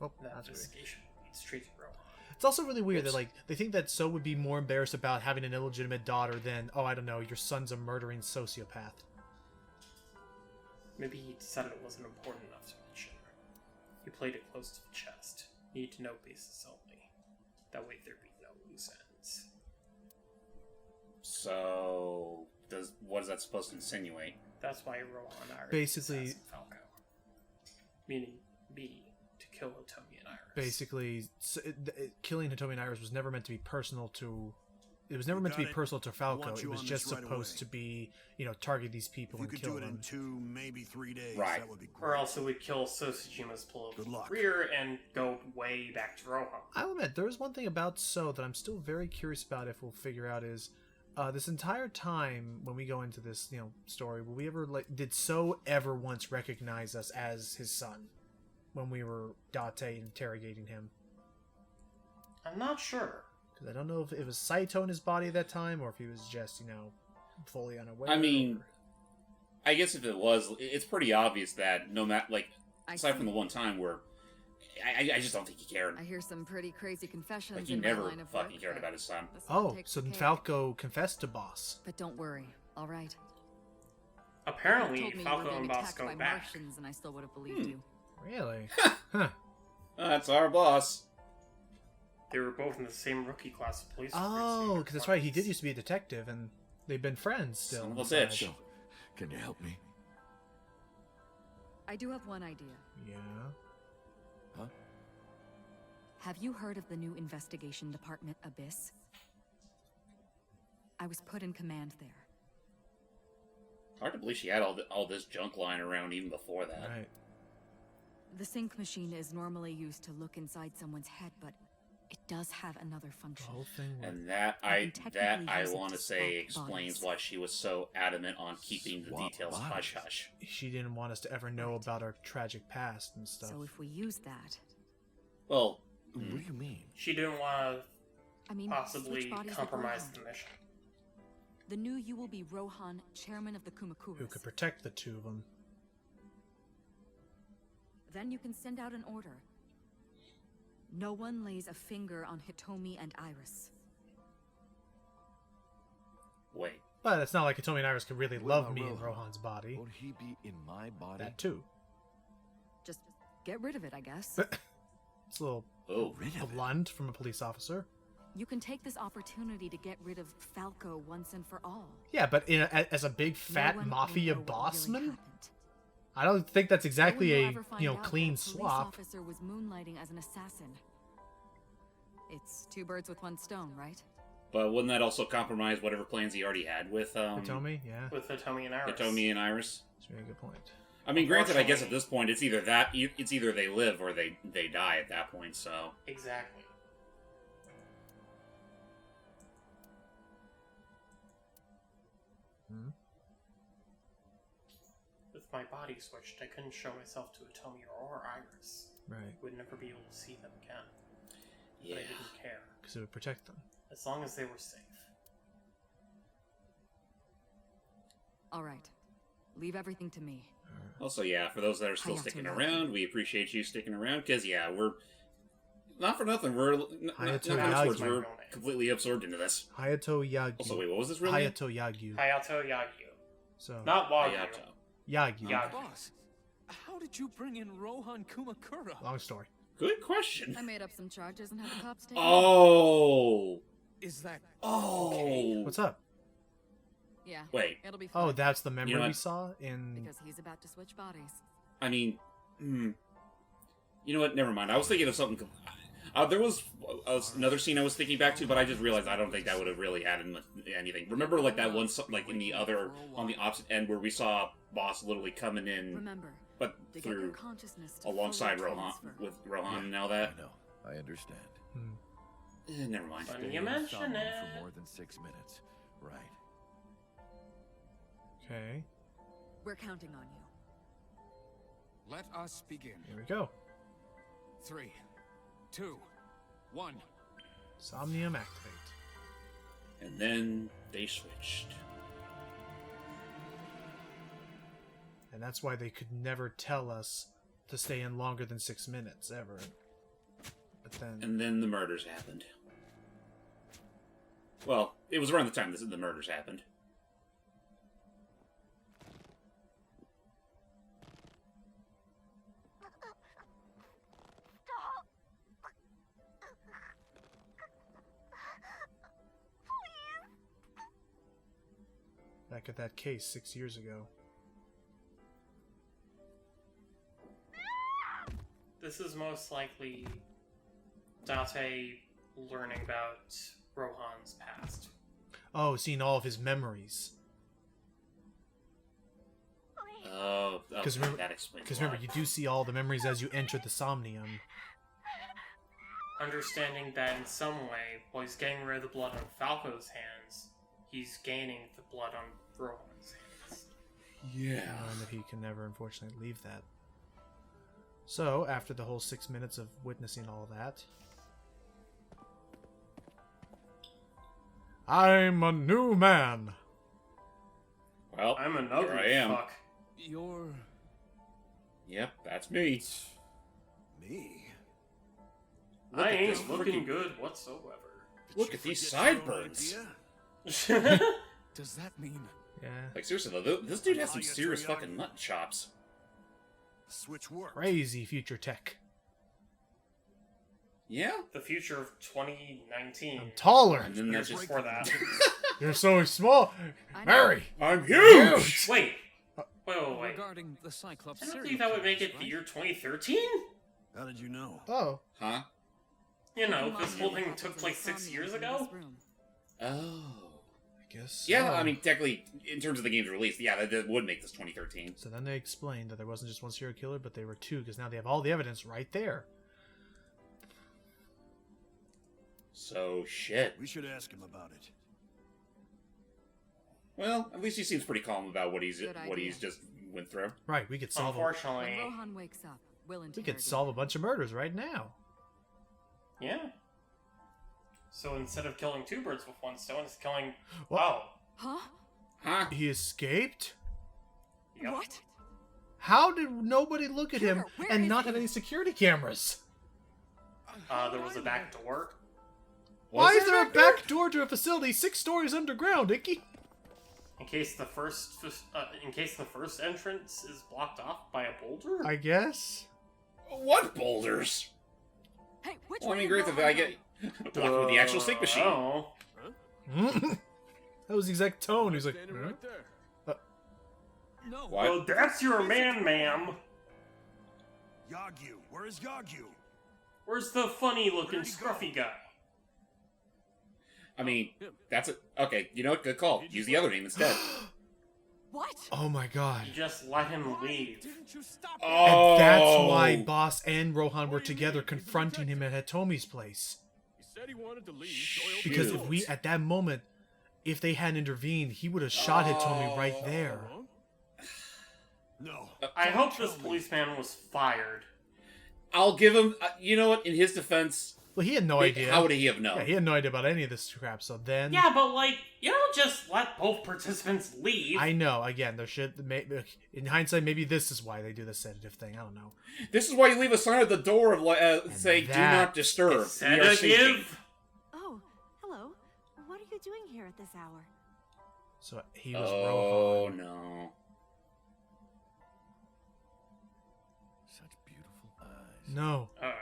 Oh, That that's weird. investigation would lead straight to Rohan. It's also really weird that like they think that So would be more embarrassed about having an illegitimate daughter than, oh, I don't know, your son's a murdering sociopath. Maybe he decided it wasn't important enough to mention. He played it close to the chest. Need to know basis only. That way there be no loose ends. So, what is that supposed to insinuate? That's why Rohan Iris Basically, assassin Falco. Meaning B, to kill Hitomi and Iris. Basically, killing Hitomi and Iris was never meant to be personal to... It was never meant to be personal to Falco. It was just supposed to be, target these people and kill them. If you could do it in 2, maybe 3 days, Right. that would be great. Or else it would kill Sosujima's political career and go way back to Rohan. I'll admit, there is one thing about So that I'm still very curious about if we'll figure out is, this entire time when we go into this, story, will we ever, did So ever once recognize us as his son? When we were Date interrogating him? I'm not sure. Because I don't know if it was Saito in his body at that time, or if he was just, fully unaware. I mean, I guess if it was, it's pretty obvious that no matter, aside from the one time where, I just don't think he cared. I hear some pretty crazy confessions He in never my line of fucking work, cared but about his son. this one Oh, takes so the then cake. Falco confessed to Boss. But don't worry, all right. Apparently, You told me you Falco were and being Boss attacked go by back. Martians, and I still would have believed you. Really? Huh. That's our boss. They were both in the same rookie class of police. Oh, because that's right. He did used to be a detective, and they've been friends still. Son of a besides. bitch. Can you help me? I do have one idea. Yeah. Huh? Have you heard of the new investigation department, Abyss? I was put in command there. Hard to believe she had all this junk lying around even before that. Right. The sync machine is normally used to look inside someone's head, but it does have another function. The whole thing. And that I can technically use it want to to say swap explains bodies. why she was so adamant on keeping the Swap details bodies. hush hush. She didn't want us to ever know Right. about our tragic past and stuff. So if we use that, Well, What do you mean? She didn't want I mean, to possibly switch bodies with compromise Rohan. the mission. The new you will be Rohan, chairman of the Kumakuras. Who could protect the two of them? Then you can send out an order. No one lays a finger on Hitomi and Iris. wait. But it's not like Hitomi and Iris could really What love about me in Rohan? Rohan's body. Would he be in my body? That too. Just get rid of it, I guess. It's a little Oh, blunt from a police officer. You can take this opportunity to get rid of Falco once and for all. Yeah, but as a big fat No one will mafia know what bossman, really happened. I don't think that's exactly No one a will ever find out that clean a police swap. officer was moonlighting as an assassin. It's two birds with one stone, right? but wouldn't that also compromise whatever plans he already had with Hitomi, yeah, With Hitomi and Iris. Hitomi and Iris? that's a very good point. I mean, granted, I guess at Unfortunately- this point it's either they live or they die at that point. So Exactly. Hmm? With my body switched, I couldn't show myself to Hitomi or Iris. Right, Would never be able to see them again. yeah. But I didn't care. because it would protect them. As long as they were safe. All right. Leave everything to me. Also, yeah, for those that are still Hayato sticking Yagi. around, we appreciate you sticking around because yeah, we're not for nothing. We're not Hayato for Yagi. words, we're completely absorbed into this. Hayato Yagi. Also, wait, what was this real name? Hayato Yagi. Hayato Yagyu. So Not Wagyu. Hayato. Yagi. Yagi. Boss, how did you bring in Rohan Kumakura? Long story. Good question. I made up some charges and had the cops take Oh. Is that Oh. What's up? Yeah. Wait. It'll be fine. Oh, that's the memory know we what? saw in. Because he's about to switch bodies. I mean, you know what? Never mind. I was thinking of something. There was another scene I was thinking back to, but I just realized I don't think that would have really added anything. Remember, like that one, like in the other, on the opposite end, where we saw Boss literally coming in, Remember, but to get your through consciousness to alongside fully Rohan transfer. with Rohan and all that. I know. I understand. Never mind. Funny Stay you in mention Somnium it. for more than 6 minutes. Right. Okay, We're counting on you. Let us begin. here we go. 3, 2, 1. Somnium activate. And then they switched. And that's why they could never tell us to stay in longer than 6 minutes, ever. But then... And then the murders happened. Well, it was around the time the murders happened. Look at that case 6 years ago. This is most likely Date learning about Rohan's past. Oh, seeing all of his memories. Oh, Because okay, that explains. because remember, you do see all the memories as you enter the Somnium. Understanding that in some way, while he's getting rid of the blood on Falco's hands, he's gaining the blood on Rohan's hands. Yeah. And that he can never, unfortunately, leave that. So, after the whole 6 minutes of witnessing all that, I'm a new man. Well, I'm an here ugly I am. fuck. You're... Yep, that's me. Me? I at this ain't looking freaking- good whatsoever. Look at these sideburns. Does that mean... Yeah. Like, seriously, though, this dude has some serious fucking nut chops. Switch work. Crazy future tech. Yeah? The future of 2019. I'm taller. And then that's just... For that. You're so small. I know. Mary. I'm huge! Wait. Wait. Regarding the Cyclops I don't serial think that would make killers, it the right? year 2013? How did you know? Oh. Huh? You know, this whole thing took place 6 years ago? Oh. I guess. Yeah, so. I mean, technically, in terms of the game's release, yeah, that would make this 2013. So then they explained that there wasn't just one serial killer, but there were two, because now they have all the evidence right there. So, shit. We should ask him about it. Well, at least he seems pretty calm about what he's Good idea. just went through. Right, we could solve. Unfortunately, When Rohan wakes up, we'll We interrogate could solve a bunch of murders right now. yeah. So instead of killing two birds with one stone, it's killing... What? Oh. Huh? Huh? He escaped? Yep. What? How did nobody look at him Where and is not he? have any security cameras? There was a back door. Why is there a back door? back door to a facility 6 stories underground, Ikki? In case the first entrance is blocked off by a boulder? I guess. What boulders? Hey, which Well, I way mean, did great that Rohan I go? get blocked with the actual sync machine. Oh. That was the exact tone. He was like, Standing huh? right there. No. What? Well, that's your man, ma'am. Yagyu. Where is Yagyu? Where's the funny-looking scruffy guy? I mean, that's it. Okay, you know what? Good call. Use the other name instead. What? Oh my god. You just let him leave. Didn't you stop Oh, And that's why Boss and Rohan were together confronting him at Hitomi's place. He said he wanted to leave, so he'll Because be if we, out. at that moment, if they hadn't intervened, he would have shot Hitomi right there. Huh? No. I hope this policeman was fired. I'll give him. You know what? In his defense, Well, he had no idea. How would he have known? Yeah, he had no idea about any of this crap, so then... Yeah, but like, you don't just let both participants leave. I know, again, there should... In hindsight, maybe this is why they do the sedative thing, I don't know. This is why you leave a sign at the door of saying "Do that not disturb." We are Sedative? seeking. Oh, hello. What are you doing here at this hour? So he was Oh Rohan. no! Such beautiful eyes. No. Uh-oh.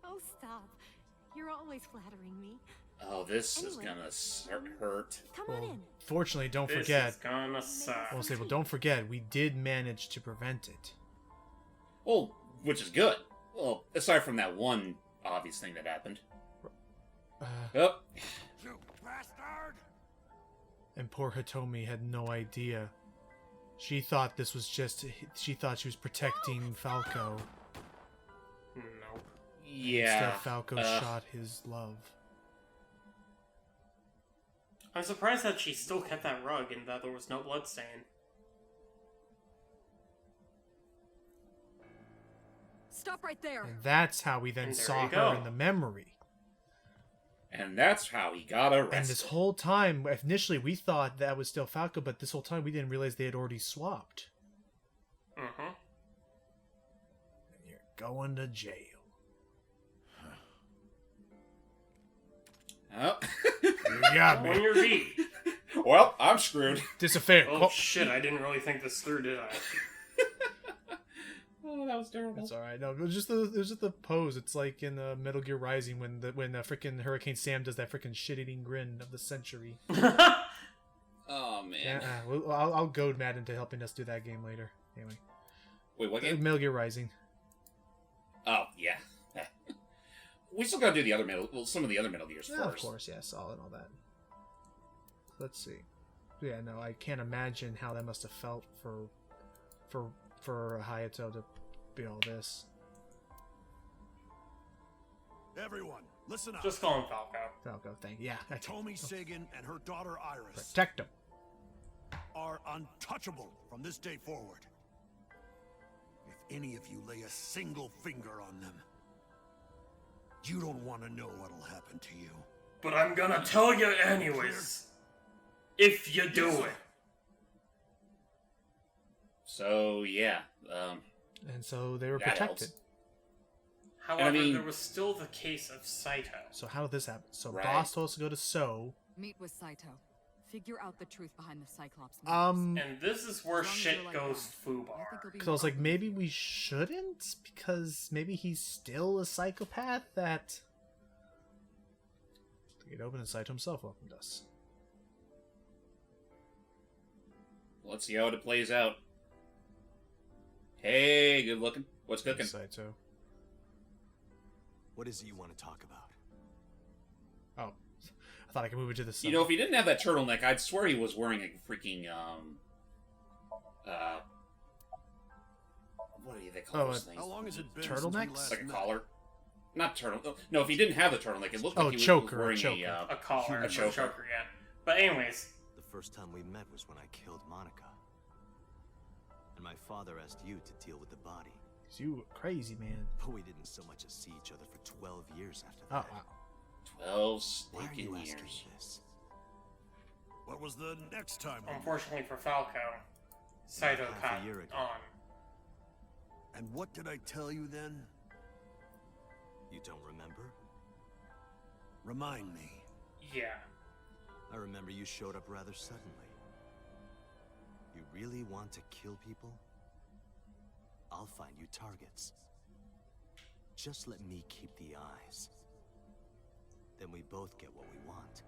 Oh, stop. You're always flattering me. Oh, this is Anyway. gonna hurt. Come on Well, in. fortunately, don't This forget... is gonna suck. I'll say, well, don't forget, we did manage to prevent it. Well, which is good. Well, aside from that one obvious thing that happened. Oh, You bastard! And poor Hitomi had no idea. She thought this was just... She thought she was protecting Falco. Nope. yeah. Instead, Falco shot his love. I'm surprised that she still kept that rug and that there was no blood stain. Stop right there. And that's how we then And there saw you her go. in the memory. And that's how he got arrested. And this whole time, initially we thought that was still Falco, but this whole time we didn't realize they had already swapped. Mm-hmm. And you're going to jail. Oh. You got On me. your feet. Well, I'm screwed. Disaffair. Oh shit, I didn't really think this through, did I? Oh, that was terrible. That's all right. No, it was just the pose. It's like in Metal Gear Rising when frickin' Hurricane Sam does that frickin' shit-eating grin of the century. Oh man. man. I'll goad Matt into helping us do that game later. Anyway. Wait, what game? Metal Gear Rising. Oh, yeah. We still gotta do some of the other Metal Gears Yeah, first. of course, yeah, Solid and all that. Let's see. Yeah, no, I can't imagine how that must have felt for Hayato to be all this. Everyone, listen up. Just call him Falco. Falco, thank you. Yeah. Tomi Sagan and her daughter Iris Protect him. are untouchable from this day forward. If any of you lay a single finger on them, you don't want to know what'll happen to you. But I'm gonna tell you anyways. If you do it. So, yeah. And so they were that protected. helps. However, I mean- there was still the case of Saito. So how did this happen? So Right. Boss told us to go to So. Meet with Saito. Figure out the truth behind the Cyclops. murders. And this is where As long as shit you're like goes that, I think foobar. you'll be Because I was like, fine. maybe we shouldn't? Because maybe he's still a psychopath that... The gate opened and Saito himself welcomed us. Let's see how it plays out. Hey, good looking. What's cooking? Saito. What is it you want to talk about? Oh. I thought I could move it to the side. You know, if he didn't have that turtleneck, I'd swear he was wearing a freaking, what do they call those things? How long has it been Turtlenecks? since we last Like a met? collar? Not turtle. No, if he didn't have the turtleneck, it looked Oh, like he choker, was wearing choker. A collar, a a choker. choker, yeah. But anyways, The first time we met was when I killed Monica. And my father asked you to deal with the body. 'Cause you were crazy, man. But we didn't so much as see each other for 12 years after Oh, that. wow. 12 Why are stinking you asking years. this? What was the next time? unfortunately for Falco, Saito Half a caught year ago. on. And what did I tell you then? You don't remember? Remind me. Yeah. I remember you showed up rather suddenly. You really want to kill people? I'll find you targets. Just let me keep the eyes. Then we both get what we want.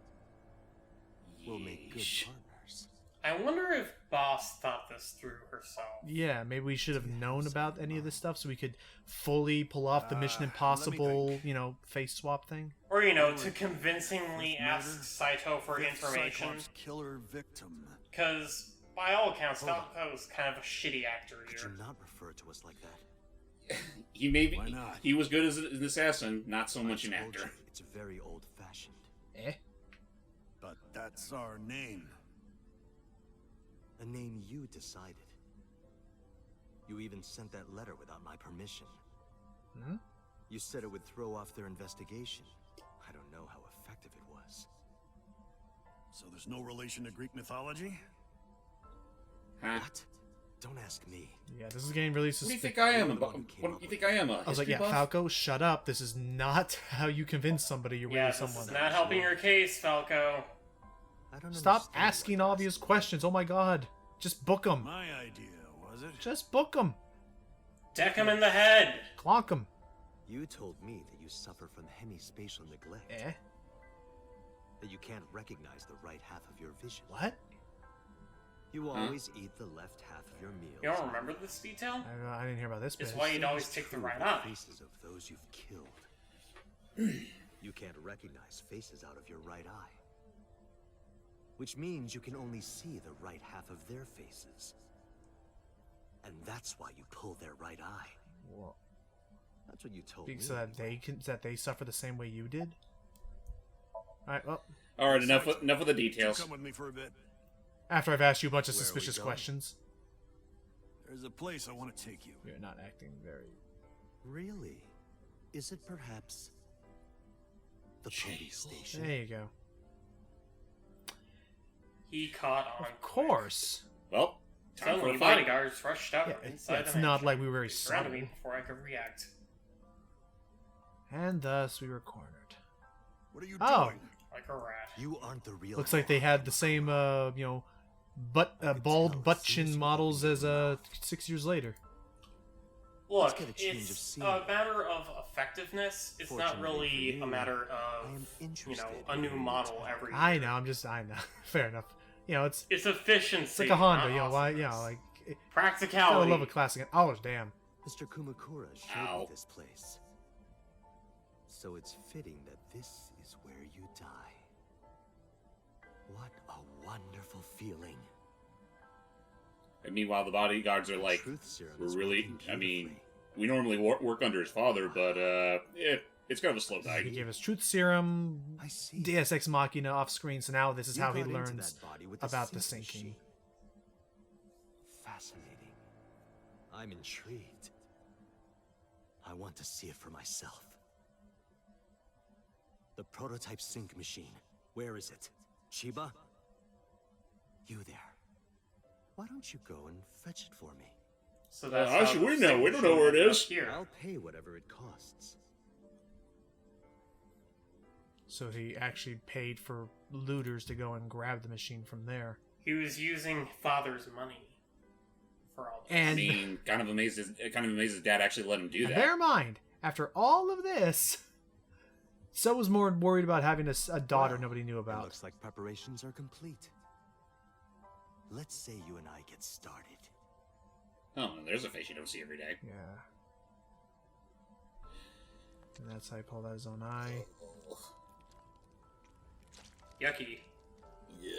We'll make good Yeesh. partners. I wonder if Boss thought this through herself. Yeah, maybe we should have known about any of this stuff so we could fully pull off the Mission let me Impossible, think. you know, face swap thing. Or, you know, Really? to convincingly Fifth ask murder? Saito for Fifth information. Cyclops killer victim. Because, by all accounts, Hold on. Falco's kind of a shitty actor Could here. you not refer to us like that? He maybe Why not? he was good as an assassin, not so much an I told actor. you, it's very old-fashioned. Eh? But that's our name. A name you decided. You even sent that letter without my permission. Hmm? You said it would throw off their investigation. I don't know how effective it was. So there's no relation to Greek mythology? Huh? What? Don't ask me. Yeah, this is getting really What do you suspicious. think I am? You're the one who came What up do you with think I am? A I was like, yeah, history buff? Falco, shut up. This is not how you convince somebody you're Yeah, with this someone. is not helping your case, Falco. I don't Stop understand asking what obvious questions. Oh my god. Just book them. My idea, was it? Just book them. Deck him in the head! Clonk them. You told me that you suffer from hemispatial neglect. Eh? That you can't recognize the right half of your vision. What? You always eat the left half of your meals. You don't remember this detail? I don't know. I didn't hear about this bit. It's why you'd always take the right eye. Faces of those you've killed. You can't recognize faces out of your right eye. Which means you can only see the right half of their faces. And that's why you pull their right eye. Whoa. That's what you told me. So that they suffer the same way you did? Alright, well, All right, enough with the You details. come with me for a bit. after I've asked you a bunch of Where are we suspicious going? questions. There's a place I want to take you. You're not acting very... Really? Is it perhaps the police station? There you go. He caught on. Of course. Well, time for Suddenly, a fight. bodyguards rushed out Yeah, from yeah, inside it's the not mansion. like we were very They surrounded me subtle. before I could react. And thus we were cornered. What are you Oh. doing? Like a rat. You aren't the real. Looks like they had the same, you know, bald butt chin models as 6 years later. Look, get a change of it's scenery. a matter of effectiveness. It's not Fortunately for really you, a matter I am of, you interested know, a new in model your every I year. know, I know. Fair enough. You know, it's efficiency. like a Honda. not You know why? You know, awesomeness. like Practicality. I love a classic. Oh damn. Mr. Kumakura showed me this place. So it's fitting that this is where you die. What a wonderful feeling. And meanwhile, the bodyguards are like, we're really, I mean, we normally work under his father, but, it's kind of a slow die. He gave us truth serum, Deus Ex Machina off screen, so now this is how he learns about the sinking. Fascinating. I'm intrigued. I want to see it for myself. The prototype sync machine. Where is it? Chiba? You there. Why don't you go and fetch it for me? So that's how should we know? We don't know where it is. Here. I'll pay whatever it costs. So he actually paid for looters to go and grab the machine from there. He was using father's money for all this. And I mean, kind of amazed his dad actually let him do that. bear in mind, after all of this, So was more worried about having a daughter nobody knew about. It looks like preparations are complete. Let's say you and I get started. Oh, there's a face you don't see every day. Yeah. And that's how he pulled out his own eye. Yucky. Yeah.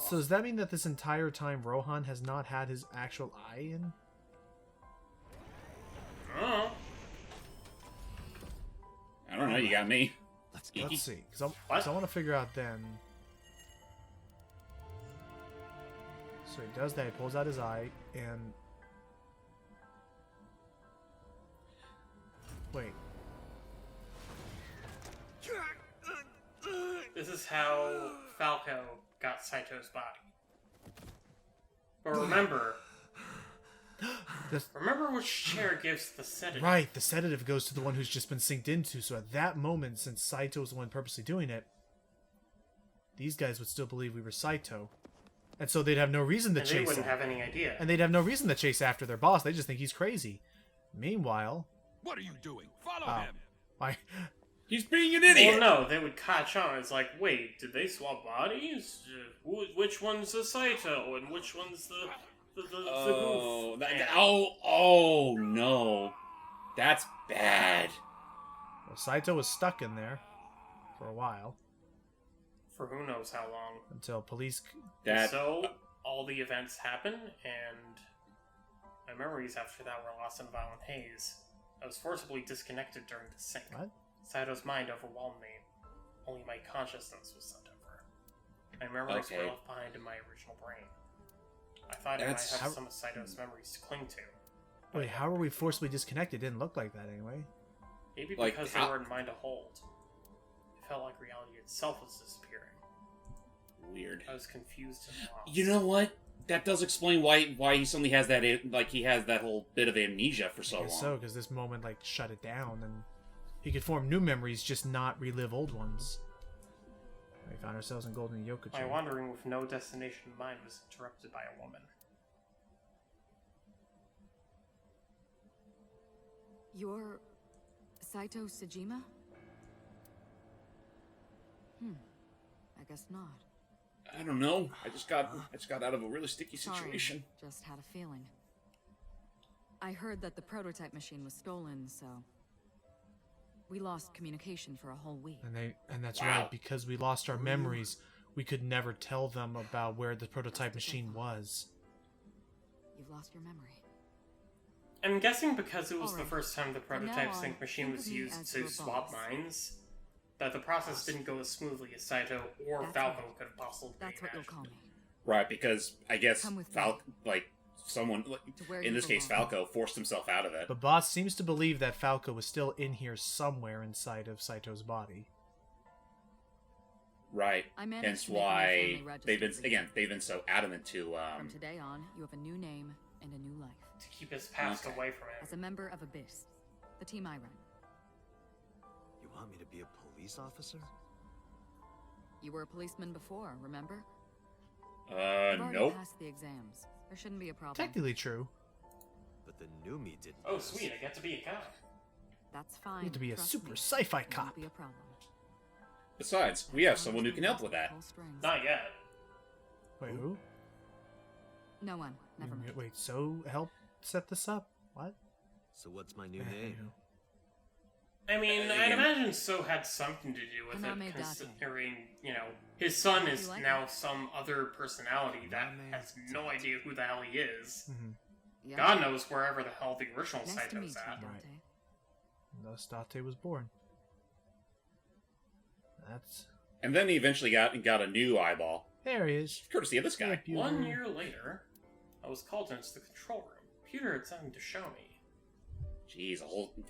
So does that mean that this entire time Rohan has not had his actual eye in? Oh. I don't know, you got me. Let's see, because I want to figure out then. So he does that, he pulls out his eye, and... Wait. This is how Falco got Saito's body. But remember... remember which chair gives the sedative. Right, the sedative goes to the one who's just been synced into, so at that moment, since Saito's the one purposely doing it, these guys would still believe we were Saito. And so they'd have no reason to chase him. They wouldn't have any idea. And they'd have no reason to chase after their boss, they just think he's crazy. Meanwhile... What are you doing? Follow him! He's being an idiot! Well, no, they would catch on. It's like, wait, did they swap bodies? Which one's the Saito, and which one's the goof? Oh, no. That's bad. Well, Saito was stuck in there for a while. For who knows how long. Until police... So, all the events happen, and my memories after that were lost in a violent haze. I was forcibly disconnected during the sync. What? Saito's mind overwhelmed me. Only my consciousness was sent over. My memories were left behind in my original brain. I thought I might have some of Saito's memories to cling to. Wait, how were we forcibly disconnected? It didn't look like that anyway. Maybe because they were in mind to hold. It felt like reality itself was disappearing. Weird. I was confused and lost. You know what? That does explain why he suddenly has that, he has that whole bit of amnesia for so long. So, because this moment, shut it down, and he could form new memories, just not relive old ones. We found ourselves in Golden Yokocho. My wandering with no destination in mind was interrupted by a woman. You're Saito Sejima? I guess not. I don't know. I just got out of a really sticky situation. Sorry, just had a feeling. I heard that the prototype machine was stolen, so we lost communication for a whole week. And that's right, because we lost our memories, we could never tell them about where the prototype machine was. You've lost your memory. I'm guessing because it was the first time the prototype sync machine was used to swap minds, that the process didn't go as smoothly as Saito or Falco could have possibly That's what you'll call me. Right, because I guess someone, in this case Falco, forced himself out of it. But Boss seems to believe that Falco was still in here somewhere inside of Saito's body. Right. Hence why they've been so adamant to From today on, you have a new name and a new life. To keep his past away from him. As a member of Abyss, the team I run. You want me to be a police officer? You were a policeman before, remember? You've already nope. passed the exams. There shouldn't be a problem. Technically true. But the new me didn't. Oh, sweet, I get to be a cop. That's fine. You have to be a Trust super me. sci-fi Won't cop. be a problem. Besides, we have someone who can help with that. Not yet. Wait, who? No one. Never mind. Wait, so help set this up? What? So what's my new name? I mean, I'd imagine So had something to do with Haname it, Date. considering, you know, his son is You like now some other personality that has no idea who the hell he is. Yeah. God knows wherever the hell the original Nice to meet Saito's you, at. Dante. Thus Date was born. That's... And then he eventually got a new eyeball. There he is. Courtesy of this guy. Yeah, 1 year later, I was called into the control room. Peter had something to show me. Jeez,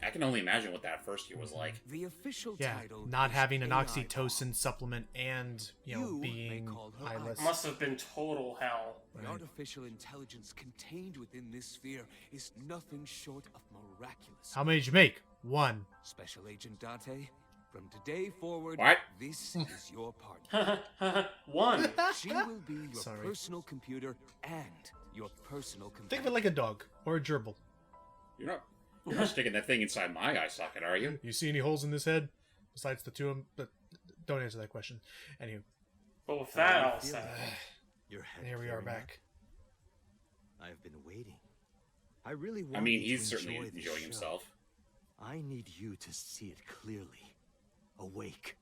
I can only imagine what that first year was like. The official Yeah, title not is having an AI oxytocin supplement and, you know, You may being call her eyeless. Must have been total hell. The artificial intelligence contained within this sphere is nothing short of miraculous. How many did you make? 1. Special Agent Date, from today forward, What? this is your partner. 1. She will be your Sorry. personal computer and your personal Think companion. of it like a dog or a gerbil. You're not sticking that thing inside my eye socket, are you? You see any holes in this head? Besides the 2 of them? But don't answer that question. Anyway, But with that all said, Your head here we are clearing back. up? I've been waiting. I really want I mean, you to he's certainly enjoy this enjoying show. himself. I need you to see it clearly. Awake.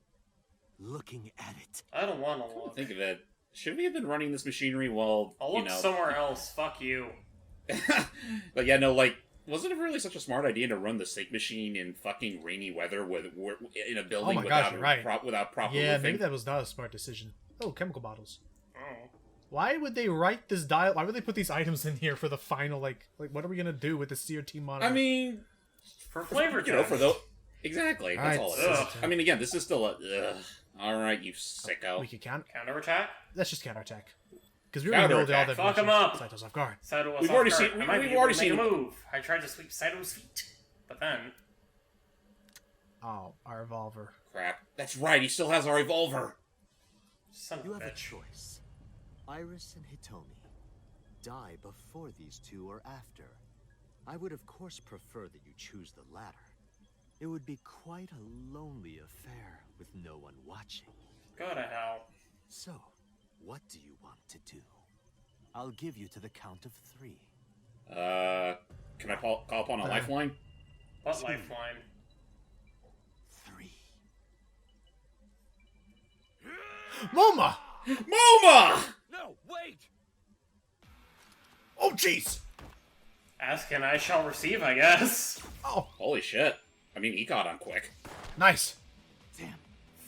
Looking at it. I don't want to look. Think of it. Should we have been running this machinery while, I'll you look know... somewhere else. Fuck you. But yeah, no, like, wasn't it really such a smart idea to run the sync machine in fucking rainy weather in a building Oh my gosh, without, you're right. without proper Yeah, roofing? maybe that was not a smart decision. Oh, chemical bottles. Oh. Why would they write this dial? Why would they put these items in here for the final, like what are we gonna do with the CRT monitor? I mean, For flavor you know, for those... Exactly, that's Alright, all it is. ugh. I mean, again, this is still a... Alright, you sicko. we could Counterattack? let's just counterattack. Because we already know all that Fuck 'em up. Saito's off guard. Saito was We've off already guard. seen- I might we've be able already to make seen- a move. I tried to sweep Saito's feet, but then Oh, our revolver. Crap. That's right, he still has our revolver. son of You a have a bitch. choice. Iris and Hitomi. Die before these two or after. I would of course prefer that you choose the latter. It would be quite a lonely affair with no one watching. Go to hell. So, what do you want to do? I'll give you to the count of 3. Can I call upon a lifeline? What lifeline? 3. Moma! MoMA! No, wait! Oh, jeez! Ask and I shall receive, I guess. Oh, Holy shit. I mean, he caught on quick. nice. Damn.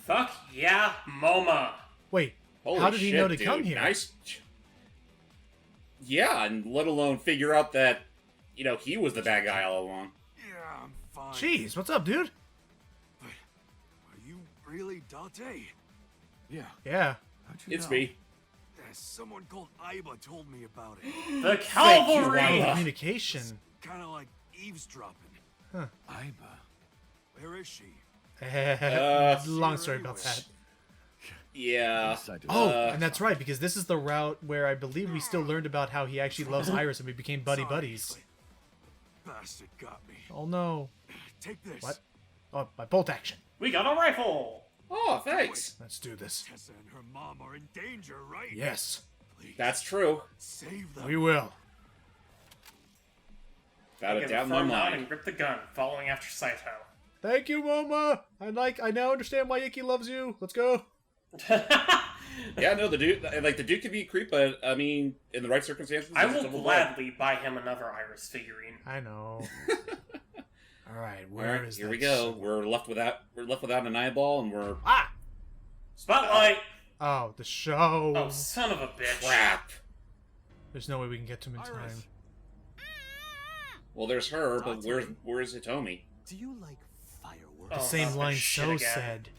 Fuck yeah, MoMA. Wait, Holy how did he shit, know to dude. come here? Nice. Yeah, and let alone figure out that, you know, he was the bad guy all along. Yeah, I'm fine. Jeez, what's up, dude? Are you really Dante? Yeah. Yeah. How'd you It's know? me. Someone called Iba told me about it. The cavalry! Iba. Communication. Kind of like eavesdropping. Huh. Iba. Where is she? Long story about that. Yeah. Oh, and that's right, because this is the route where I believe we still learned about how he actually loves Iris and we became buddies. Bastard got me. Oh no. Take this. What? Oh, my bolt action. We got a rifle! Oh, thanks. Let's do this. Tessa and her mom are in danger, right? Yes, Please, That's true. save them. we will. Without a Give doubt a in my firm nod mind. and grip the gun, following after Saito. Thank you, Moma. I now understand why Ikki loves you. Let's go. Yeah, no, the dude could be a creep, but, I mean, in the right circumstances... I he's will double gladly buy him another Iris figurine. I know. All right, All where right, is here that we go. sword? We're left without an eyeball, and we're... Ah! Spotlight! Oh, the show. Oh, son of a bitch. Crap. There's no way we can get to him in time. Iris. Well, there's her, but where's Hitomi? Do you like fireworks? The Oh, same not line this shit So again. said.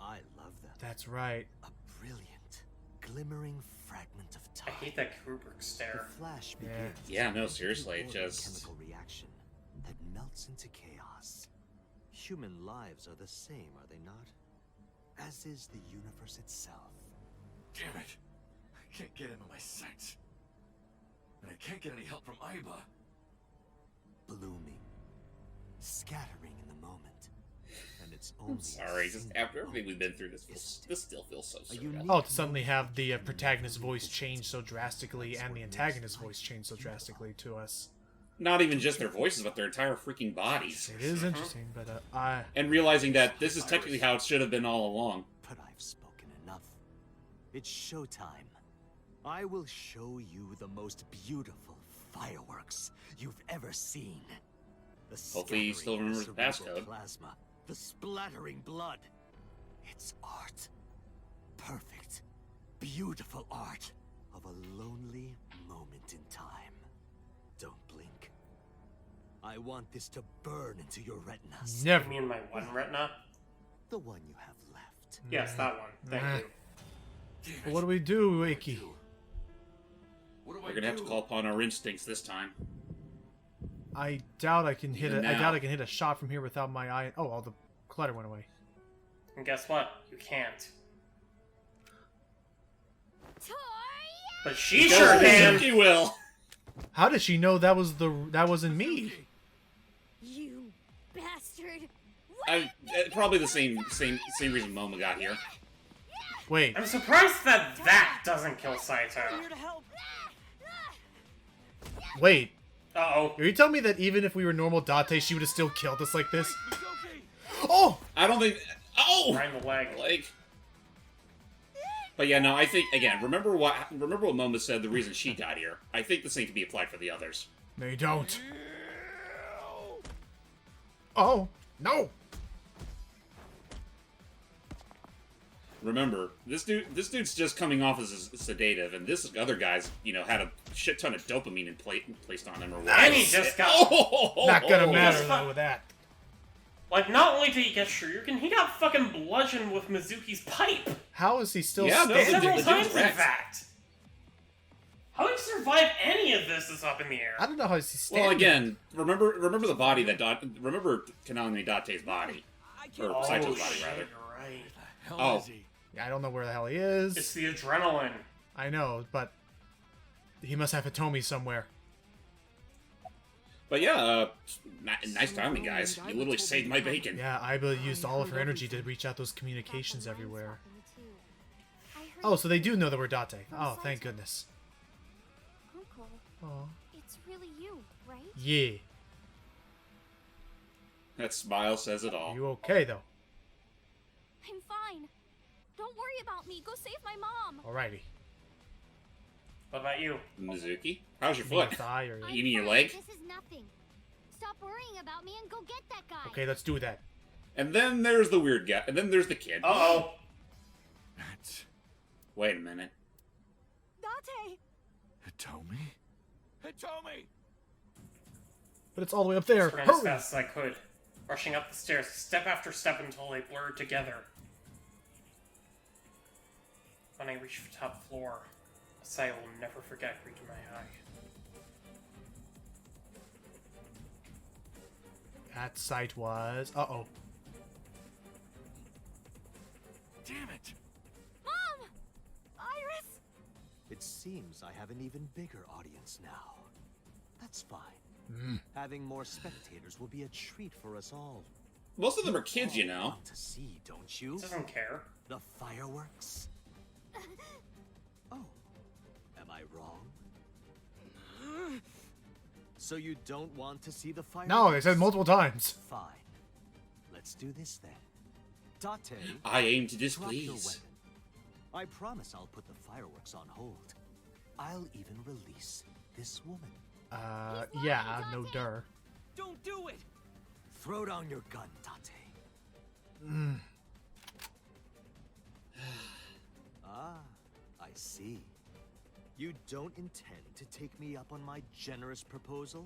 I love them. That's right. A brilliant, glimmering fragment of I time. hate that Kubrick The stare. flash Yeah. begins. Yeah, no, with a seriously, it deep-ordered just- chemical reaction that melts into chaos. Human lives are the same, are they not? As is the universe itself. Damn it. I can't get into my sights. And I can't get any help from Iba. Blooming, scattering in the moment. And it's only I'm sorry, just after everything we've been through, this still feels so surreal. Oh, to suddenly have the protagonist's voice change so drastically and the antagonist's voice change so drastically to us. Not even just their voices, but their entire freaking bodies. It is interesting, but And realizing that this is technically how it should have been all along. But I've spoken enough. It's showtime. I will show you the most beautiful fireworks you've ever seen. The Hopefully you still scattering remember the cerebral passcode. plasma, the splattering blood. It's art. Perfect, beautiful art of a lonely moment in time. Don't blink. I want this to burn into your retinas. Never. You mean my one retina? The one you have left. Yes, that one. Thank you. What do we do, Ikki? We're gonna have to call upon our instincts this time. I doubt I can hit Even it. I now. doubt I can hit a shot from here without my eye. Oh, all the clutter went away. And guess what? You can't. But she Go, sure can! Suzuki will! How did she know that wasn't me? You bastard! Probably the same reason Momo got here. Wait. I'm surprised that doesn't kill Saito. Wait. Uh-oh. Are you telling me that even if we were normal Date, she would have still killed us like this? Oh! I don't think... Oh! Right in the leg. Like... But yeah, no, I think, again, remember what Momo said, the reason she got here. I think the same can be applied for the others. No, you don't. Oh, no! Remember, this dude's just coming off as a sedative, and this other guy's, had a shit ton of dopamine placed on him or whatever. And he just got... Not gonna matter, though, with that. Like, not only did he get Shoryuken, he got fucking bludgeoned with Mizuki's pipe! How is he still Several standing? times, in fact! How he survived any of this is up in the air. I don't know how he's standing. Well, again, remember the body that remember Kaname Date's body. Or Saito's body, rather. You're right. Oh. I don't know where the hell he is. It's the adrenaline. I know, but he must have Hitomi somewhere. But yeah, nice timing, guys. You literally saved my bacon. Yeah, Aiba used all of her energy to reach out those communications everywhere. Oh, so they do know that we're Date. Oh, thank goodness. Uncle, Oh. it's really you, right? Yeah. That smile says it all. You okay, though? I'm fine. Don't worry about me. Go save my mom. Alrighty. What about you? Mizuki? How's your foot? Thigh or... You mean your leg? This is nothing. Stop worrying about me and go get that guy. Okay, let's do that. And then there's the weird guy. And then there's the kid. Uh-oh. Wait a minute. Date! Hitomi? Hitomi! But it's all the way up there. Ran as Hurry! fast as I could, rushing up the stairs, step after step until they blurred together. When I reached the top floor, a sight I will never forget greeted my eye. That sight was... Uh-oh. Damn it! Mom! Iris! It seems I have an even bigger audience now. That's fine. Mm. Having more spectators will be a treat for us all. Most of them are kids, you know. Want to see, don't you? Doesn't care. The fireworks? Oh, am I wrong? So you don't want to see the fireworks? No, they said multiple times. Fine. Let's do this then. Date, I aim to drop your displease. weapon. I promise I'll put the fireworks on hold. I'll even release this woman. Yeah, no dur. Don't do it! Throw down your gun, Date. Mm. Ah, I see. You don't intend to take me up on my generous proposal?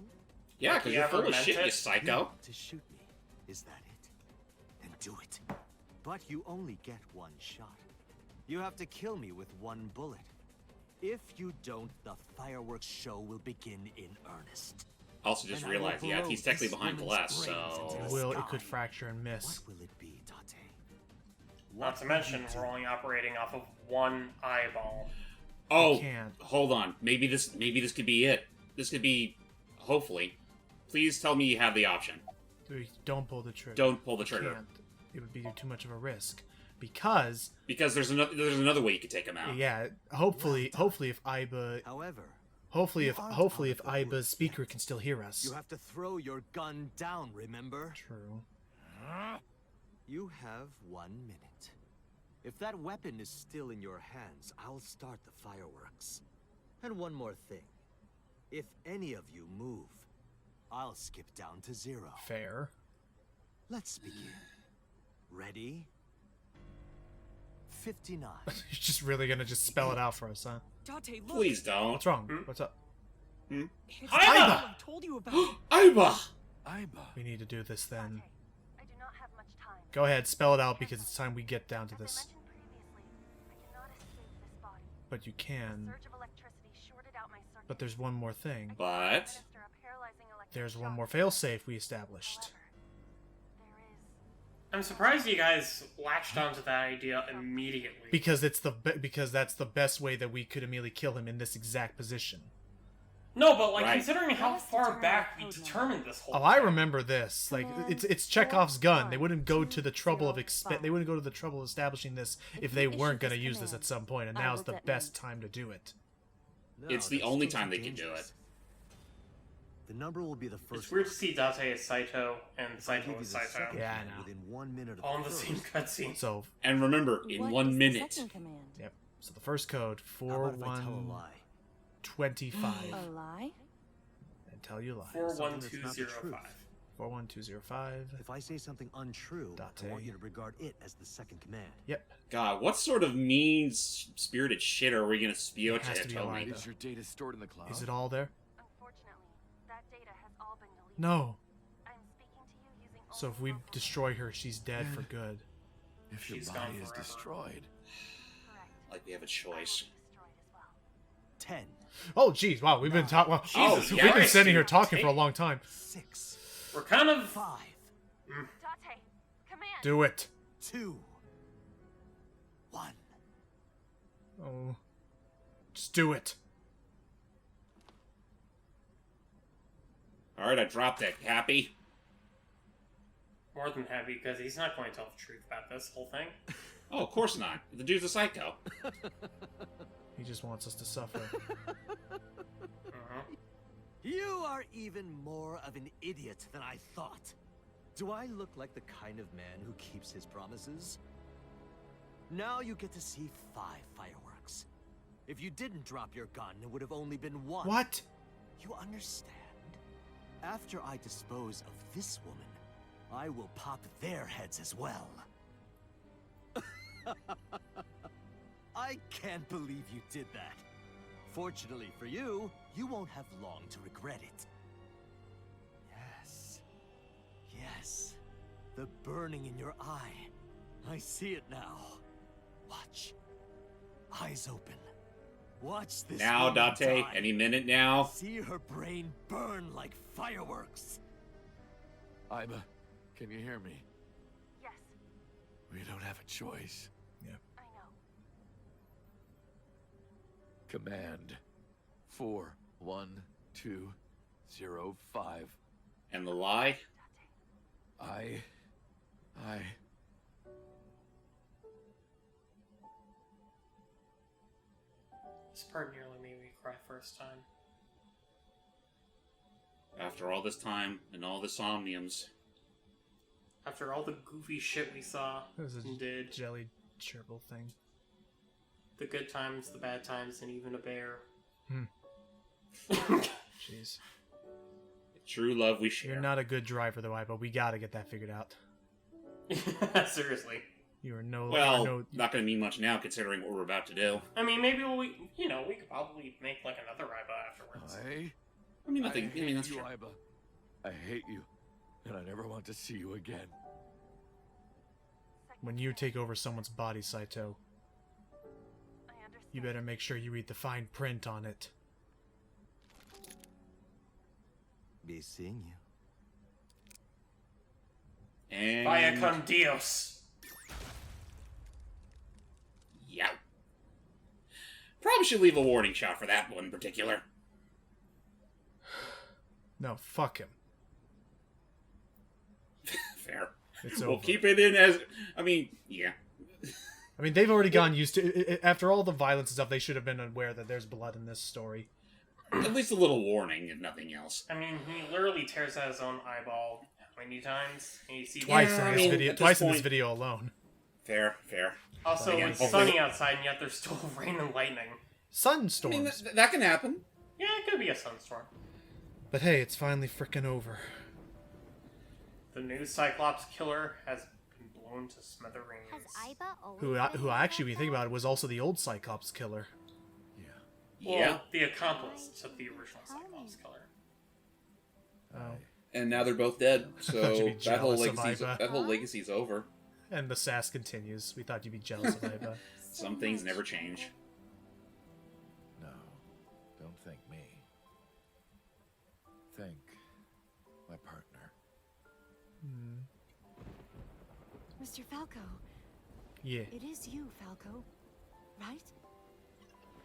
Yeah, because you're full of shit, you You psycho. want to shoot me, is that it? Then do it. But you only get one shot. You have to kill me with one bullet. If you don't, the fireworks show will begin in earnest. Also just And I will realized, yeah, blow he's technically this behind woman's glass, brains so... into the Will, sky. it could fracture and miss. What will it be, Date? Not to mention, we're only operating off of one eyeball. Oh, can't. hold on. Maybe this could be it. This could be, hopefully. Please tell me you have the option. Don't pull the trigger. Don't pull the trigger. Can't. it would be too much of a risk. Because there's another way you could take him out. Yeah, hopefully if Iba However, hopefully if Iba's speaker can still hear us. you have to throw your gun down, remember? True. You have 1 minute. If that weapon is still in your hands, I'll start the fireworks. And one more thing. If any of you move, I'll skip down to 0. Fair. Let's begin. Ready? 59. You're just really gonna just spell it out for us, huh? Date, look. Please don't. What's wrong? What's up? It's Iba! I told you about. Iba! We need to do this then. I do not have much time. Go ahead, spell it out because it's time we get down to this. I cannot escape this body. But you can. Surge of electricity shorted out my circuit. But there's one more thing. But Administer a paralyzing electric There's one shock. more failsafe we established. I'm surprised you guys latched onto that idea immediately. Because it's because that's the best way that we could immediately kill him in this exact position. No, but like Right. considering how far back we determined this whole Oh, I remember this. Like it's Chekhov's gun. They wouldn't go to the trouble of establishing this if they weren't going to use this at some point, and now's the best time to do it. No, it's the that's only still time too they can do dangerous. it. The number will be the first. It's weird to see Date as Saito and Saito Give as you the Saito. second Yeah, I command know. Within 1 minute of All in the first. same cutscene. So And remember, in 1 minute. Yep. So the first code How about if I tell a lie? 4125 A lie? and tell you lies. 41205. 41205. If I say something untrue, I want you to regard it as the second command. Yep. God, what sort of mean-spirited shit are we gonna spew It at has you, to be a Tony? lie. Is your data stored in the cloud? Is it all there? Unfortunately, that data has all been deleted. No. I'm speaking to you using So if we destroy her, she's dead for good. If your She's body gone is forever. destroyed, Like we have a choice. 10. Oh, jeez! Wow, we've been talking. Wow. Jesus We've been Christ, sitting here dude. talking for a long time. 6. We're kind of 5. Date, command. Do it. 2. 1. Oh, just do it. All right, I dropped it. Happy? more than happy because he's not going to tell the truth about this whole thing. Oh, of course not. The dude's a psycho. He just wants us to suffer. You are even more of an idiot than I thought. Do I look like the kind of man who keeps his promises? Now you get to see 5 fireworks. If you didn't drop your gun, it would have only been 1. What? You understand? After I dispose of this woman, I will pop their heads as well. I can't believe you did that. Fortunately for you, you won't have long to regret it. Yes. Yes. The burning in your eye. I see it now. Watch. Eyes open. Watch this Now, woman Date, die. any minute now. See her brain burn like fireworks. Iba, can you hear me? Yes, We don't have a choice. I know. Command 41205. And the lie? I This part nearly made me cry first time. After all this time and all the Somniums. After all the goofy shit we saw There's a and did, jelly gerbil thing. the good times, the bad times, and even a bear. Jeez. True love we share. You're not a good driver, though, but we gotta get that figured out. Seriously. You are no. Well, no, not going to mean much now considering what we're about to do. I mean, maybe we could probably make like another Iba afterwards. I mean, nothing. I hate mean, that's you, true. Iba. I hate you, and I never want to see you again. when you take over someone's body, Saito, you better make sure you read the fine print on it. Be seeing you. And... Vaya con Dios. Yeah. Probably should leave a warning shot for that one in particular. No, fuck him. Fair. It's We'll over. keep it in as... I mean, yeah. I mean, they've already gone used to... After all the violence and stuff, they should have been aware that there's blood in this story. At least a little warning, if nothing else. I mean, he literally tears out his own eyeball how many times? And you see Twice Yeah, in I this mean, video. at this Twice in this point- video alone. Fair, fair. Also, Again, it's hopefully- sunny outside, and yet there's still rain and lightning. I mean, Sunstorms. that can happen. Yeah, it could be a sunstorm. But hey, it's finally frickin' over. The new Cyclops killer has been blown to smithereens. Has Iba always Who been actually, when you like think that? about it, was also the old Cyclops killer. Well, Yeah. the accomplice to the original Cyclops killer. Oh. And now they're both dead, thought you'd so be that whole jealous of legacy's Iva. that whole legacy's over. And the sass continues. We thought you'd be jealous of Iba. Some things never change. No, don't thank me. Thank my partner. Mr. Falco, Yeah. it is you, Falco, right?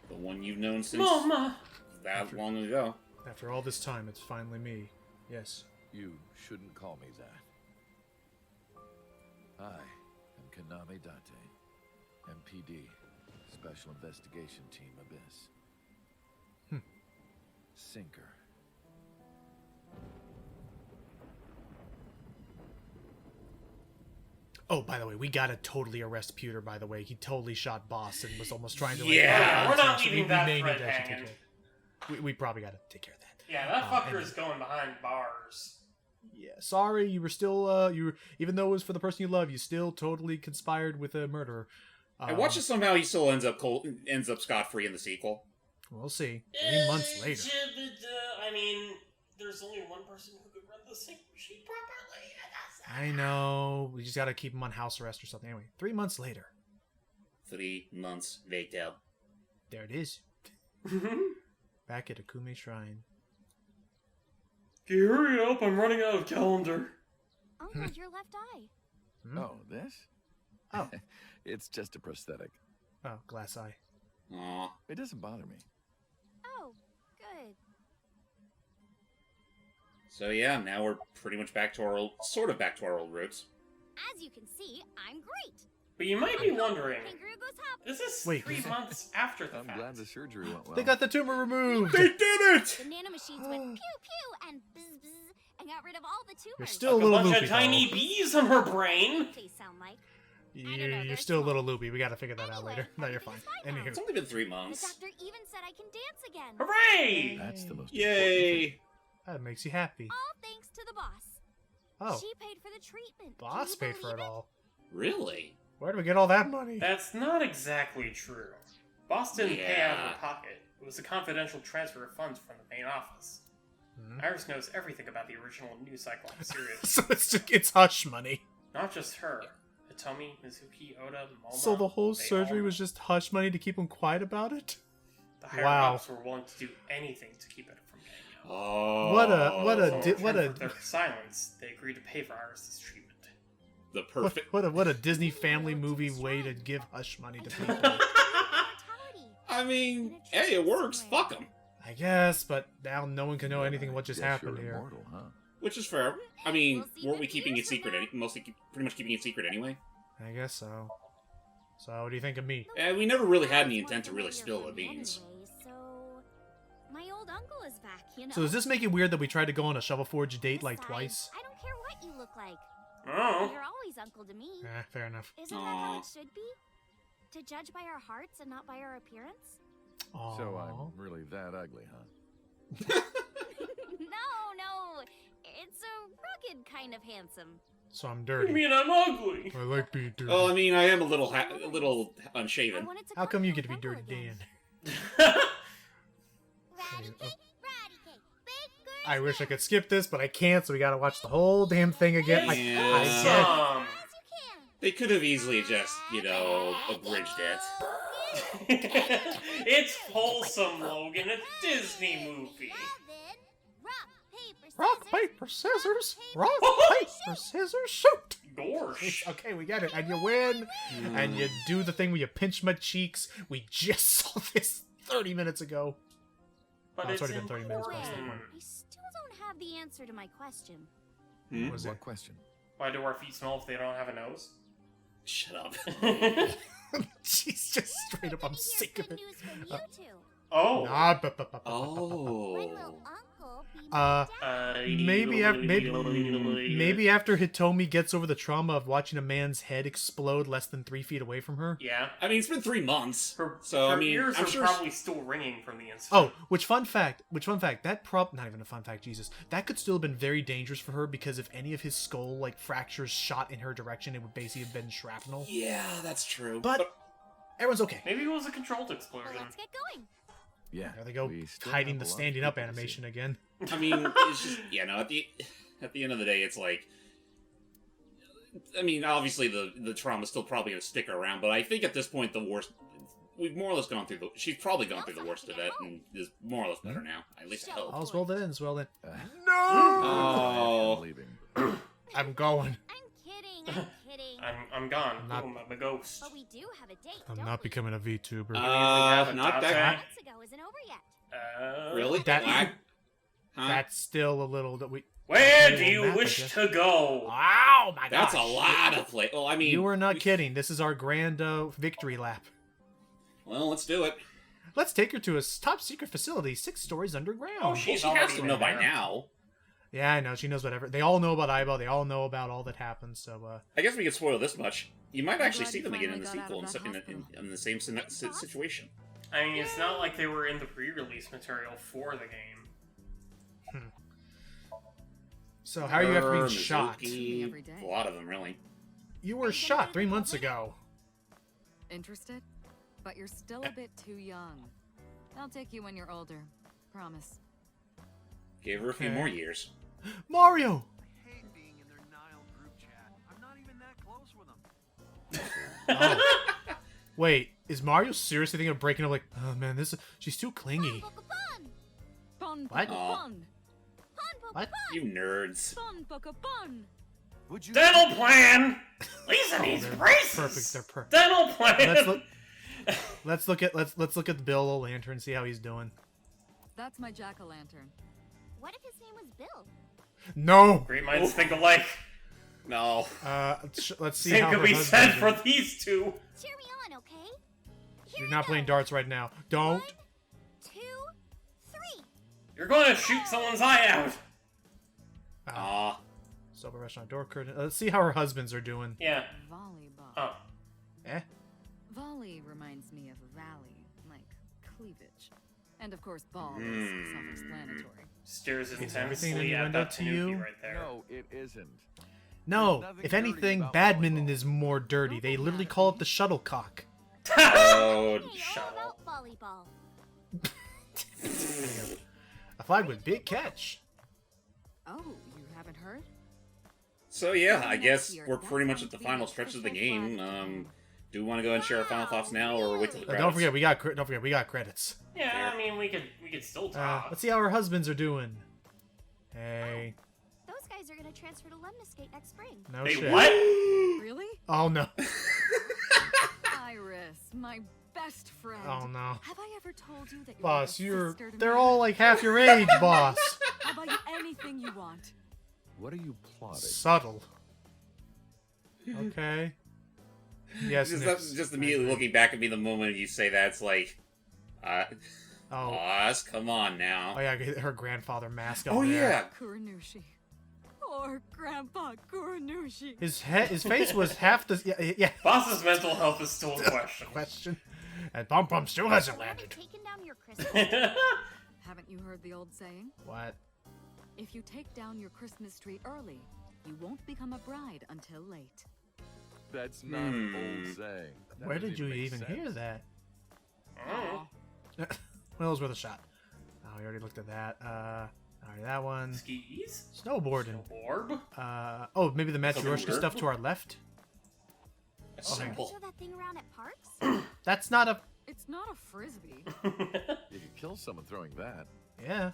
The one you've known since Mama! that long ago. After all this time, it's finally me. Yes. You shouldn't call me that. I am Kaname Date, MPD, Special Investigation Team Abyss. Sinker. Oh, by the way, we gotta totally arrest Pewter, by the way. He totally shot Boss and was almost trying to... Yeah, we're not so leaving that may need thread to actually take hanging. care of- we probably gotta take care of that. Yeah, that fucker and- is going behind bars. Yeah, sorry, you were still, even though it was for the person you love, you still totally conspired with a murderer. And watch it somehow he still ends up scot-free in the sequel. We'll see. 3 months later. I mean, there's only one person who could run the sync machine properly. I know. We just gotta keep him on house arrest or something. Anyway, 3 months later. 3 months later. There it is. Back at Akume Shrine. Hurry up, I'm running out of calendar. Uncle, your left eye. Oh, this? Oh. It's just a prosthetic. Oh, glass eye. Aw. It doesn't bother me. Oh, good. So yeah, now we're pretty much back to our old roots. As you can see, I'm great. But you might be wondering, Kangaroo goes hop. this is Wait, 3 months after the I'm fact. glad the surgery went well. They got the tumor removed! They did it! The nanomachines went pew pew and bzz bzz and got rid of all the tumors. You're still Like a a little bunch loopy, of tiny though. bees on her brain. They sound like. You're still a little loopy. We gotta figure that out later. No, you're fine. Anywho. It's only been 3 The months. doctor even said I can dance again. Hooray! That's the most important Yay! thing. That makes you happy. All thanks to the boss. Oh, She paid for the treatment. Can boss you paid for believe it all. Really? Where do we get all that money? That's not exactly true. Boss didn't pay out of Yeah. her pocket. It was a confidential transfer of funds from the main office. Iris knows everything about the original New Cyclops series. So it's hush money. Not just her. Hitomi, Mizuki, Oda, Moma. So the whole they surgery all was know. just hush money to keep him quiet about it? The higher Wow. ups were willing to do anything to keep it from getting out. Oh. What So in what return a for their silence, they agreed to pay for Iris' treatment. The perfect. what a Disney family movie way to give hush money to people. Mortality. I mean, hey, it works. Fuck them. I guess, but now no one can know anything of what just Guess happened you're here. immortal, huh? Which is fair. I mean, We'll see weren't we 50 keeping years it secret? from now. Pretty much keeping it secret anyway. I guess so. So what do you think of me? And we never really had any That's intent to more really familiar spill the from me beans. anyway, so my old uncle is back, you know. So does this make it weird that we tried to go on a Shovel Forge date like Besides, twice? I don't care what you look like. Oh. You're always uncle to me. Fair enough. Isn't that how Aw. it should be? To judge by our hearts and not by our appearance? Aww. So I'm really that ugly, huh? No. It's a rugged kind of handsome. So I'm You dirty. mean I'm ugly? I like being dirty. Well, I mean, I am a little I unshaven. wanted to How come you feel get to be Uncle dirty, again. Dan? Ratty cake, ratty cake, baked I wish I could skip this, but I can't, so we gotta watch the whole damn thing again. I get Awesome. as you can. They could have easily just, abridged it. It's wholesome, Logan. A Disney movie. Rock, paper, scissors. Rock, paper, scissors, shoot. Gorsh. Okay, we get it. And you win. And you do the thing where you pinch my cheeks. We just saw this 30 minutes ago. But Oh, it's it's already been 30 minutes past that important. point. I still don't have the answer to my question. Hmm? Was What it? question? Why do our feet smell if they don't have a nose? Shut up. She's just straight up. I'm sick of it. News from you two. Oh. Maybe after Hitomi gets over the trauma of watching a man's head explode less than 3 feet away from her. Yeah. I mean, it's been 3 months. Her I'm ears are sure probably still ringing from the incident. Oh, which fun fact, that not even a fun fact, Jesus. That could still have been very dangerous for her because if any of his skull, like, fractures shot in her direction, it would basically have been shrapnel. Yeah, that's true. But everyone's okay. Maybe it was a controlled explosion. Let's get going. Yeah. There they go, hiding the standing up animation again. I mean, it's just, no, at the end of the day, it's like, I mean, obviously the trauma's still probably going to stick around, but I think at this point, the worst, we've more or less gone through she's probably gone through the worst of it, and is more or less better now. At least I hope. All's well that ends well then. No! Oh. I'm leaving. I'm going. I'm kidding. I'm gone. I'm a ghost. But we do have a date, I'm don't not we? becoming a VTuber. Not that. Months ago isn't over yet. Really? That- That's still a little that we. Where do you wish to go? Wow, my gosh. That's a lot of play. Well, I mean, You were not kidding. This is our grand victory lap. Well, let's do it. Let's take her to a top secret facility 6 stories underground. Oh, she has to know by now. Yeah, I know. She knows whatever. They all know about Aiba. They all know about all that happens. So, I guess we could spoil this much. You might actually glad see you them again in the finally got sequel out of that in the same situation. I mean, it's not like they were in the pre-release material for the game. So how are you after being Mizuki, shot? Every day. A lot of them, really. You were shot 3 months ago. Interested? But you're still a bit too young. I'll take you when you're older. Promise. Gave her a few Okay. more years. Mario! I hate being in their Nile group chat. I'm not even that close with them. Oh. Wait, is Mario seriously thinking of breaking up? Like, oh man, she's too clingy. Pon What? pon. What? You nerds. Pon pon. Would you? Dental plan. Lisa needs They're braces. perfect. They're perfect. Dental plan. Let's look at Bill O'Lantern, see how he's doing. That's my jack-o'-lantern. What if his name was Bill? No. Great minds think alike. No. Let's see Same how could her be husband's said for doing. these two. Cheer me on, okay? You're not playing darts right now. Don't. 1, 2, 3. You're going to shoot someone's eye out. Aw. Sober restaurant door curtain. Let's see how her husbands are doing. Yeah. Volleyball. Oh. Volley reminds me of valley, like cleavage. And of course, ball is self-explanatory. Stares everything intensely at innuendo that to tanuki you? right there. No, it isn't. No, There's nothing if dirty anything, about badminton volleyball. is more dirty. They literally call it the shuttlecock. Oh, Hey, all Shuttle. about volleyball. A flag with big catch. Oh, you haven't heard? So yeah, I guess we're pretty much at the final stretch of the game. Do we want to go and share our final thoughts now, or wait till the credits? Don't forget, we got credits. Yeah, I mean, we could still talk. Let's see how our husbands are doing. Hey, Those guys are gonna transfer to Lemniscate next spring. no Hey, shit. what? Really? Oh no. Iris, my best friend. Oh no. Have I ever told you that you're Boss, like a sister to they're me? all like half your age, boss. I'll buy you anything you want. What are you plotting? Subtle. Okay. Yes. Just immediately looking back at me the moment you say that, it's like, boss, come on now. Oh yeah, her grandfather mask. Oh on there. yeah. Kuronushi. Poor Grandpa Kuronushi. His face was half the yeah. Boss's mental health is still a question. And Bum Bum still hasn't landed. Taking down your Christmas tree. Haven't you heard the old saying? What? If you take down your Christmas tree early, you won't become a bride until late. That's not an old saying. That Where doesn't did you make even hear sense. that? Oh. Well, it was worth a shot. Oh, we already looked at that. Alright, that one. Skis? Snowboarding. Snowboard? Oh, maybe the Matryoshka Snowboarder? stuff to our left? That's Okay. simple. Show that thing around at parks? That's not a... It's not a frisbee. You could kill someone throwing that. Yeah.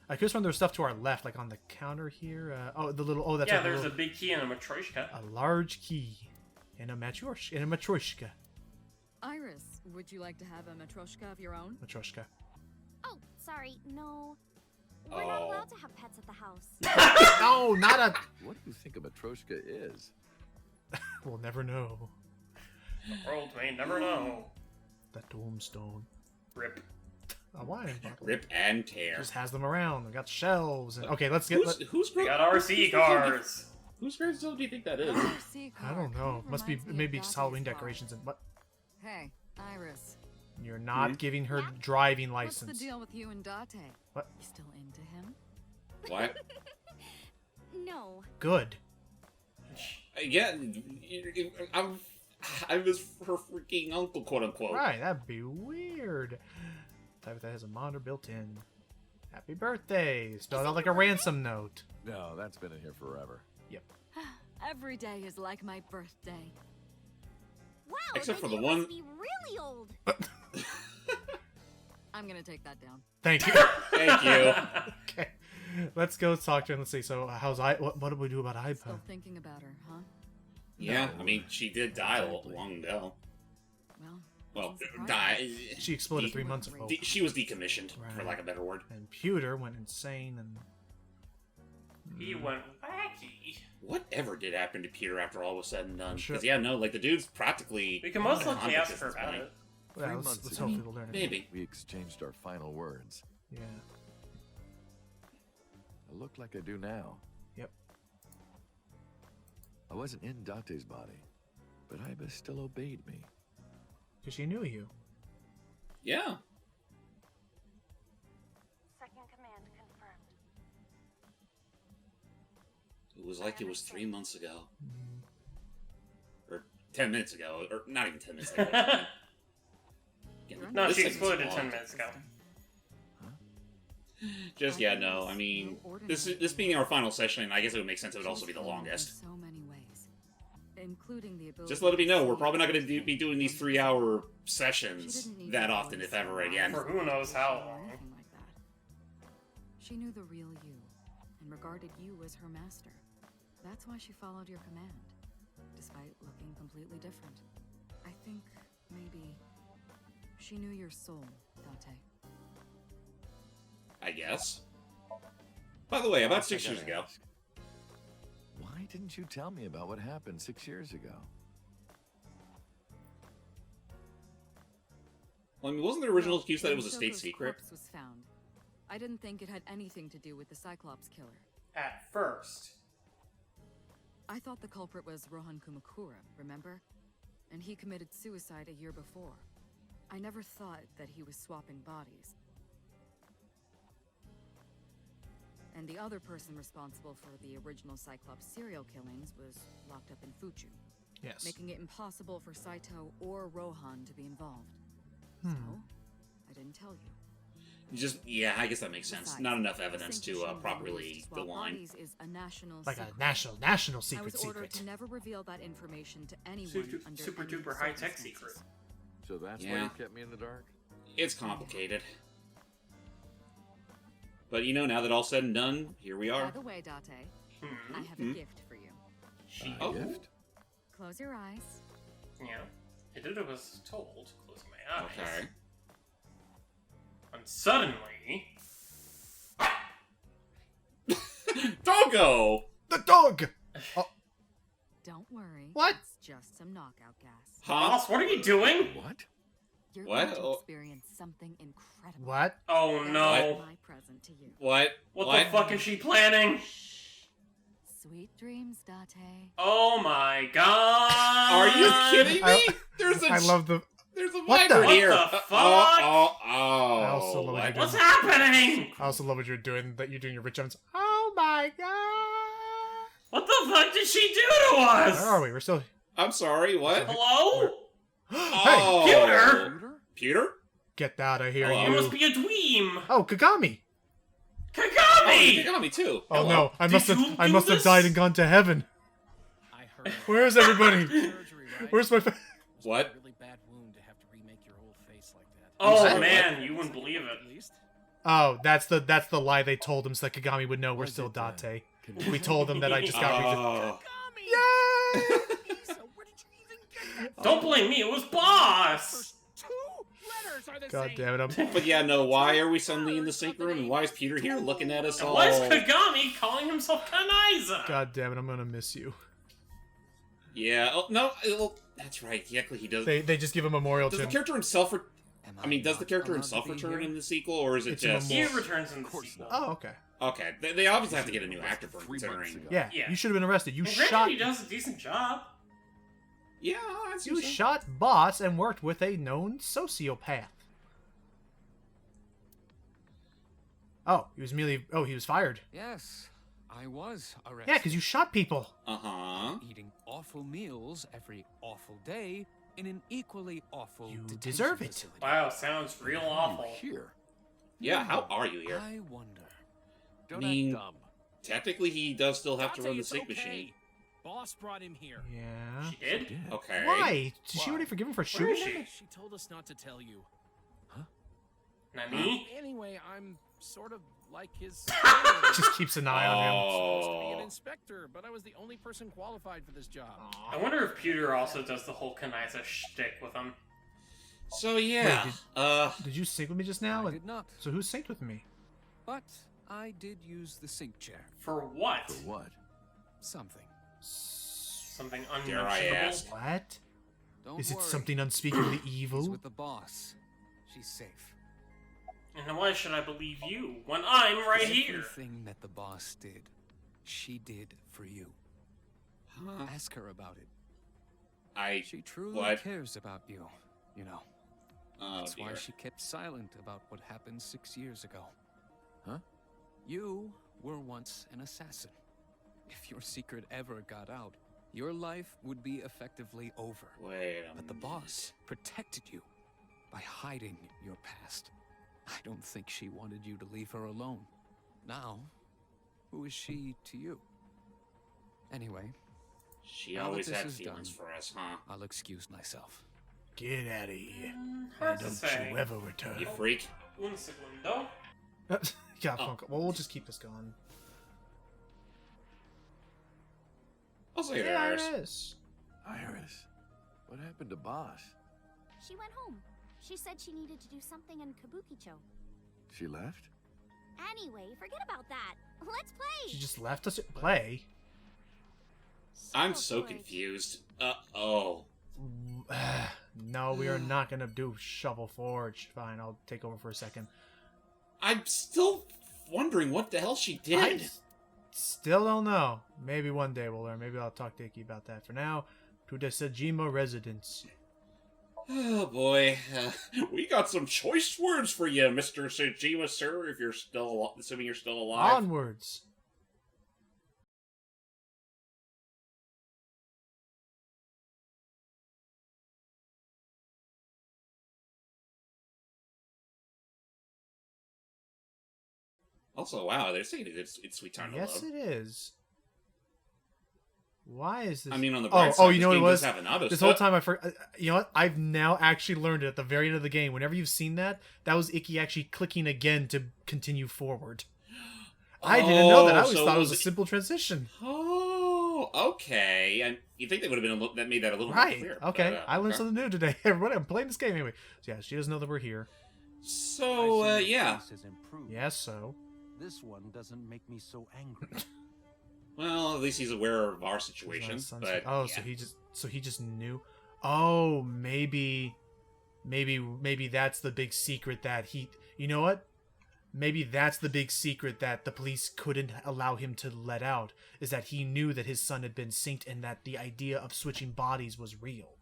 I could have sworn there was stuff to our left, like on the counter here. The little... Oh, that's Yeah, like there's a little, big key and a matryoshka. a large key. And a Matryoshka. Iris, would you like to have a matryoshka of your own? Matryoshka. Oh, sorry, no. We're not allowed to have pets at the house. No, not a... What do you think of a Matryoshka is. We'll never know. The world may never know. That tombstone. Rip. A wine bottle. Rip and tear. Just has them around. We got shelves. And... Okay, let's get... Who's We got RC cars. Whose Gravestone do you think that is? I don't know. Must be maybe just Halloween decorations and what? Hey, Iris. You're not giving her driving What's license. the deal with you and Date? What? You still into him? What? No. Good. Yeah, I was her freaking uncle, quote unquote. Right, that'd be weird. Type that has a monitor built in. Happy birthday! Spelled out like a ransom note. No, that's been in here forever. Yep. Every day is like my birthday. Wow, Except then for the you one. must be really old. I'm gonna take that down. Thank you. Thank you. Okay. Let's go talk to her and let's see. So, how's what do we do about Ipa? Still thinking about her, huh? Yeah, I mean, she did die long ago. Well, die. She exploded 3 months ago. She was decommissioned, for lack of a better word. And Pewter went insane and... He went wacky. Whatever did happen to Peter after all was said and done? Sure. Because, yeah, no, like, the dude's practically... We can most likely convict ask at her this about point. it. Well, let's hope people learn it. Maybe. We exchanged our final words. Yeah. I look like I do now. Yep. I wasn't in Date's body, but Iba still obeyed me. Because she knew you. Yeah. Second command confirmed. It was like it was 3 months ago. Or 10 minutes ago. Or not even 10 minutes ago. Yeah, No, this she thing's exploded long. 10 minutes ago. Just, yeah, no, I mean, this being our final session, I guess it would make sense it would also be the longest. So many ways, including the ability. Just let me know, we're probably not going to be doing these 3-hour sessions that often, if ever again. For who knows how long. Anything like that. She knew the real you, and regarded you as her master. That's why she followed your command, despite looking completely different. I think maybe she knew your soul, Date. I guess. By the way, about 6 years ago. Why didn't you tell me about what happened 6 years ago? Well, I mean, wasn't the original excuse that it was a When state Shoko's secret? corpse was found, I didn't think it had anything to do with the Cyclops killer. At first. I thought the culprit was Rohan Kumakura, remember? And he committed suicide a year before. I never thought that he was swapping bodies. And the other person responsible for the original Cyclops serial killings was locked up in Fuchu. Yes. Making it impossible for Saito or Rohan to be involved. Hmm. So, I didn't tell you. Just, yeah, I guess that makes sense. Besides, Not enough the evidence to sanctuary properly used to swap go on. bodies is a national Like secret. a national I secret was ordered secret. to never reveal that information to anyone under Super any duper high tech circumstances. secret. So that's why Yeah. you kept me in the dark? It's complicated. But you know, now that all's said and done, here we By are. the way, Date, Hmm. I have a gift for you. Oh. Gift? Close your eyes. Yeah. I did what I was told, closing my eyes. Okay. And suddenly... Doggo! The dog! Don't worry. What? It's just some knockout gas. Huh? Boss, what are you doing? What? You're What? going to Oh. experience something incredible. What? Oh That's no. my present to you. What? What the fuck is she planning? Sweet dreams, Date. Oh my god. Are you kidding me? There's a I love the... there's a What the- viper What here. the fuck? Oh. I also love what? it. What's happening? I also love what you're doing, that you're doing your Rich Evans. Oh my god! What the fuck did she do to us? Where are we? We're still... I'm sorry, what? Hello? Hey! Pewter? Pewter? Get out of here, Hello? You you... must be a dweem. Oh, Kagami! Oh, Kagami! you got me too. Oh Hello. no, I Did must you have do have this? died and gone to heaven. I heard. Where's everybody? Surgery, right? Where's my... What? Really bad wound to have to remake your whole face like that. Oh What? man, you wouldn't believe it. At least. Oh, that's the lie they told him so that Kagami would know we're Was still it, Date. We told him that I just got... Oh. Yay! Lisa, where did you even get that? Don't blame me, it was Boss! Two God damn it! But yeah, no, why are we suddenly in the sync room, and why is Peter here looking at us all? Why is Kagami calling himself Kanaiza? God damn it! I'm gonna miss you. Yeah, oh, no, that's right, yeah, he does. They just give a memorial Does to the him. character himself... does the character himself return in the sequel, or is it just... He returns in the sequel. Oh, okay. Okay, they obviously have to get a new actor for him, considering... Yeah, you should have been arrested. You Well, shot. he does a decent job. Yeah, that's You shot Boss and worked with a known sociopath. Oh, he was merely. Oh, he was fired. Yes, I was arrested. Yeah, because you shot people. Uh-huh. Eating awful meals every awful day in an equally awful. You detention deserve it. facility. Wow, sounds real awful. Here. Yeah, how are you here? I wonder. I mean, technically he does still have to run the sync machine. Boss brought him here. Yeah. She did? Okay. Why? Did she already forgive him for Where is shooting she? him? She told us not to tell you. Nani? Anyway, I'm sort of like his... Just keeps an eye on him. I'm supposed to be an inspector, but I was the only person qualified for this job. I wonder if Peter also does the whole Kanaiza shtick with him. So yeah, Did you sync with me just now? I did not. So who synced with me? But I did use the sync chair. For what? For what? Something. Something Dare I unmentionable? ask? What? Don't Is it worry. something unspeakably She's evil? with the boss. She's safe. And why should I believe you when I'm right here? Everything that the boss did, she did for you. Huh? Ask her about it. She truly what? cares about you, you know. Oh, That's why dear. she kept silent about what happened 6 years ago. Huh? You were once an assassin. If your secret ever got out, your life would be effectively over. Wait a But the boss protected you by hiding your past. I don't think she wanted you to leave her alone. Now, who is she to you? Anyway, She now that always this had is feelings done, for us, huh? I'll excuse myself. Get out of here. Hard And to don't say. you ever return. You freak. Un segundo. Yeah, Oh. phone call. Well, we'll just keep this going. I'll say Hey, there, Iris. Iris. Iris, what happened to Boss? She went home. She said she needed to do something in Kabukicho. She left? Anyway, forget about that. Let's play. She just left us at play. I'm so confused. Oh. No, we are not gonna do Shovel Forge. Fine, I'll take over for a second. I'm still wondering what the hell she did. Still don't know. Maybe one day we'll learn. Maybe I'll talk to Ikki about that. For now, to the Sajima residence. Oh boy, we got some choice words for you, Mr. Sajima, sir, if you're still, assuming you're still alive. Onwards. Also, wow, they're saying it's Sweet Time to Yes, Love. it is. Why is this? I mean, on the bright side, you this know what it game was? does have an auto This step. whole time I forgot. You know what? I've now actually learned it at the very end of the game. Whenever you've seen that, that was Ikki actually clicking again to continue forward. I didn't know that. I always so thought it was a it- simple transition. Oh, okay. And you think they would have been that made that a little more Right. clear? Okay. but, I learned okay. something new today. Everybody, I'm playing this game anyway. So yeah, she doesn't know that we're here. So, yeah. Yes, so. This one doesn't make me so angry. Well, at least he's aware of our It's situation. not sunset. But Oh, yeah. so he just knew. Oh, maybe that's the big secret that he. You know what? Maybe that's the big secret that the police couldn't allow him to let out, is that he knew that his son had been synced and that the idea of switching bodies was real.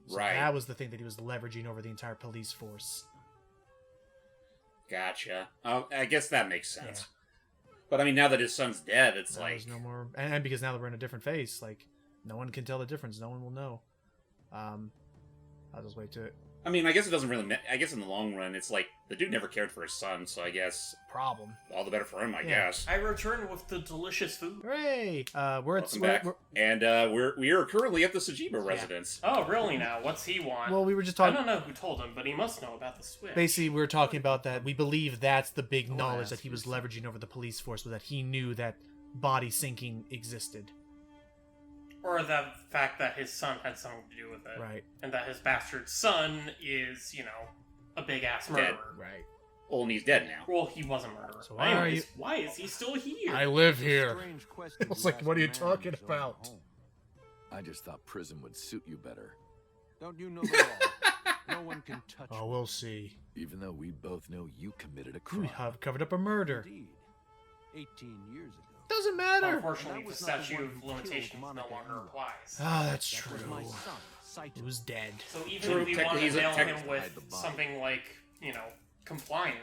So Right. that was the thing that he was leveraging over the entire police force. Gotcha. Oh, I guess that makes sense. But I mean, now that his son's dead, it's Now like there's no more, and because now that we're in a different phase, like no one can tell the difference. No one will know. I'll just wait to it. I mean, I guess it doesn't really. I guess in the long run, it's like the dude never cared for his son, so I guess problem. All the better for him, I Yeah. guess. I return with the delicious food. Hooray! We're at Welcome back. And we are currently at the Sajima residence. Oh, really now? What's he want? Well, we were just talking. I don't know who told him, but he must know about the Switch. Basically, we were talking about that. We believe that's the big knowledge that he was leveraging over the police force, was that he knew that body syncing existed. Or the fact that his son had something to do with it. Right. And that his bastard son is, a big-ass murderer. Dead. Right. Well, and he's dead now. Well, he was a murderer. So why is he still here? I live here. I was like, what are you talking about? I just thought prison would suit you better. Don't you know the law? No one can touch Oh, we'll see. Even though we both know you committed a You crime. have covered up a murder. Indeed. 18 years ago. Doesn't matter. Unfortunately, That the was not the statute one of who killed limitations no Monica longer Eva. applies. Ah, that's That was true. my son, Saito. He was dead. So even True, if we technically want to he's a nail tech- him with hide the body. something like, compliant.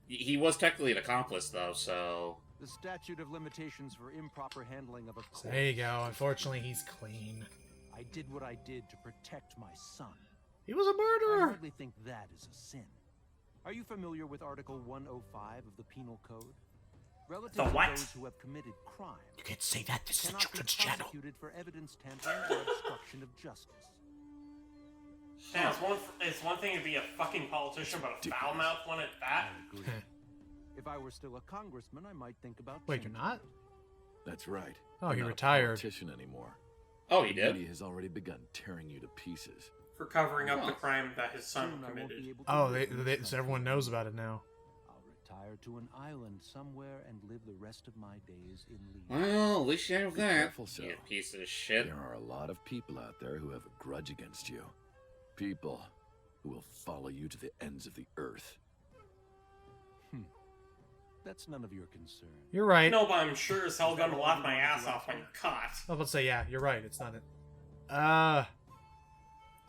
He was technically an accomplice, though, so... The statute of limitations for improper handling of a corpse. There you go. Unfortunately, he's clean. I did what I did to protect my son. He was a I murderer. hardly think that is a sin. Are you familiar with Article 105 of the Penal Code? Relative The to what? those who have committed crime You can't say that. This is a cannot be children's channel. prosecuted for evidence tampering or obstruction of justice. Yeah, it's one thing to be a fucking politician, but a foul mouth one at that. I agree. If I were still a congressman, I might think about Wait, you're changing. not? That's right. Oh, You're he not retired. a politician anymore. Oh, he The did? media has already begun tearing you to pieces. For covering up the Oh. crime that his son Soon I won't committed. be able to Oh, live in this so everyone country. knows about it now. I'll retire to an island somewhere and live the rest of my days in leisure. Well, at least you have Be that. careful, so. You piece of shit. There are a lot of people out there who have a grudge against you. People who will follow you to the ends of the earth. That's none of your concern. You're right. No, but I'm sure as hell gonna laugh my ass off when caught. I was about to say, yeah, you're right. It's not it. I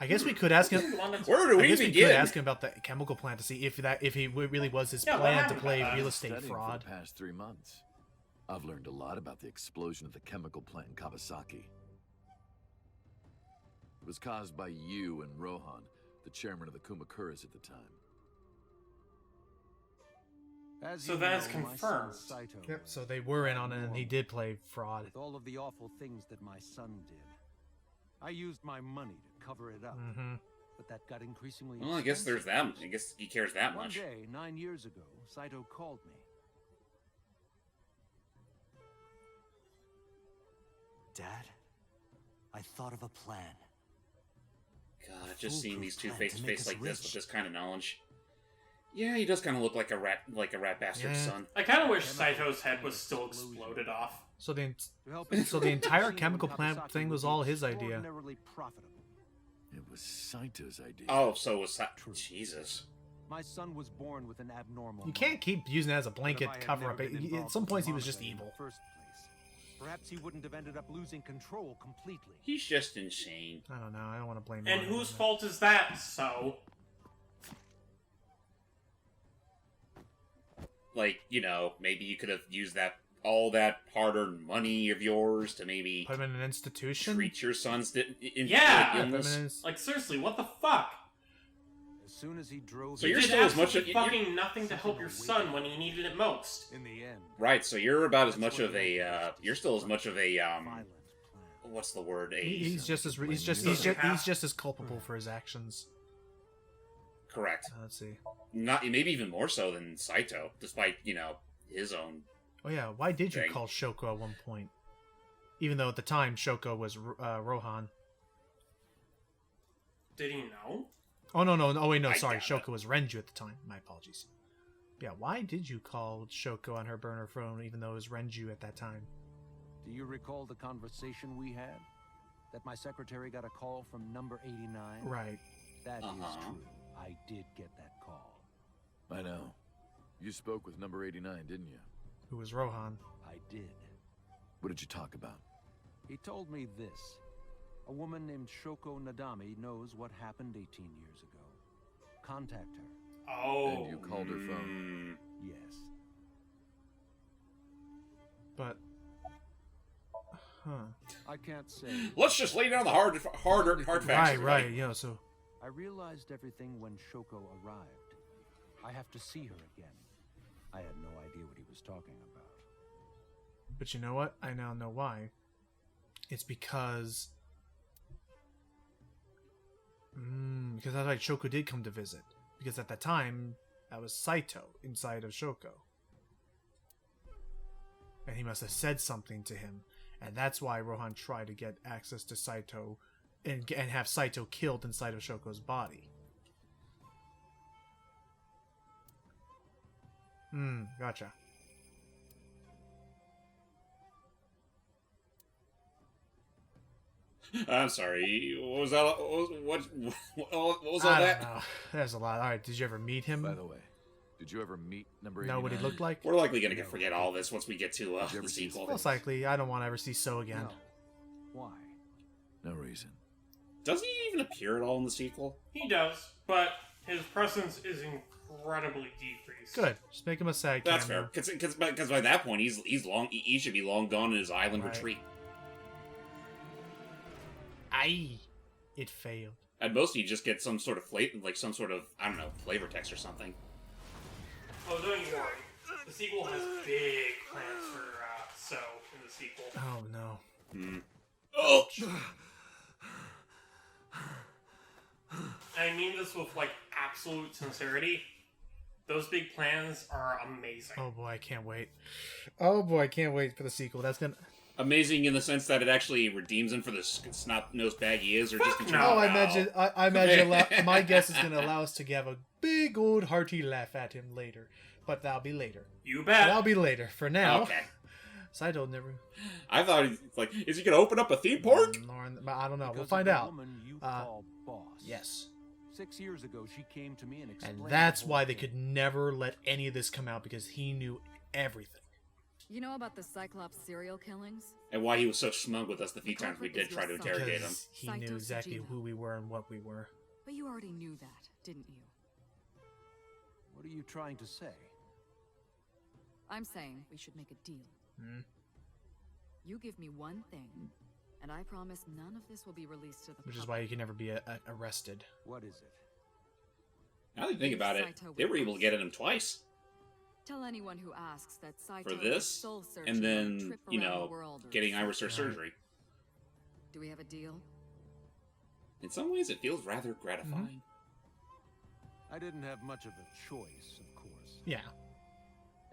guess we could ask him. Where do I we guess we begin? could ask him about the chemical plant to see if he really was his Yeah, what plan to happened play about that? real estate Studying fraud. For the past 3 months, I've learned a lot about the explosion of the chemical plant in Kawasaki. It was caused by you and Rohan, the chairman of the Kumakuras at the time. As So you that is know, my son confirmed. Saito Yep. So they were in on it, and he did play fraud. With all of the awful things that my son did, I used my money to cover it up. Mm-hmm. But that got increasingly Well, I guess there's expensive. that. I guess he cares that One much. day, 9 years ago, Saito called me. Dad, I thought of a plan. God, just seeing these two Foolproof face plan to to make face us like this with rich. this kind of knowledge. Yeah, he does kind of look like a rat bastard's Yeah. son. I kind of wish Saito's head was still exploded off. So the To help so the ensure entire Kashima chemical and plant Kawasaki thing would was be all his idea. extraordinarily profitable. It was Saito's idea. Oh, so it was True. Jesus. My son was born with an abnormal. You can't mind. keep using it as a But if blanket I had cover never up. been At involved some with points, he was just Monica in evil. the first place, perhaps he wouldn't have ended up losing control completely. He's just insane. I don't know. I don't want to blame. And Ron whose on fault is that, so? Like, maybe you could have used all that hard-earned money of yours to maybe that? Put him in an institution. treat your son's Yeah! Put him in illness. his- Like, seriously, what the fuck? As soon as he drove, So You you're did still as much absolutely you're- fucking nothing to help your son when he needed it most. in the end, Right, so you're about as That's much what of he a, wanted you're still as much of a, violent plan. what's the word? He's just as Sociopath. he's just as culpable for his actions. Correct. Let's see. Not maybe even more so than Saito, despite his own. Oh yeah, why did you Dang. call Shoko at one point? Even though at the time Shoko was Rohan. Did he know? Oh no. Oh wait, no, I sorry. doubt Shoko was Renju at the time. My apologies. Yeah, why did you call Shoko on her burner phone even though it was Renju at that time? Do you recall the conversation we had? That my secretary got a call from number 89? Right. That is Uh-huh. true. I did get that call. I know. You spoke with number 89, didn't you? Who was Rohan? I did. What did you talk about? He told me this. A woman named Shoko Nadami knows what happened 18 years ago. Contact her. Oh. And you called her phone. Yes. But I can't say. Let's just lay down the hard facts. Right, everybody. so I realized everything when Shoko arrived. I have to see her again. I had no idea what he was talking about. but you know what? I now know why. It's because that's why Shoko did come to visit. Because at that time, that was Saito inside of Shoko. And he must have said something to him. and that's why Rohan tried to get access to Saito and have Saito killed inside of Shoko's body. Gotcha. I'm sorry. What was that? What was all I that? don't know. There's a lot. All right, did you ever meet him? By the way, did you ever meet number 89? Know what he looked like? We're likely gonna forget all this once we get to the sequel. Most likely. I don't want to ever see So again. No. Why? No reason. Doesn't he even appear at all in the sequel? He does, but his presence is incredibly decreased. Good. Just make him a side That's cameo. fair. Because by that point he should be long gone in his island Right. retreat. Aye. It failed. At most, you just get some sort of I don't know, flavor text or something. Oh, don't you worry. The sequel has big plans for So in the sequel. Oh no. Oh! I mean this with, like, absolute sincerity. Those big plans are amazing. Oh boy, I can't wait. Oh boy, I can't wait for the sequel. That's gonna... Amazing in the sense that it actually redeems him for the snot-nosed bag he is, or just in No, I imagine my guess is going to allow us to have a big old hearty laugh at him later. But that'll be later. You bet. That'll be later. For now, Okay. Saito never... I thought, like, is he going to open up a theme park? I don't know. Because We'll find of the out. woman you call boss. Yes. 6 years ago, she came to me and explained. And that's the whole why they thing. could never let any of this come out, because he knew everything. You know about the Cyclops serial killings? And why he was so smug with us the few times we did try to interrogate him. Because he knew exactly who we were and what we were. But you already knew that, didn't you? What are you trying to say? I'm saying we should make a deal. You give me one thing, and I promise none of this will be released to the public. Which is why you can never be arrested. What is it? Now that you think about it, they were able to get at him twice. Tell anyone who asks that Saito For this, is soul searching and on a then, trip you around know, the world or getting Iris her something. surgery. Do we have a deal? In some ways, it feels rather gratifying. I didn't have much of a choice, of course. Yeah.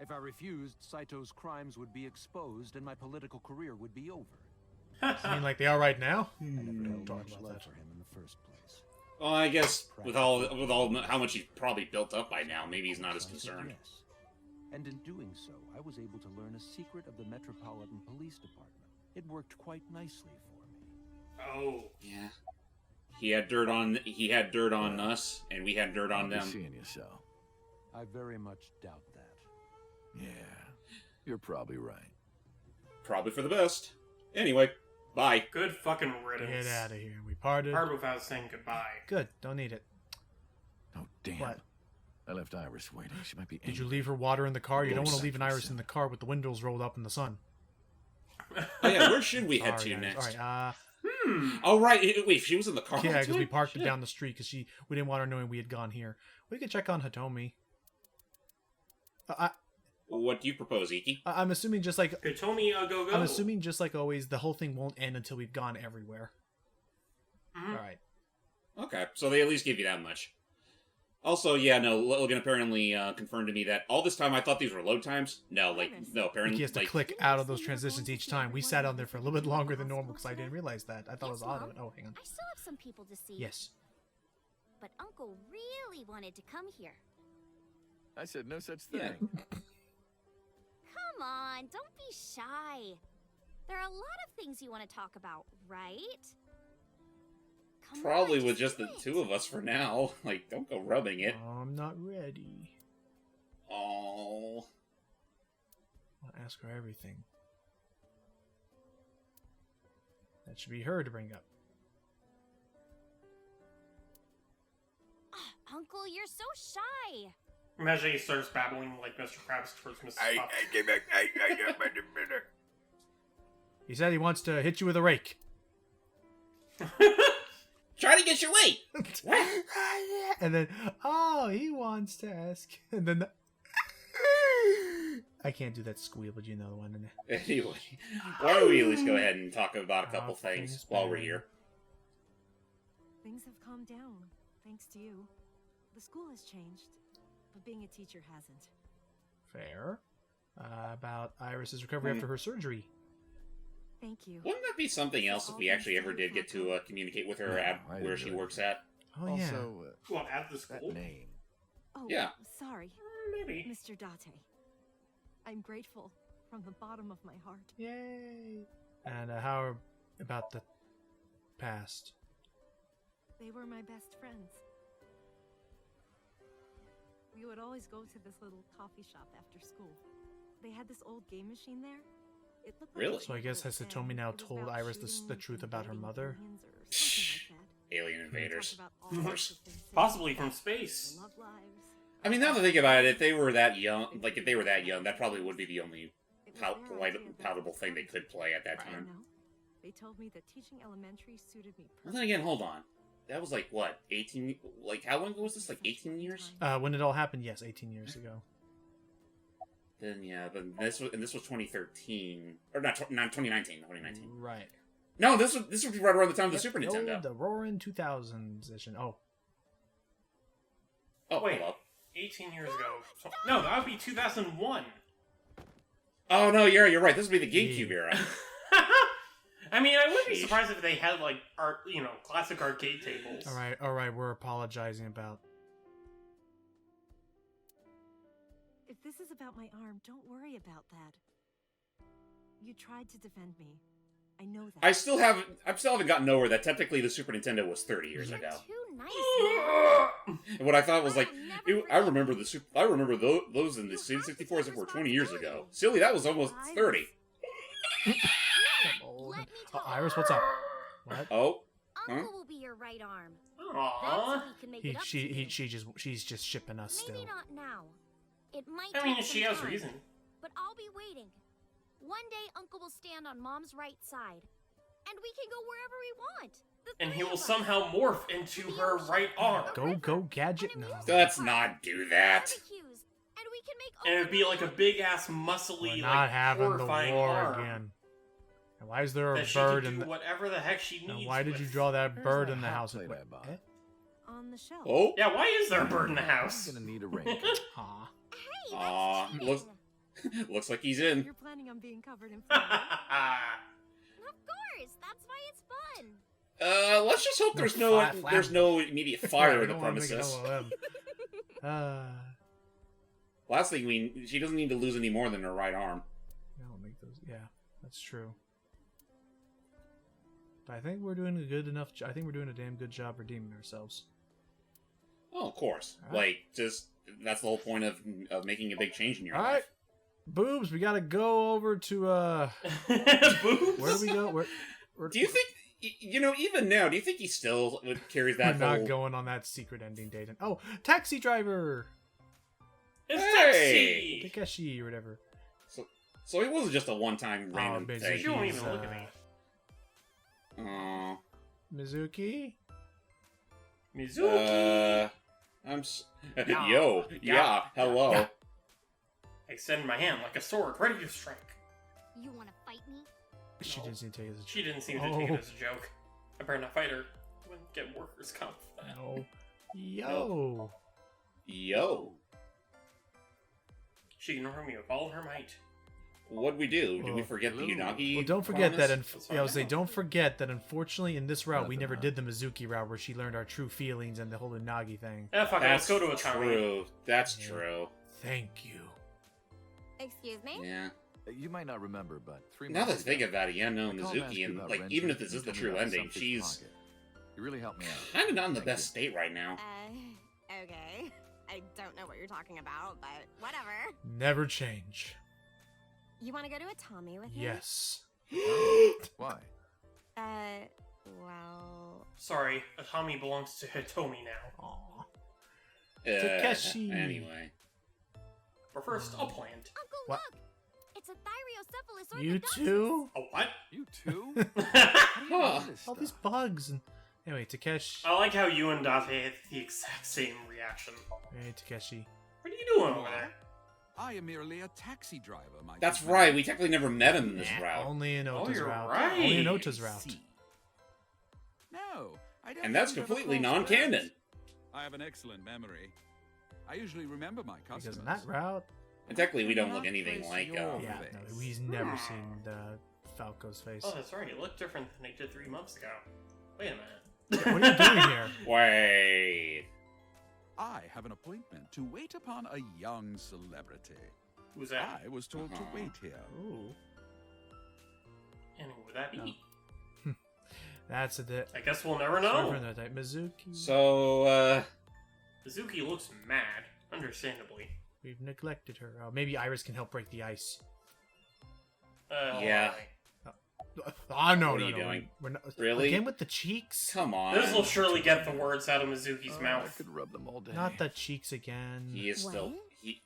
If I refused, Saito's crimes would be exposed and my political career would be over. I mean, like they are right now? I never held Talk much about love that. for him in the first place. Well, I guess with all how much he's probably built up by now, maybe he's not as concerned. Yes. And in doing so, I was able to learn a secret of the Metropolitan Police Department. It worked quite nicely for me. Oh. Yeah. He had dirt on us, and we had dirt on them. Seeing you so. I very much doubt that. Yeah, you're probably right. Probably for the best. Anyway, bye. Good fucking riddance. Get out of here. We parted. Hard without saying goodbye. Good. Don't need it. Oh, damn. What? I left Iris waiting. She might be Did you angry. leave her water in the car? You don't want to leave an Sacrifice. Iris in the car with the windows rolled up in the sun. Oh yeah, where should we head Sorry, to guys. next? Alright, Oh right, wait, she was in the car. yeah, because too? we parked it Shit. down the street because we didn't want her knowing we had gone here. We could check on Hitomi. What do you propose, Ikki? I'm assuming just like Hitomi, go. I'm assuming just like always, the whole thing won't end until we've gone everywhere. Mhm. All right. Okay, so they at least give you that much. Also, yeah, no, Logan apparently confirmed to me that all this time I thought these were load times. No, apparently... He has to click out of those transitions each time. We sat on there for a little bit longer than normal because I didn't realize that. I thought it was odd. Oh, hang on. I still have some people to see. Yes. But Uncle really wanted to come here. I said no such thing. Yeah. Come on, don't be shy. There are a lot of things you want to talk about, right? Come Probably on, with just do the it. two of us for now. Like, don't go rubbing it. I'm not ready. Oh. I'll ask her everything. That should be her to bring up. Uncle, you're so shy. Imagine he starts babbling like Mr. Krabs towards Mrs. Puff. He said he wants to hit you with a rake. Try to get your weight! And then, oh, he wants to ask. And then, I can't do that squeal, but you know the one. Anyway, why don't we at least go ahead and talk about a couple things things while we're bad. here? Things have calmed down, thanks to you. The school has changed, but being a teacher hasn't. Fair. About Iris's recovery after her surgery. Thank you. Wouldn't that be something else if we actually ever did get to communicate with her at where she works at? Oh yeah. Also, Well, at the school. that name. Oh, Yeah. sorry, Maybe. Mr. Date. I'm grateful from the bottom of my heart. Yay. And how about the past? They were my best friends. We would always go to this little coffee shop after school. They had this old game machine there. It looked like Really? So I guess has Hitomi now told Iris the truth about her mother? Alien invaders. Of course. Possibly from space. I mean, now to think about it, if they were that young, that probably would be the only palatable thing they could play at that time. They told me that teaching elementary suited me Well, then again, hold on. That was like, what, 18... Like, how long ago was this? Like, 18 years? When it all happened, yes, 18 years ago. Then, yeah, but this was 2013. Or not 2019. Right. No, this would be right around the time of the Super Nintendo. The Roaring 2000s edition. Oh, Wait, hello. 18 years ago. So, no, that would be 2001. Oh, no, you're right. This would be the GameCube era. I mean, I wouldn't be surprised if they had, like, classic arcade tables. all right, we're apologizing about... If this is about my arm, don't worry about that. You tried to defend me. I know that. I still haven't gotten nowhere that technically the Super Nintendo was 30 years ago. Too nice. And what I thought was like, I remember those in the C64s that were 20 years ago. Silly, that was almost 30. Iris, what's up? What? Oh. Uncle will be your right arm. Aww. That's so he can make it up to you. She's just shipping us Maybe still. not now. It might I mean, take she some has time, reason. But I'll be waiting. One day, Uncle will stand on Mom's right side. And we can go wherever we want. And he will somehow morph into her right arm. Go, Gadget. No. Let's not do that. And we can make And it would be like a big-ass, muscly, We're not having the horrifying war arm. again. And why is there a That she bird can in do the... whatever the heck she needs. And why did you with. draw that Where's bird that in the hot house? plate I bought? On the shelf. Oh. Yeah, why is there a bird in the house? I'm gonna need a ring. Aw. Hey, Aw, that's cheating. looks like he's in. You're planning on being covered in fire. Of course, that's why it's fun. Let's just hope there's no immediate fire in the premises. Last thing she doesn't need to lose any more than her right arm. I don't make those. Yeah, that's true. But I think we're doing a good enough. I think we're doing a damn good job redeeming ourselves. Oh, of course. All right. That's the whole point of making a big change in your All life. right, boobs. We gotta go over to Boobs? Where do we go? Where do you think? Even now, do you think he still carries that? We're not going on that secret ending date. Oh, taxi driver. It's Hey! Taxi! Takeshi or whatever. So it wasn't just a one-time random thing. basically. You won't even look at me. Aw. Mizuki. Mizuki! Yo, yeah, hello. Yeah. I extend my hand like a sword, ready to strike. You want to fight me? She didn't seem to take it as a joke. She didn't seem to take it as a joke. I better not fight her. I wouldn't get workers' comp for that. No. Yo. Yo. She can harm me with all her might. What'd we do? Did we forget the Unagi? Well, don't forget that. promise? Don't forget that. Unfortunately, in this route, we never did the Mizuki route, where she learned our true feelings and the whole Unagi thing. Yeah, fuck it. Let's go to a town. True. That's true. Thank you. Excuse me? Yeah. You might not remember, but 3 Now that I months think ago, about it, yeah, no, I called and asked Mizuki, you and about like, Renji. even if this You is the told me true about ending, something's she's pocket. You really helped me out. kind of not in the Thank best state right now. Okay. I don't know what you're talking about, but whatever. Never change. You want to go to a Tommy with me? Yes. Why? Well... Sorry, Atami belongs to Hitomi now. Aw. Takeshi. Anyway. But first, I'll plant. Uncle, What? look! It's a Thyreocephalus You orthodontus. too? A what? You too? Huh. All these bugs and anyway, Takeshi. I like how you and Date had the exact same reaction. Hey, Takeshi. What are you doing over there? I am merely a taxi driver, my That's good man. right, we technically never met him in this route. Only in Ota's you're route. right. Only in Ota's route. No, I don't And that's think I've ever completely crossed non-canon. paths. I have an excellent memory. I usually remember my customers. Because in that route, And technically, we don't look anything like, yeah, no, he's never seen the Falco's face. Oh, that's right. It looked different than it did 3 months ago. Wait a minute. What are you doing here? Wait. I have an appointment to wait upon a young celebrity. Who's that? I was told to wait here. Ooh. And who would that be? That's a I guess we'll never know. Mizuki. So, Mizuki looks mad, understandably. We've neglected her. Oh, maybe Iris can help break the ice. Yeah. Oh, no, What no, are you no. doing? We're not, Really? Again with the cheeks? Come on. This will surely get the words out of Mizuki's mouth. I could rub them all day. Not the cheeks again. He is still... He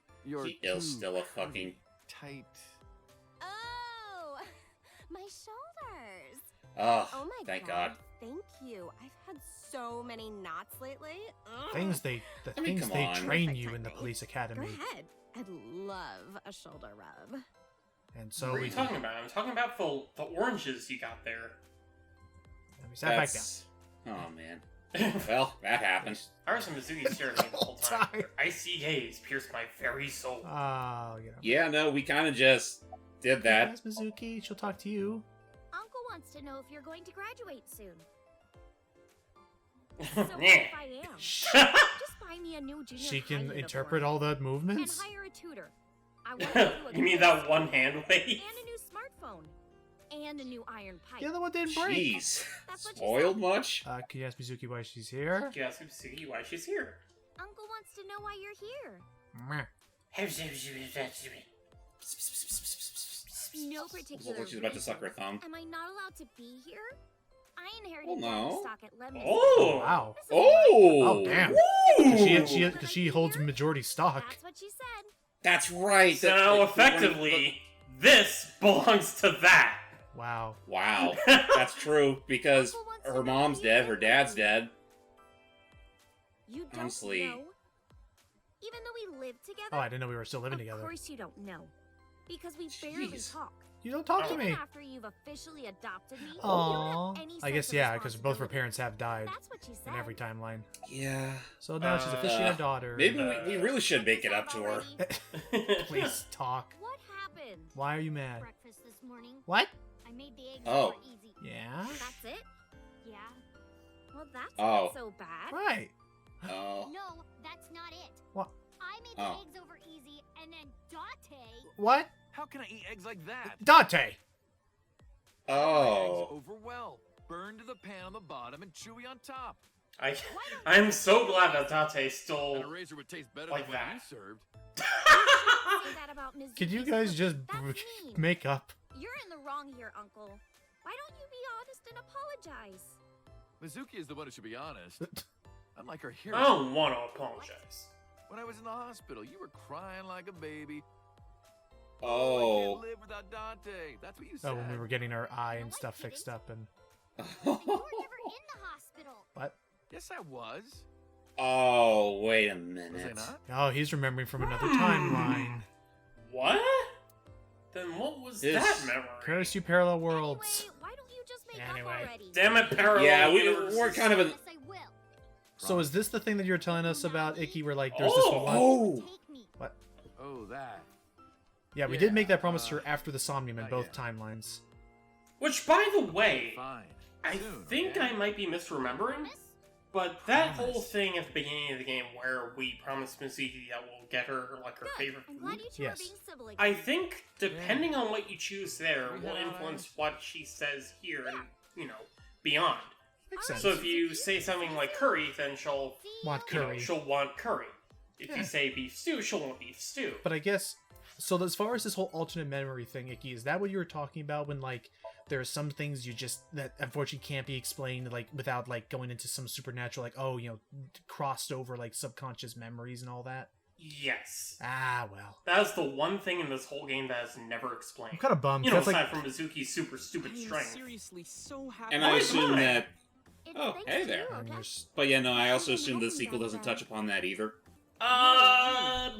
is still a fucking... tight. Oh, my shoulders. Oh, Oh my thank God. God. Thank you. I've had so many knots lately. Ugh. Things they come on. train you in the police academy. Go ahead. I'd love a shoulder rub. And so What are we you talking about? I'm talking about the oranges you got there. We sat back down. Oh, man. Well, that happened. Iris and Mizuki stared at me the whole time. Their icy gaze pierced my very soul. Oh, you know. Yeah, no, we kind of just did that. Yes, Mizuki, she'll talk to you. Uncle wants to know if you're going to graduate soon. So what Yeah. if I am? Just buy me a new junior She high can uniform interpret all the and movements? hire a tutor. I want to do a You mean course that one hand wave? and a new smartphone and a new iron pipe. The other one didn't break. Jeez. That's what she Spoiled much? Can you ask Mizuki why she's here? You ask Mizuki why she's here. Uncle wants to know why you're here. Meh. No particular Look, she's about to suck her reason. thumb. Am I not allowed to be here? I inherited Well, no. family stock at Lemon. Oh! Wow. Oh! Oh, damn. Woo! Because she holds majority stock. That's what she said. That's right. So now, effectively, this belongs to that. Wow. Wow. That's true, because her mom's dead, her dad's dead. You don't Honestly. know. Even though we live together. Oh, I didn't know we were still living together. Of course you don't know. Because we barely Jeez. talk. You don't talk to Even me. after you've officially adopted me, you Aww. don't have any I guess, sense of yeah, because both her responsibility. parents have died That's what she said. in every timeline. Yeah. So now she's officially a daughter. Maybe we really should make it up to her. Please talk. What happened? Why are you mad? Breakfast this morning. What? I made the eggs Oh. super easy. Yeah? That's it? Yeah. Well, that's Oh. not so bad. Right. Oh. No, that's not it. What? I made Oh. the eggs over easy, and then Dante. What? How can I eat eggs like that? Dante! Oh. Eggs over well. Burned to the pan on the bottom and chewy on top. I'm so glad that Tate And stole a razor would taste better like than what that. you served. Say that about Ms. Could you Zuki's guys food. just That's mean. make up? You're in the wrong here, Uncle. Why don't you be honest and apologize? Mizuki is the one who should be honest. Unlike her hero. I don't want to apologize. When I was in the hospital, you were crying like a baby. I Oh. can't live without Dante. That's what you said. Oh, when we were getting our eye and stuff fixed up and... You were never in the hospital. What? Yes, I was. Oh, wait a Was I minute. not? Oh, he's remembering from another timeline. What? Then what was This- that memory? Curse you, parallel worlds. Anyway, why don't you just make Anyway. up already? Damn it, parallel Yeah, universes. we're kind of in... Yes, I will. So is this the thing that you're telling us about, Ikki, where like there's this one... Oh! Take me. What? Oh, that. Yeah, we did make that promise Yeah, to her after the Somnium in not both yet. timelines. Which, by the way, Fine. I Soon, think okay? I might be misremembering, but that whole thing at the beginning of the game where we promised Mizuki that we'll get her like her Good. favorite I'm glad food, you two Yes. are being civil again. I think depending on what you choose there We will had influence ours. what she says here and beyond. Makes Alright. sense. So if you say something like curry, then she'll Want you know, curry. she'll want curry. If Yeah. you say beef stew, she'll want beef stew. But I guess... So as far as this whole alternate memory thing, Ikki, is that what you were talking about when, like, there are some things you just... that unfortunately can't be explained, like, without, like, going into some supernatural, like, oh, you know, crossed over, like, subconscious memories and all that? Yes. Ah, well. That's the one thing in this whole game that is never explained. I'm kind of bummed. You know, That's like... aside from Mizuki's super stupid strength. seriously so happy. And I Why assume not? that... It's Oh, thanks hey to there. you, and okay? there's- But yeah, no, I also assume the sequel doesn't touch upon that either. I'll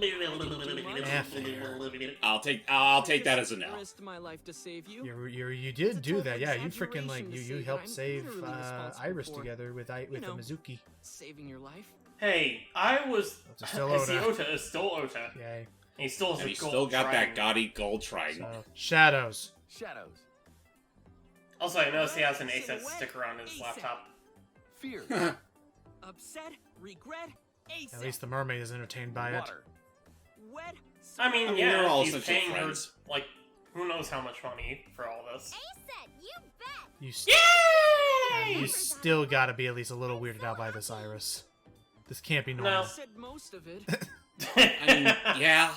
take that as a no. Risked my life to save you. You did do that, yeah. You freaking exaggeration like to you say that helped I'm save literally responsible Iris for, together with you know, Mizuki. saving your life. Hey, I was. It's still I see Ota. Ota is still Ota. Yay. And he still has And a he's gold still got that trident. gaudy gold trident. So shadows. Shadows. Also, I noticed he has an ASET sticker on his laptop. Fear. Upset, regret, ASAP. At least the mermaid is entertained by it. Wet. I mean, I mean, yeah, they're all he's essentially paying her, friends. like, who knows how much money for all this. ASET, you bet! You still gotta be at least a little weirded out by this, Iris. This can't be normal. No. Said most of it. I mean, yeah.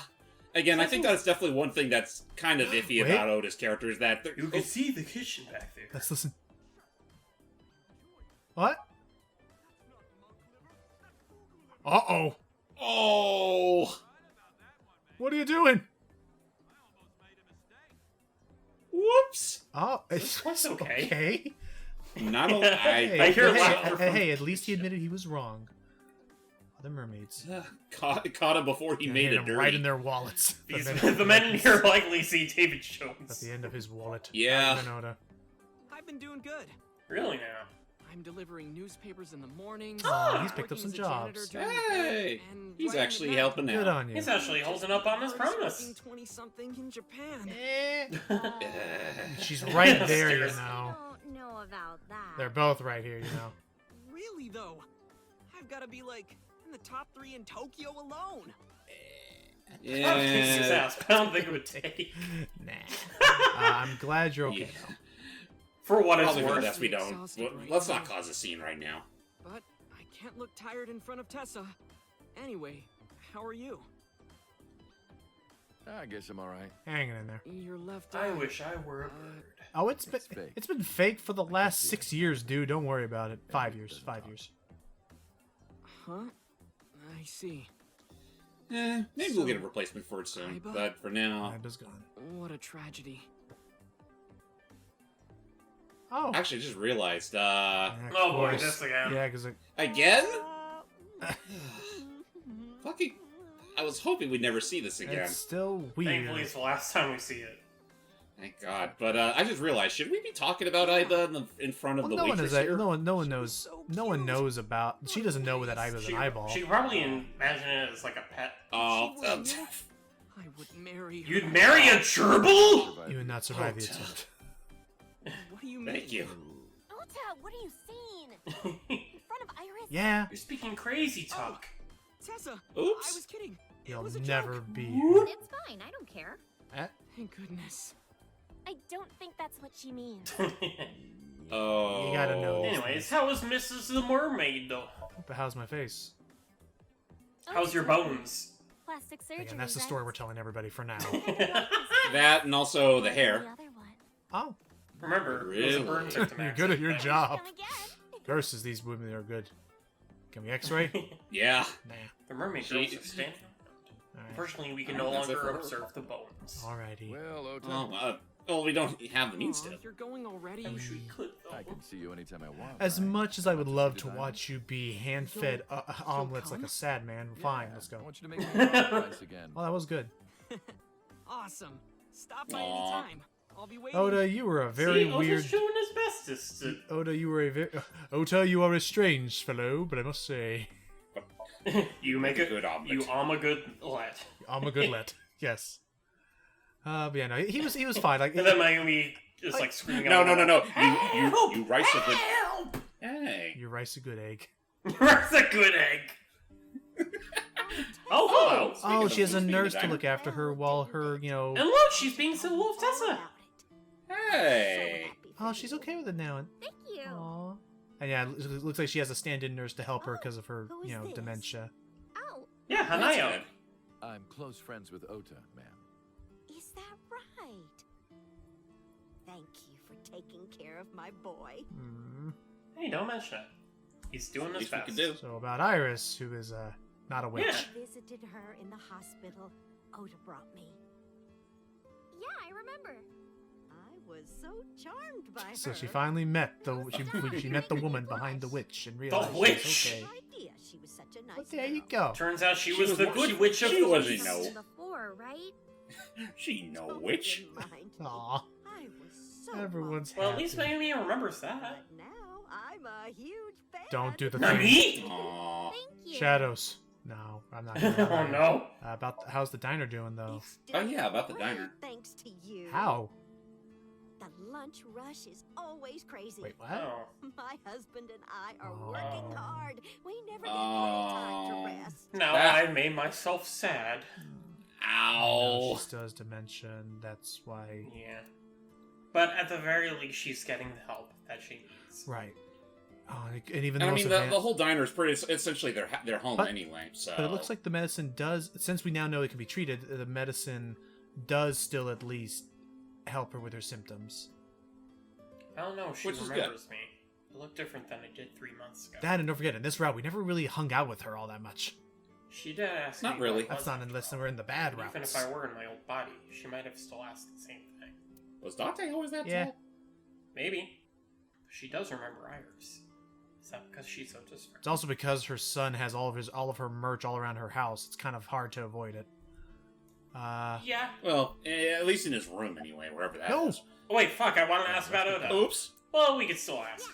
Again, I think that's definitely one thing that's kind of iffy Wait. about Oda's character is that You can see the kitchen back there. Let's listen. What? Uh-oh. Oh! What are you doing? Whoops! Oh, it's That's okay. okay. Not a, Hey, I hear hey, laughter from hey, at least he admitted he was wrong. Other mermaids. caught him before he Yeah, made hit it him dirty. right in their wallets. The men here likely see David At Jones. the end of his wallet. Yeah. Not even Oda. I've been doing good. Really now? I'm delivering newspapers in the mornings. Oh, he's picked up working some as a janitor jobs. during the Hey! day, and He's writing actually at night. helping Good out. on you. He's actually holding up on his promise. 20-something in Japan. She's right there, you Stairs. know. Don't know about that. They're both right here, you know. Really though, I've got to be like in the top 3 in Tokyo alone. I'll kiss his ass, but I don't think it would take. Nah. I'm glad you're okay. Yeah. For what it's Probably for the worth. best we don't. Exhausted Well, right let's now. not cause a scene right now. But I can't look tired in front of Tessa. Anyway, how are you? I guess I'm alright. Hanging in there. Your left I eye. wish I were a bird. Oh, it's been fake. it's been fake for the last 6 years, dude. Don't worry about it. 5 years. 5 years. Huh? I see. Maybe we'll get a replacement for it soon. Aiba? But for now... Iba's gone. What a tragedy. Oh. Actually, I just realized, Yeah, of Oh boy, course. this again. Yeah, because Again? Fucking... I was hoping we'd never see this again. it's still weird. Thankfully, it's the last time we see it. Thank God. But I just realized, should we be talking about Aiba in front of Well, the no one waitress is. here? No one knows. No one knows about. She doesn't know that Iba's an eyeball. She could probably imagine it as like a pet. Oh, I would marry her. You'd marry a gerbil? You would not survive the Ota. attempt. What do you mean? Thank you. Ota, what are you saying? In front of Iris? Yeah. You're speaking crazy talk. Tessa. Oops. I was kidding. You'll was a never joke. be. It's fine, I don't care. Thank goodness. I don't think that's what she means. Oh. You gotta know. Anyways, how was Mrs. the Mermaid, though? But how's my face? How's your bones? Plastic surgery. Again, that's the story we're telling everybody for now. That and also the The hair. other one. Oh, Remember, it was a Really? burn victim you're good at your accident. job. Come again. Curses, these women are good. Can we X-ray? Yeah. Nah. The mermaid She- girls are standing. Alright. Unfortunately, we can no That's it longer for her. observe the bones. Alrighty. Well, Ota, Well, we don't have the means Aw, to. you're going already. I wish we could, though. I can see you anytime I want. As right? much as I would Want love see to the watch you be hand-fed omelets like a come? sad man, diamond? fine, Yeah, let's go. I want you to make me price again. Well, that was good. Awesome. Stop by Aw. anytime. I'll be waiting. Oda, you were a very See, weird. Ota's doing his bestest to... Oda, you were a very. Ota, you are a strange fellow, but I must say, You make a Good omelet. You am a good lad. I'm a good let. Yes. But yeah, no, he was fine. Like, And then Mayumi is like screaming No, out no, no, no. Help! You rice a good. Help! Hey. you rice a good egg. That's a good egg. Oh, hello. Oh, she has a Speaking of nurse to diner. look after her while her, you know. And look, she's being civil with Tessa. Hey. Oh, she's okay with it now. Thank you. Aw. And yeah, it looks like she has a stand-in nurse to help her because of her, who you is know, this? dementia. Oh, Yeah, That's Hanayo. good. I'm close friends with Ota, ma'am. is that right? Thank you for taking care of my boy. Hmm. Hey, don't mention it. He's doing this Least we fast. can do. So about Iris, who is not a witch. Yeah. I visited her in the hospital. Ota brought me. Yeah, I remember. I was so charmed by her. So she finally met the she met the woman behind the witch and realized she witch? was okay. No idea she was such a nice But there you girl. go. Turns out she She was was the more- good she- witch of she the wasn't East. no- Before, right? She no Don't witch. even mind me. Aw, I was so everyone's Well, at happy. least Mayumi remembers that. But now I'm a huge fan. Don't do the thing. Nani? Aw. Thank you. Shadows. No, I'm not. Oh no. How's the diner doing though? It's still Oh, yeah, about the great diner. Thanks to you. How? The lunch rush is always crazy. Wait, what? Oh. My husband and I are working hard. We never get any time to rest. Now I made myself sad. Ow. She still has dementia, and that's why. Yeah. But at the very least, she's getting the help that she needs. Right. Oh, and even And I though mean, the whole diner is pretty essentially their home anyway. So, but it looks like the medicine does, since we now know it can be treated. The medicine does still at least help her with her symptoms. I don't know. She Which is remembers me. It looked different than it did 3 months ago. That, and don't forget, in this route, we never really hung out with her all that much. She did ask Not me really. what That's not unless we're in the bad routes. Even if I were in my old body, she might have still asked the same thing. Was Dante always that Yeah. tall? Maybe. She does remember Iris. Is that because she's so distant? It's also because her son has all of her merch all around her house. It's kind of hard to avoid it. Yeah. Well, at least in his room anyway, wherever that is. Oh, wait, fuck, I want to ask about Oda. Oops. Well, we could still ask.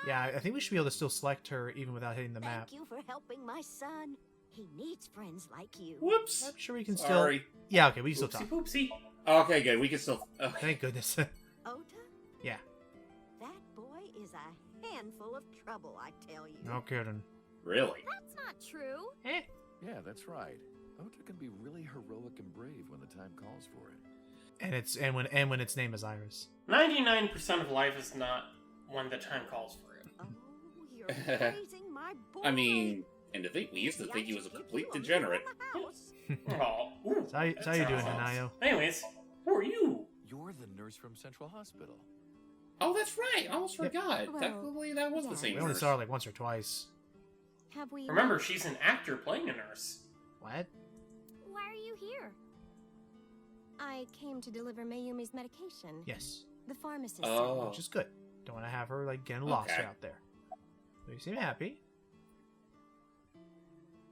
Yeah, I think we should be able to still select her even without hitting the map. Thank you for helping my son. He needs friends like you. Whoops. I'm sure we can Sorry. still. Yeah, okay, we can still Oopsie talk. poopsie. Okay, good. We can still. Okay. Thank goodness. Ota? Yeah. That boy is a handful of trouble, I tell you. No kidding. Really? That's not true. Yeah, that's right. Ota can be really heroic and brave when the time calls for it. And when its name is Iris. 99% of life is not when the time calls for it. Oh, you're praising my boy. I mean, and to think we used to think he was a complete degenerate. Oh, ooh, So how you doing, sounds- Hanayo? Anyways, who are you? You're the nurse from Central Hospital. Oh, that's right. I almost forgot. Well, Technically, that was the same We only nurse. saw her like once or twice. Have we? Remember, she's an actor playing a nurse. What? Why are you here? I came to deliver Mayumi's medication. Yes. The pharmacist. Oh. Which is good. Don't want to have her like getting lost Okay. out there. So you seem happy.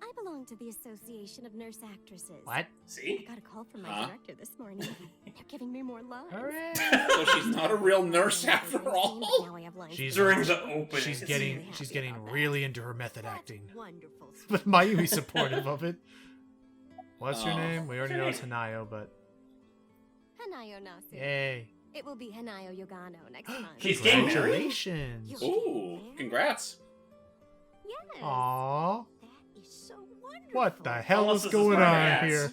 I belong to the Association of Nurse Actresses. What? See? I got a call from my Huh? director this morning. They're giving me more lines. Hooray! So she's not a real nurse after all. Now I have lines. She's During the opening. She's getting really into her method acting. Wonderful. But Mayumi's supportive of it. What's your Oh. name? We already know it's Hanayo, but Hanayo Nasu. yay! It will be Hanayo Yogano next month. She's getting married? Congratulations! Ooh, congrats. Yes. Aww. That is so wonderful. What the hell Unless is this going my on ass. here?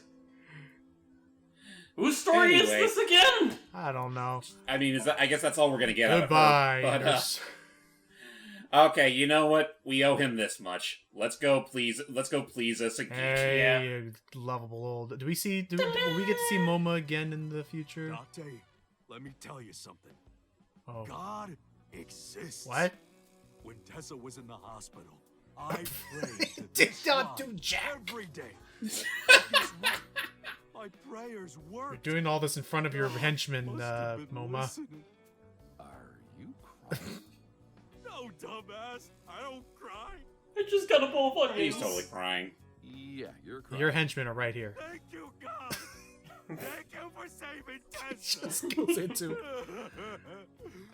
Whose story is Anyway. this again? I don't know. I mean, I guess that's all we're gonna get out of Goodbye. her. But, nurse. okay, you know what? We owe him this much. Let's go, please. Let's go, please us a geek. Hey, Yeah. you lovable old. Do we get to see Moma again in the future? Dante, let me tell you something. Oh. God exists. What? When Tessa was in the hospital, I prayed to Did this not God do jack. every day. Guess what? My prayers You're worked. doing all this in front of your henchman, Must have been Moma. listening. Are you crying? No, dumbass. I don't cry. I just got a bowl of onions. He's totally crying. Yeah, you're crying. Your henchmen are right here. Thank you, God. Thank you for saving Tessa. Just goes into.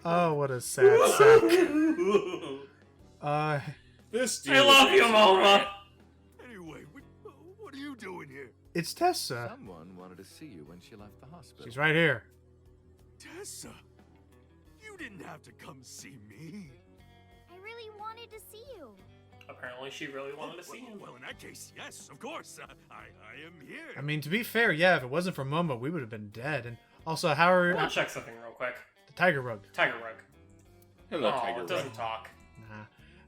Oh, what a sad sack. This dude. I love you, Moma. Anyway, what are you doing here? It's Tessa. Someone wanted to see you when she left the hospital. She's right here. Tessa, you didn't have to come see me. I really wanted to see you. Apparently, she really wanted to see him. Well, in that case, yes, of course. I am here. I mean, to be fair, yeah, if it wasn't for Moma, we would have been dead. And also, how are I'll check something real quick. the Tiger Rug? Tiger Rug. Hello, Oh, Tiger it doesn't Rug. talk. Nah,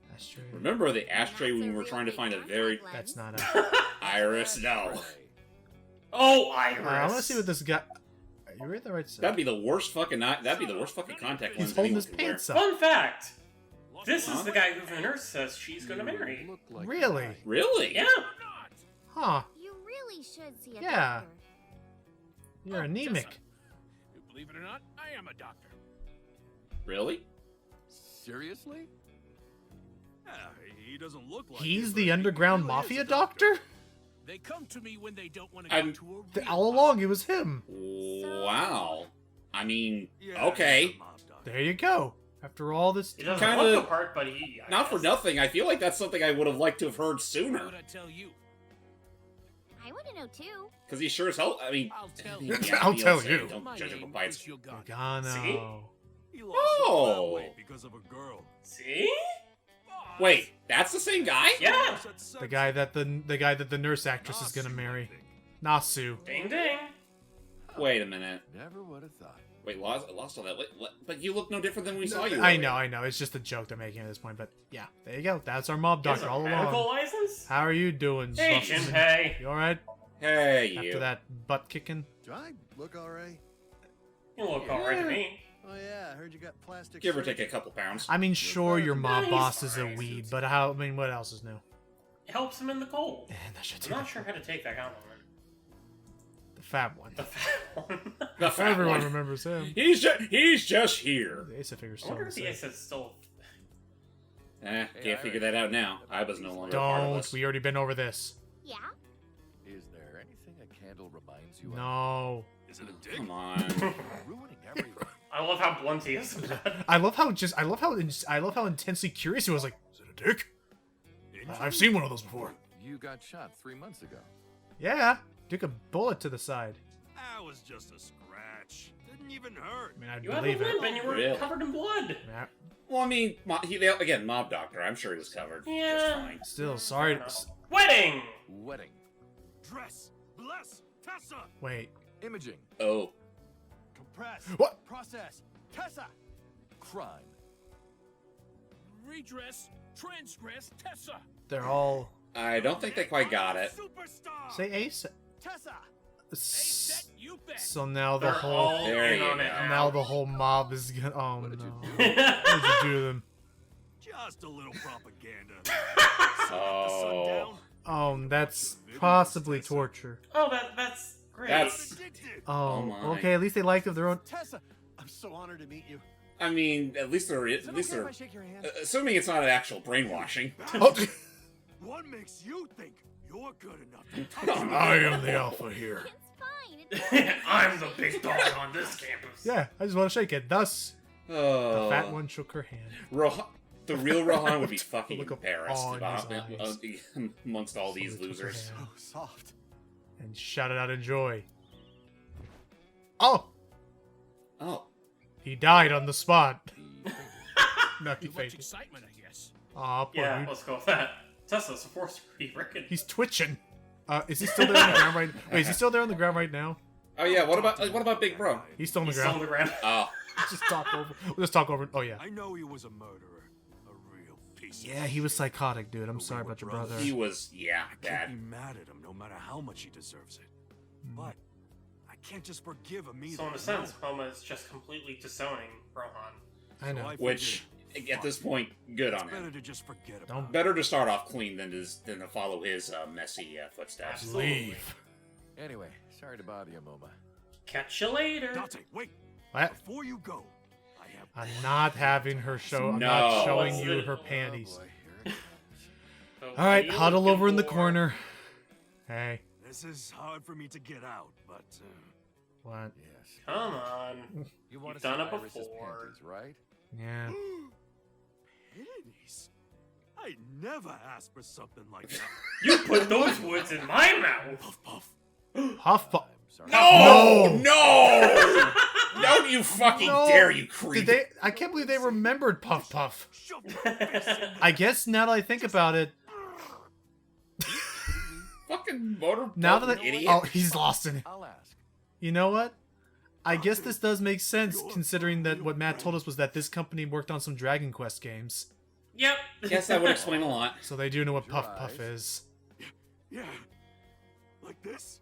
that's true. Remember the ashtray when we were trying to find a very That's not a. Iris? No. Oh, Iris. I want to see what this guy. You're at the right side. That'd be the worst fucking. That'd be the worst fucking contact lens. He's holding anyone his could wear. pants up. Fun fact. This Huh? is the guy who the nurse says she's gonna marry. Look like Really? Really? Yeah. Huh? You really should see a Yeah. doctor. You're anemic. Believe it or not, I am a doctor. Really? Seriously? Yeah, he doesn't look like He's it, the but underground he really is mafia a doctor? They come to me when they don't want to go I'm- to a real All along, it was him. Wow. I mean, Yeah, okay. he's a mob doctor. There you go. After all this He time. doesn't Kinda- look the part, but he. I Not for guess. nothing. I feel like that's something I would have liked to have heard Why sooner. would I tell you? I want to know too. Because he sure as hell. I mean, I'll tell yeah, you. I'll Neil tell said, you. Don't judge him by its. Gargano. He lost all that Oh. weight because of a girl. See? Wait, that's the same guy? Yeah. The guy that the nurse actress is gonna marry. Nasu. Ding ding. Wait a minute. Never would have thought. Wait, lost all that. Wait, but you look no different than we saw you. I know. It's just a joke they're making at this point, but yeah, there you go. That's our mob He has doctor a all medical along. license? How are you doing, Hey, Buffman? Shinpei. You alright? Hey, you. After that butt kicking? Do I look alright? You look alright to me. Oh yeah, I heard you got plastic. Give or take surgery. a couple pounds. I mean, sure, your mob Nice. boss is a weed, but what else is new? It helps him in the cold. That shit's I'm not sure how to take that compliment. the fat one. The fat one. The fat Everyone one. remembers him. He's just here. The Ace of Figures I wonder still if the the same. ace is still... Can't figure that out now. I was no longer a part of Don't. this. We already been over this. Yeah? Is there anything a candle reminds you of? No. Is it a dick? Come on. Ruining everything. I love how blunt he is about it. I love how intensely curious he was. Like, is it a dick? I've seen one of those before. You got shot 3 months ago. Yeah. Took a bullet to the side. That was just a scratch. Didn't even hurt. I mean, I You had a believe limp it. and you were Really? covered in blood. Yeah. Well, I mean, again, mob doctor. I'm sure he was covered just Yeah. fine. Still, sorry. Wedding! Wedding. Dress. Bless. Tessa. Wait. Imaging. Oh. Compress. What? Process. Tessa. Crime. Redress, transgress, Tessa. They're all. I don't think they quite got it. Superstar. Say Ace. Tessa. You bet. So now the They're whole. all There in you on it go. Now the whole mob is gonna. Oh What did no. you do? What did you do to them? Just a little propaganda. Oh. That's possibly torture. Oh, that's great. That's. Addicted. Oh, my. okay. At least they liked of their own. Tessa. I'm so honored to meet you. I mean, at least they're. Is At it least okay if they're. I shake your hand? Assuming it's not an actual brainwashing. Oh. What makes you think you're good enough to touch Oh, me? I am the alpha here. It's fine. I'm the big dog on this campus. Yeah, I just want to shake it. Thus, Oh. the fat one shook her hand. The real Rohan would be fucking Look up embarrassed awe in about, his eyes. amongst all these Somebody took her losers. hand. So soft. And shouted out in joy. Oh! Oh. He died on the spot. No, he Too much fainted. excitement, I guess. Aw, poor Yeah, dude. let's go with that. Tesla's a force to be reckoned. He's twitching. Is he still there on the ground right? Wait, is he still there on the ground right now? Oh yeah. What about Big Bro? He's still on the He's still on ground. the ground. Oh. Just talk over. We'll just talk over. Oh yeah. I know he was a murderer. A real piece of Yeah, he was psychotic, dude. I'm sorry about your brother. He was, yeah, I can't be bad. mad at him no matter how much he deserves it. But I can't just forgive him either. So in a sense, Homa is just completely disowning Rohan. I know. Which, at this point, good It's on better him. to just forget about Don't Better to start off clean than to follow his messy footsteps. Absolutely. leave. Anyway, sorry to bother you, Moma. Catch you later. Dante, wait. What? Before you go, I have I'm not having her show. I'm No. not showing What's you the- her panties. Oh, boy, here it comes. All right, What are you huddle looking over in the for? corner. Hey, This is hard for me to get out, but what? Yes. Come on. You want You've to done see it Iris's before. panties, right? Yeah. pennies. I never asked for something like that. You put those words in my mouth. Puff puff. Hufflepuff. Sorry. No! No! Don't you fucking No. dare, you creep! Did they? I can't believe they remembered Puff Puff. Shove your face in I guess now that I think about it, Fucking motor. now that idiot. oh, he's lost in it. I'll ask. You know what? I guess this does make sense considering that what Matt told us was that this company worked on some Dragon Quest games. Yep. Guess that would explain a lot. So they do know what Your Puff Puff eyes. is. Yeah. Like this?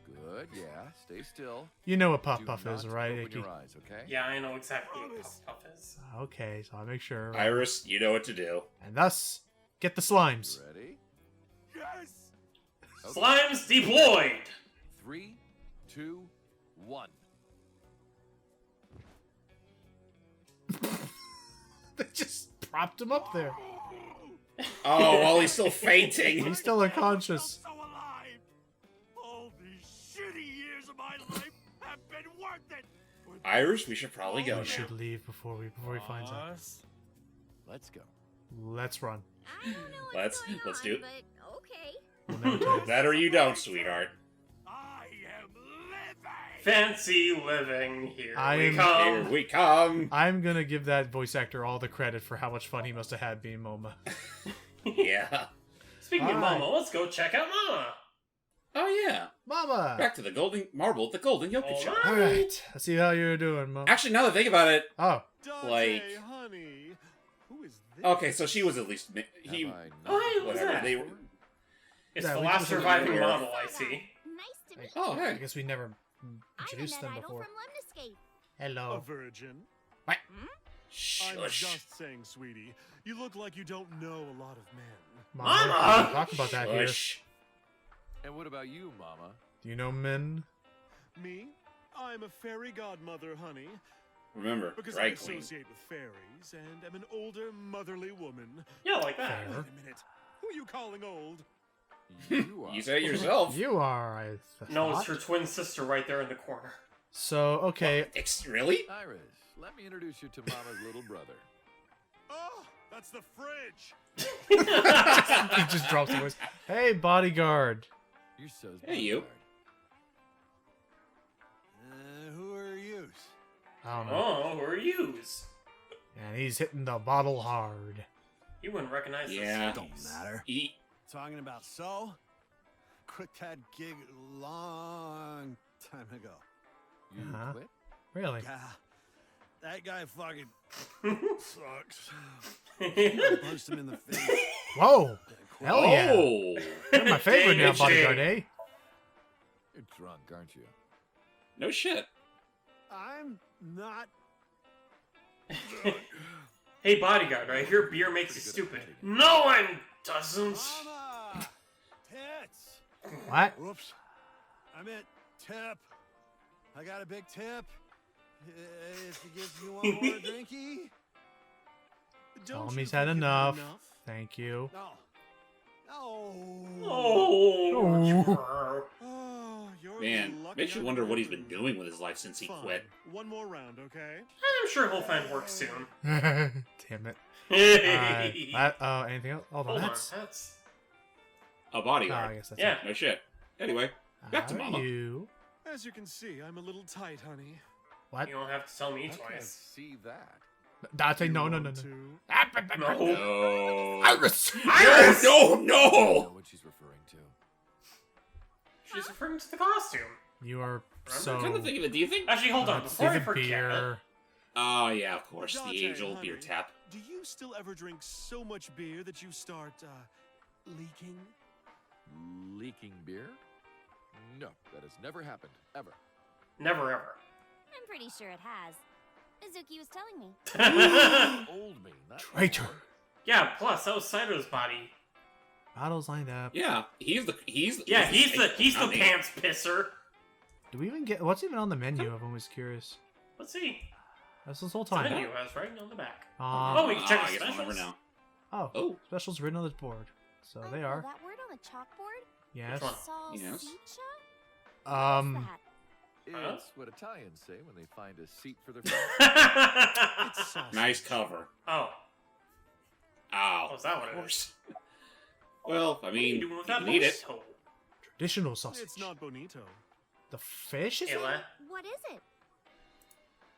Good, yeah. Stay still. You know what Puff Do Puff not is, right, open Ikki? your eyes, okay? Yeah, I know exactly what Puff Puff is. Okay, so I'll make sure. Iris, you know what to do. And thus, get the slimes. Ready? Yes! Okay. Slimes deployed! 3, 2, 1. They just propped him up there. Oh, while he's still fainting. He's still unconscious. So alive! All these shitty years of my life have been worth it! Iris, we should probably go We now. should leave before he finds out. Let's go. Let's run. I don't know what's Let's going do on, it. but okay. We'll never tell you. That or you don't, sweetheart. Fancy living. Here we Here come. we come. I'm gonna give that voice actor all the credit for how much fun he must have had being Moma. Yeah. Speaking of Alright. Mama, let's go check out Mama. Oh, yeah. Mama! Back to the golden marble at the golden yogurt shop. Alright, let's see how you're doing, Mama. Actually, now that I think about it, Oh. like... honey, who is this? Okay, so she was at least... Oh, hey, who's whatever. that? They were... It's Yeah, the we last just- surviving Yeah. model, I see. Nice to meet Oh, you. hey. I guess we never introduced I'm them Annette Idol before. from Lemniscape. Hello. A virgin. What? I'm Shush. just saying, sweetie. You look like you don't know a lot of men. Mama! We talk about that here. Shush. And what about you, Mama? Do you know men? Me? I'm a fairy godmother, honey. Remember, Because I drag queen. associate with fairies and am an older, motherly woman. Yeah, like that. Fair. Wait a minute. Who are you calling old? You are. You said it yourself. You are, I No, thought. it's her twin sister right there in the corner. So, okay. Really? Iris, let me introduce you to Mama's little brother. Oh, that's the fridge. He just drops the voice. Hey, bodyguard. You're so Hey, you. Who are you? I don't know. Oh, who are yous? And he's hitting the bottle hard. You wouldn't recognize Yeah. this. Don't matter. Eat. Talking about so? Quit that gig long time ago. You Uh-huh. quit? Really? Yeah, that guy fucking sucks. I punched him in the face. Whoa! Hell yeah! Oh. You're my favorite now, Dang, bodyguard, dang. eh? You're drunk, aren't you? No shit. I'm not. Hey, bodyguard, I hear beer makes you stupid. No one doesn't. Mama! Tits! What? Whoops. I meant tip. I got a big tip. If you give me one more drinky. Don't Tommy's you had think you've enough. Thank you. No. No. Oh. Oh, you're Man, lucky makes you I'm wonder what he's been remembering. doing with his life since he Fine. quit. One more round, okay? I'm sure he'll find work soon. Damn it. Anything else? Hold on. Hold on, That's... that's... A Oh, bodyguard. I guess that's Yeah. No shit. Anyway, back to How are Mama. you? As you can see, I'm a little tight, honey. What? You don't have to tell me I can't twice. see that. That's a You no. want to? No. No. Iris! Iris! No, I no! know what she's referring to. She's referring to the costume. You are I'm so... trying to think of it. Do you think? Actually, hold on. Let's Before see I the forget, beer. Oh yeah, of course, Dante, the age-old beer honey, tap. Do you still ever drink so much beer that you start, leaking? Leaking beer? No, that has never happened, ever. never ever. I'm pretty sure it has. Izuki was telling me. Old me, not Traitor. more. Yeah, plus, that was Saido's body. Bottles lined up. Yeah, he's the Yeah, he's the not me. pants pisser. Do we even get... What's even on the menu? I'm always curious. Let's see. That's this whole The time. menu has right on the back. Oh, Oh, we can check I the guess I'll never specials. know. oh, specials written on this board. So they are. That word on the chalkboard? Yes. Which Yes. Salsiccia? Um, What's that? It's what Italians say when they find a seat for their friends. It's sausage. Nice cover. Oh, Ow. oh, is that what Of it course. is? Well, I What are you mean, doing you with that can eat it. burrito? traditional sausage. It's not bonito. The fish is it? Ayla? What is it?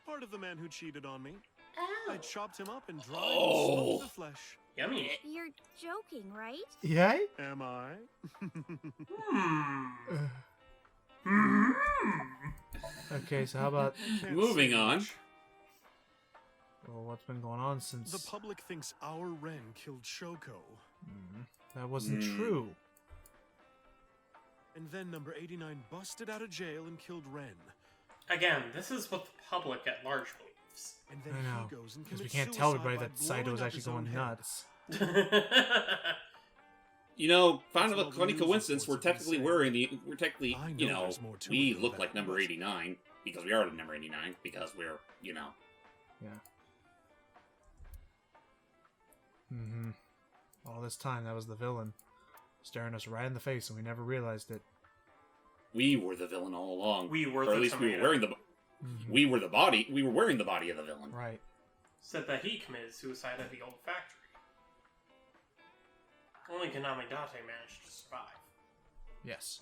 Part of the man who cheated on me. Oh. I chopped him up and dried Oh. and smoked the flesh. Yummy. You're joking, right? Yeah? Am I? Hmm. Okay, so how about... Can't Moving say on. much. Well, what's been going on since... The public thinks our Ren killed Shoko. That wasn't Hmm. true. And then number 89 busted out of jail and killed Ren. Again, this is what the public at large believes. And then I know. he goes and Because we commits can't tell suicide everybody by that Saito blowing is up actually his own going head. nuts. You know, kind of That's a all the funny news coincidence. We're reports have been technically saying. we're technically, I know you know, there's more to we it than look that, like number but- 89 because we are the number 89 because we're, you know. Mm-hmm. All this time, that was the villain. Staring us right in the face and we never realized it. We were the villain all along. We were or the at least we were tomato. wearing the. Mhm. We were the body. We were wearing the body of the villain. Right. Said that he committed suicide at the old factory. Only Kanami Date managed to survive. Yes.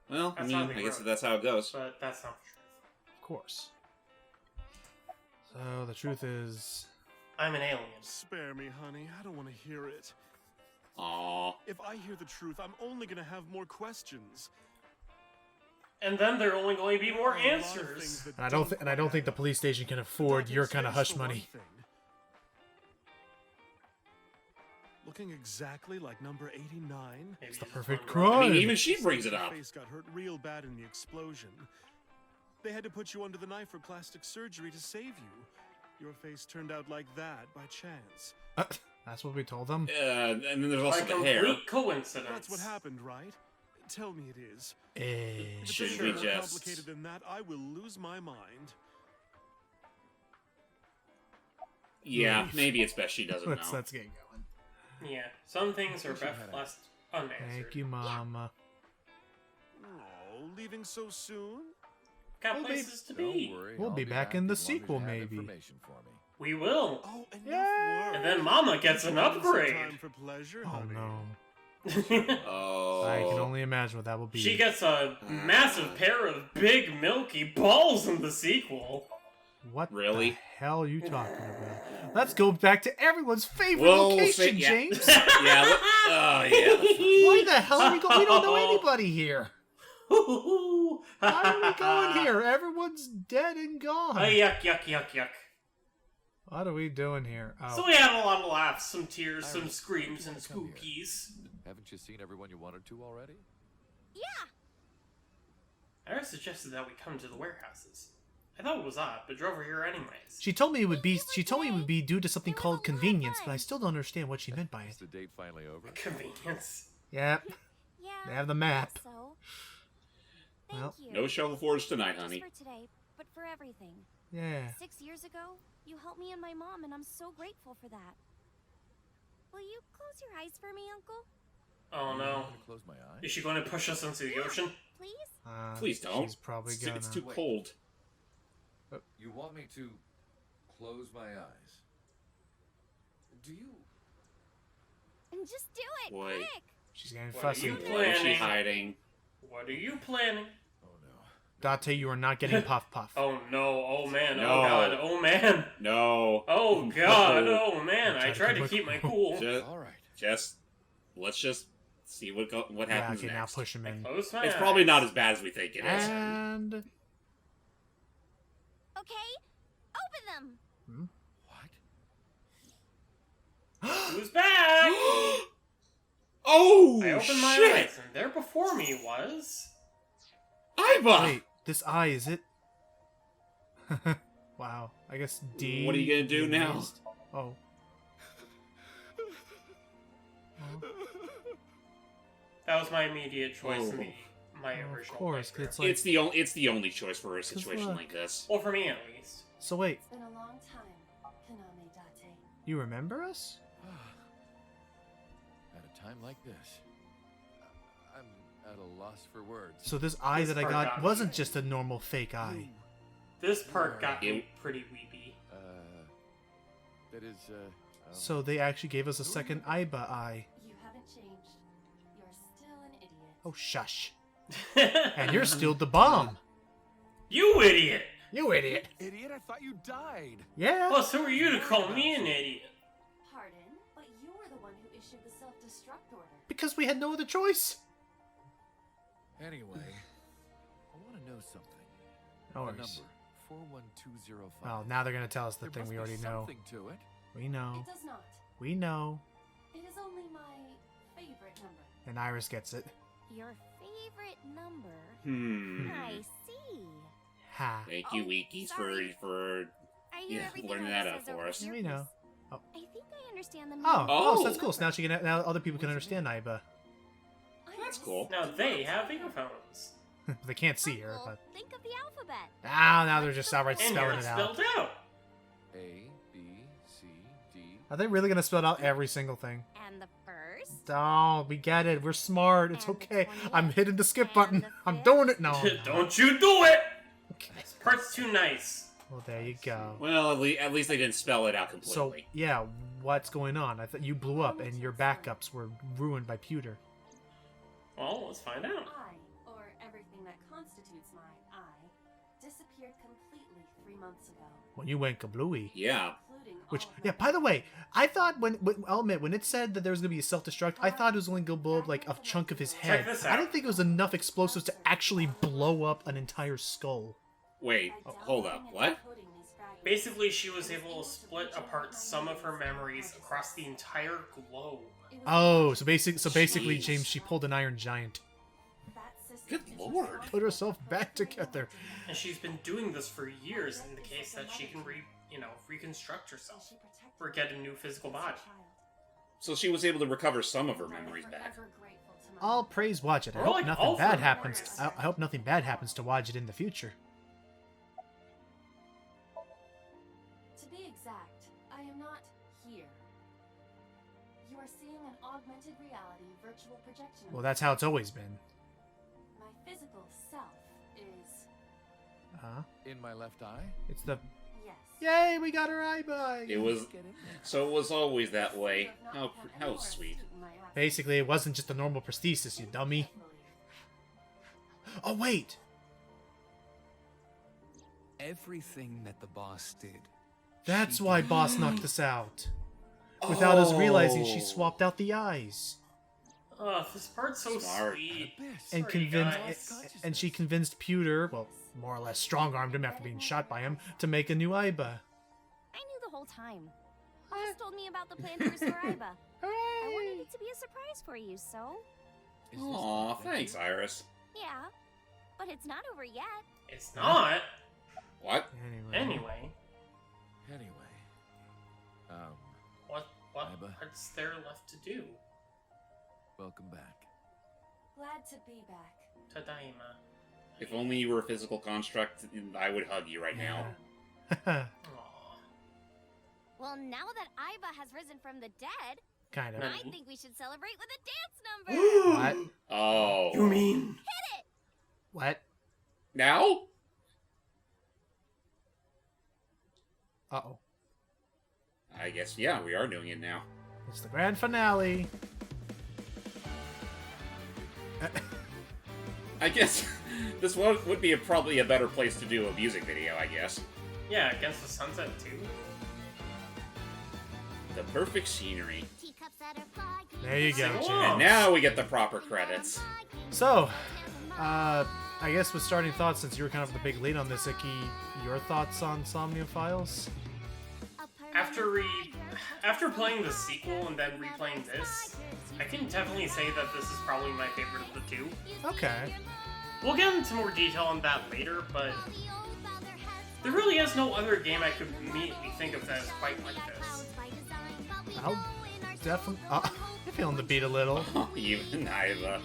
Well, That's how they I guess wrote that's how it goes. But that's not the truth. Of course. So the truth is, I'm an alien. Spare me, honey. I don't want to hear it. Aww. If I hear the truth, I'm only gonna have more questions. And then there are only going to be more answers. and I don't think the police station can afford your kind of hush money. Looking exactly like number 89. It's the perfect I crime. mean, even she brings it Your up. face got hurt real bad in the explosion. They had to put you under the knife for plastic surgery to save you. Your face turned out like that by chance. That's what we told them. And then there's also A the hair. complete coincidence. That's what happened, right? Tell me it is. If it's Should any we more just... complicated than that, I will lose my mind. Yeah, maybe it's best she doesn't know. Let's get going. Yeah, some things are best left unanswered. Thank you, Mama. Oh, leaving so soon? Got places to be. We'll be back in the sequel, maybe. We will. Oh, enough Yeah. And then Mama gets an upgrade. Time for pleasure, Oh honey. no. Oh. I can only imagine what that will be. She gets a massive pair of big milky balls in the sequel. What Really? the hell are you talking about? Let's go back to everyone's favorite We'll location, yeah. James. Yeah. Oh, yeah. Why the hell are we going? We don't know anybody here. Why are we going here? Everyone's dead and gone. Yuck, yuck, yuck, yuck. What are we doing here? Oh. So we had a lot of laughs, some tears, some screams, and spookies. Haven't you seen everyone you wanted to already? Yeah. I suggested that we come to the warehouses. I thought it was odd, but drove her here anyways. She told me it would be. She told me it would be due to something called convenience, but I still don't understand what she meant by Is it. the date finally over? Convenience. Yep. Yeah. They have the map. So. Thank Well, you. No shovel forge tonight, Not honey. just for today, but for everything. Yeah. 6 years ago, you helped me and my mom, and I'm so grateful for that. Will you close your eyes for me, Uncle? Oh no. I'm gonna close my eyes. Is she going to push us into the ocean? Please? Please don't. She's probably It's, gonna. it's too cold. You want me to close my eyes? Do you? And just do it, Boy. quick! She's getting What are fussy. you Why is she planning? hiding? What are you planning? Date, you are not getting puff puff. Oh no, oh man, No. oh god, oh man. No. Oh god, No. oh man, I tried to keep my cool. Let's just see what Yeah, happens okay, now next. push him in. Close my It's eyes. probably not as bad as we think it is. And Okay, open them! Who's back? Oh, I opened my shit! eyes, and there before me was... Iva! wait, this eye is it? Wow. I guess D. What are you gonna do now? erased. Oh. That was my immediate choice in Oh. my Of original course, playthrough. it's like. It's the only choice for a situation look. like this. Well, for me at least. So wait, It's been a long time, Kaname Date. you remember us? At a time like this, I'm at a loss for words. So this eye This that I part got got wasn't me. just a normal fake eye. This part got me pretty weepy. That is, So they actually gave us a second Iba eye. You haven't changed. You're still an idiot. Oh, shush. And you're still the bomb. You idiot! You idiot. Idiot, I thought you died. Yeah. Plus, who are you to call me an idiot? Pardon, but you were the one who issued the self-destruct order. Because we had no other choice. Anyway, I want to know something. No A worries. number, 41205. Oh, now they're gonna tell us the There thing must we be already know. something to it. We know. It does not. We know. It is only my favorite number. And Iris gets it. Your favorite number? Hmm. I see. Ha. Thank you, Ikki, for I hear everything learning on that this out says for over us. here, We know. I think I understand the meaning. Oh, of so the that's cool. So now she can. Now other people can understand Iba. That's cool. Now they have earphones. They can't see her, but Think of the alphabet. now they're just outright And spelling here it it's out. spelled out. A, B, C, D. Are they really gonna spell out every single thing? And the first. Oh, we get it. We're smart. It's And the okay. 20th, I'm hitting the skip and button. the I'm 5th. doing it. No. I'm not. Don't you do it! Okay. This part's too nice. Well, there you go. Well, at least they didn't spell it out So completely. yeah, what's going on? I thought you blew up and your backups were ruined by pewter. Well, let's find out. I, or everything that constitutes my I, disappeared completely 3 months ago. When you went kablooey. Yeah. Which, yeah, by the way, I thought I'll admit, when it said that there was going to be a self-destruct, I thought it was only going to blow up, like, a chunk of his head. this I out. didn't think it was enough explosives to actually blow up an entire skull. Wait, hold up. What? Basically, she was able to split apart some of her memories across the entire globe. Oh, so basically, James, she pulled an Iron Giant. Good lord. Put herself back together. And she's been doing this for years in the case that she can reconstruct herself or get a new physical body. So she was able to recover some of her memories back. All praise Watch It. I Or, hope like, nothing all bad for happens. memories. I hope nothing bad happens to Watch It in the future. To be exact, I am not here. You are seeing an augmented reality virtual projection. Well, that's how it's always been. My physical self is... In my left eye? It's the... Yes. Yay, we got her eye back! It was... So it was always that way. How sweet. Basically, it wasn't just a normal prosthesis, you dummy. Oh, wait! Everything that the boss did. That's why Boss knocked us out. Without us realizing, she swapped out the eyes. Oh, this part's so Smart. sweet. And Sorry, guys. and she convinced Pewter, well, more or less strong-armed him after being shot by him, to make a new Aiba. I knew the whole time. Boss told me about the plan to restore Aiba. I wanted it to be a surprise for you, so... Aw, thanks, Iris. Yeah, but it's not over yet. It's not. What? Anyway. What's there left to do? Welcome back. Glad to be back. Tadaima. If only you were a physical construct, I would hug you right now. Well, now that Aiba has risen from the dead, Kind of. I think we should celebrate with a dance number. What? Oh. You mean? Hit it! What? Now? Uh-oh. I guess, yeah, we are doing it now. It's the grand finale. I guess this would be probably a better place to do a music video, I guess. Yeah, Against the Sunset too. The perfect scenery. There you go, Jim. And now we get the proper credits. So, I guess with starting thoughts, since you were kind of the big lead on this, Ikki, your thoughts on Somnium Files? After playing the sequel and then replaying this, I can definitely say that this is probably my favorite of the two. Okay. We'll get into more detail on that later, but there really is no other game I could immediately think of that is quite like this. I'll definitely... I'm feeling the beat a little. Even Iva.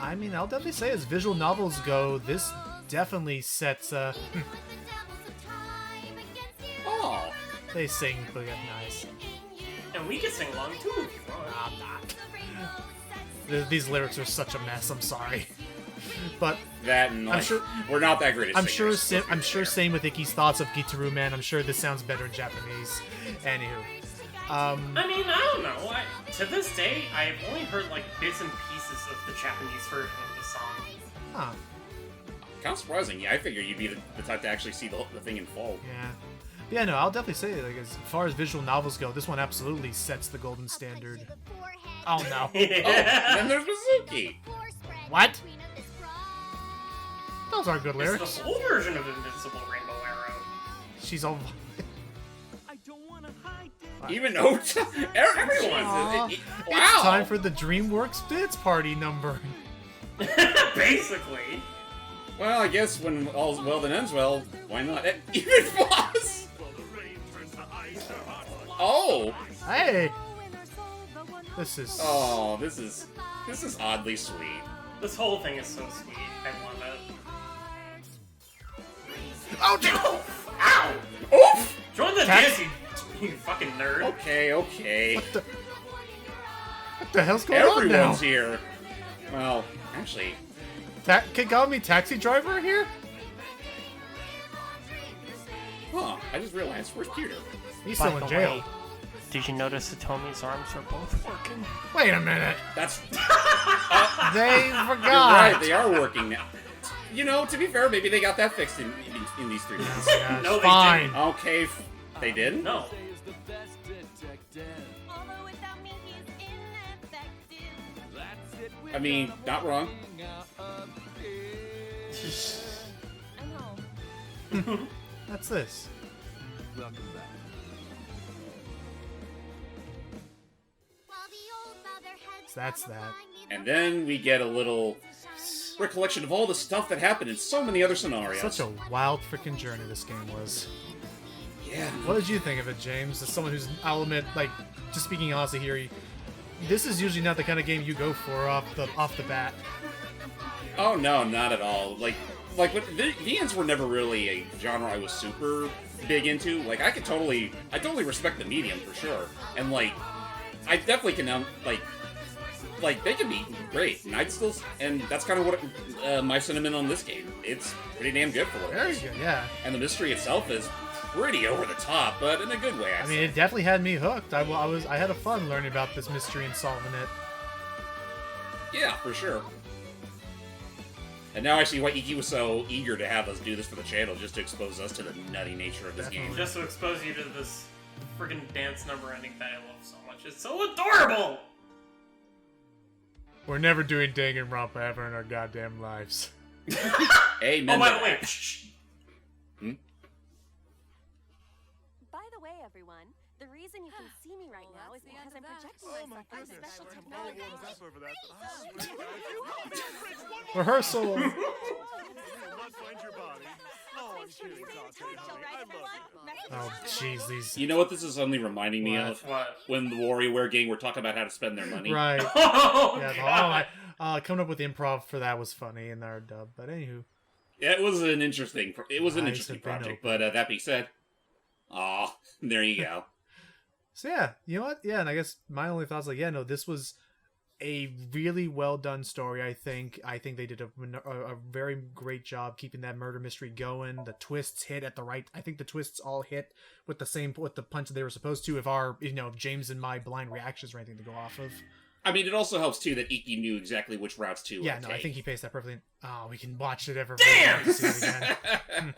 I mean, I'll definitely say as visual novels go, this definitely sets... Oh! They sing pretty nice. And we can sing along too if you want. I'm not. These lyrics are such a mess, I'm sorry. But that and, like, I'm sure we're not that great at singers. I'm sure same with Ikki's thoughts of Gitaru Man. I'm sure this sounds better in Japanese. Anywho. I mean, I don't know. To this day, I've only heard like bits and pieces of the Japanese version of the song. Huh. Kind of surprising. Yeah, I figured you'd be the type to actually see the thing in full. Yeah. Yeah, no, I'll definitely say, like, as far as visual novels go, this one absolutely sets the golden standard. Oh, no. Oh, then there's Mizuki. What? Those are good lyrics. It's the full version of Invincible Rainbow Arrow. She's all... Even Ota? Everyone. Wow. It's time for the DreamWorks Dance Party number. Basically. Well, I guess when all's well that ends well, why not? Even Floss! Oh! Hey! This is... Oh, this is oddly sweet. This whole thing is so sweet. I love it. Oh, dude! Ow! Oof! Join the dance, you fucking nerd. Okay. What the hell's going on now? Everyone's here. Well, actually... Kagami taxi driver here? Huh, I just realized, where's Peter? He's still in jail. Did you notice Hitomi's arms are both working? Wait a minute. That's... They You're forgot. right, they are working now. You know, to be fair, maybe they got that fixed in these 3 months. No, they Fine. didn't. Okay, they didn't? No. I mean, not wrong. That's this. Welcome back. So that's that. And then we get a little recollection of all the stuff that happened in so many other scenarios. Such a wild freaking journey this game was. Yeah. What did you think of it, James? As someone who's, I'll admit, like, just speaking honestly here, this is usually not the kind of game you go for off the bat. Oh no, not at all. Like but VNs were never really a genre I was super big into. Like, I totally respect the medium for sure, and like, I definitely can like they can be great, and that's kind of what my sentiment on this game. It's pretty damn good for what it is. Very good, yeah. And the mystery itself is pretty over the top, but in a good way. I mean, it definitely had me hooked. I had a fun learning about this mystery and solving it. Yeah, for sure. And now I see why Ikki was so eager to have us do this for the channel, just to expose us to the nutty nature of this game. Just to expose you to this friggin' dance number ending that I love so much. It's so adorable! We're never doing Danganronpa ever in our goddamn lives. Amen. Oh, by the way, By the way, everyone, the reason you can see me right now is because I'm projecting myself on special technology. Rehearsal. Oh, jeez, these. You know what this is only reminding me of? What? When the WarioWare gang were talking about how to spend their money. Right. Oh, yeah, coming up with the improv for that was funny in our dub, but anywho. Yeah, it was an interesting project, but that being said, there you go. So yeah, you know what? Yeah, and I guess my only thoughts this was a really well done story. I think they did a very great job keeping that murder mystery going. The twists hit at the right. I think the twists all hit with the punch that they were supposed to. If James and my blind reactions or anything to go off of. I mean, it also helps too that Ikki knew exactly which routes to. Yeah, no, take. I think he paced that perfectly. Oh, we can watch it ever. Damn! To see it again.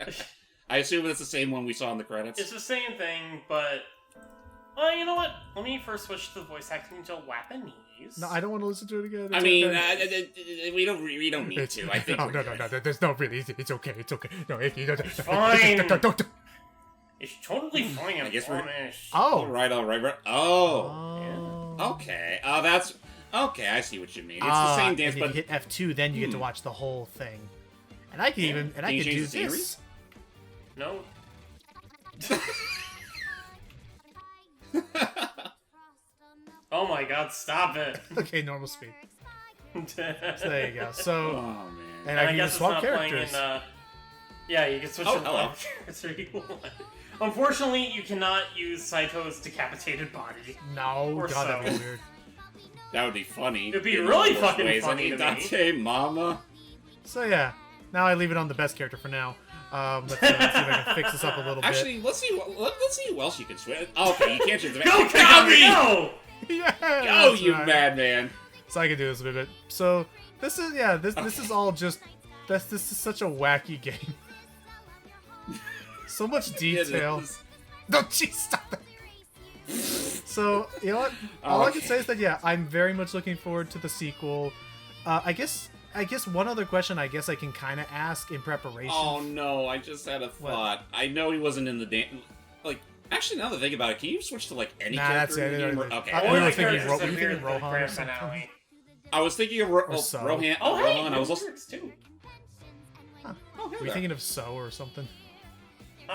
I assume it's the same one we saw in the credits. It's the same thing, but... Well, you know what? Let me first switch the voice acting to Japanese. No, I don't want to listen to it again. I mean, we don't need to. I think no. There's no really. It's okay. No, you don't. It's fine. Don't. It's totally fine. I guess we're. Oh. All right. Oh. Yeah. Okay. That's okay. I see what you mean. It's the same dance, but you hit F2, then you get to watch the whole thing. And I can even I can do this. No. Oh my god, stop it. Okay, normal speed. So there you go. So, oh, man. And I can guess swap it's not characters. playing in, yeah, you can switch to characters you want. Unfortunately, you cannot use Saito's decapitated body. No, or God, so. that'd be weird. That would be funny. It'd be really fucking funny. I mean, Dante, mama. So yeah, now I leave it on the best character for now. Let's see if I can fix this up a little bit. Actually, let's see who else you can switch. Okay, you can't change the Go, Kagami, go! Yeah, go, you madman! So I can do this a bit. So this is this is all just this is such a wacky game. So much detail. No, jeez, stop it. So you know what? All I can say is that I'm very much looking forward to the sequel. I guess one other question I can kind of ask in preparation. Oh no, I just had a thought. What? I know he wasn't in the dance. Like, actually, now that I think about it, can you switch to like any character in the game? Okay. We were thinking Rohan or something. I was thinking of Rohan. Oh, hey, Rohan. I was also too. Huh. Were you thinking of So or something?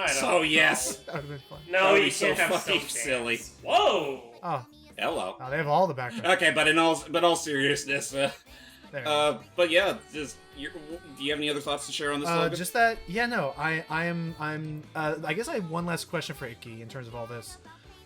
So yes. That would have been fun. No, you so can't have fucking silly. Whoa. Oh. Hello. Oh, they have all the background. Okay, but in all seriousness, but yeah, do you have any other thoughts to share on this? Just that, I guess I have one last question for Ikki in terms of all this.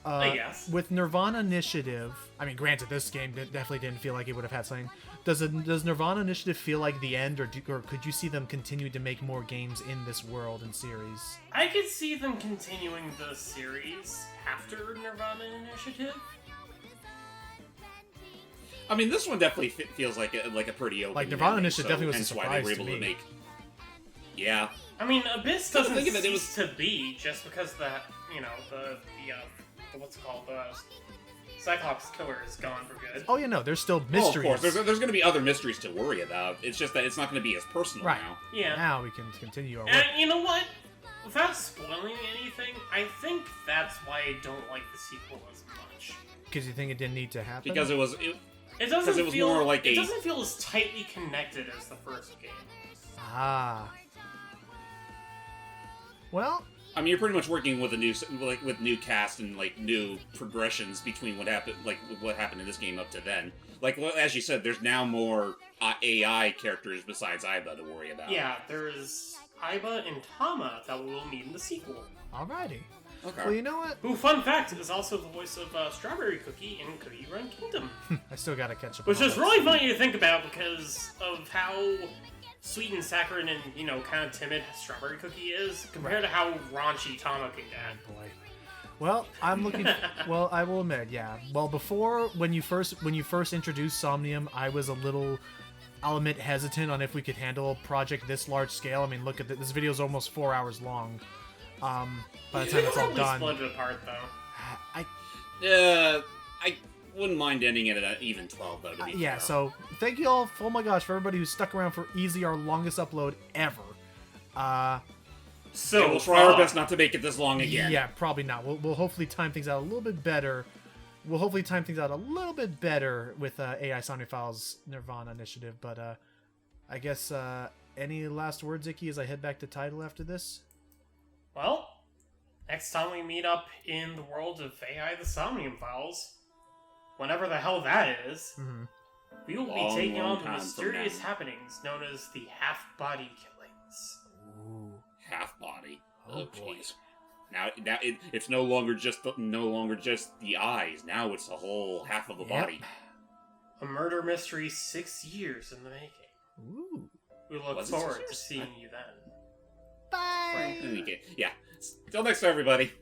Yes. With Nirvana Initiative, I mean, granted, this game definitely didn't feel like it would have had something. Does Nirvana Initiative feel like the end, or could you see them continue to make more games in this world and series? I could see them continuing the series after Nirvana Initiative. I mean, this one definitely feels like a pretty open. Like Nirvana ending, Initiative definitely was a hence why surprise they were able to me. make. Yeah. I mean, Abyss doesn't think of it, cease to be just because the what's it called, the Cyclops killer is gone for good. Oh, there's still mysteries. Well, of course, there's going to be other mysteries to worry about. It's just that it's not going to be as personal now. Yeah. Now we can continue our work. And you know what? Without spoiling anything, I think that's why I don't like the sequel as much. Because you think it didn't need to happen? Because it was more like it doesn't feel as tightly connected as the first game. Ah. Well, I mean, you're pretty much working with with new cast and new progressions between what happened in this game up to then. As you said, there's now more AI characters besides Aiba to worry about. Yeah, there's Aiba and Tama that we'll meet in the sequel. Alrighty. Okay. Well, you know what? Who, fun fact, is also the voice of Strawberry Cookie in Cookie Run Kingdom. I still gotta catch up. Which is really funny to think about because of how sweet and saccharine and, kind of timid Strawberry Cookie is compared to how raunchy Tama can get. Boy. Well, I'm looking. Well, I will admit, yeah. Well, before when you first introduced Somnium, I was a little, I'll admit, hesitant on if we could handle a project this large scale. I mean, look at this video is almost 4 hours long. By the time it's all done, split it apart though. I wouldn't mind ending it at even 12 though. To be yeah. fair. So thank you all. Oh my gosh, for everybody who stuck around for easily our longest upload ever. So we'll try our best not to make it this long again. Yeah, probably not. We'll hopefully time things out a little bit better. We'll hopefully time things out a little bit better with AI Somnium Files Nirvana Initiative. But I guess any last words, Ikki, as I head back to title after this? Well, next time we meet up in the world of AI the Somnium Files, whenever the hell that is, we will be taking on the mysterious happenings known as the half-body killings. Ooh. Half body. Oh boy. Geez. Now it's no longer just the eyes. Now it's the whole half of the body. A murder mystery 6 years in the making. Ooh. We look forward to seeing you then. Bye. Yeah. Till next time, everybody.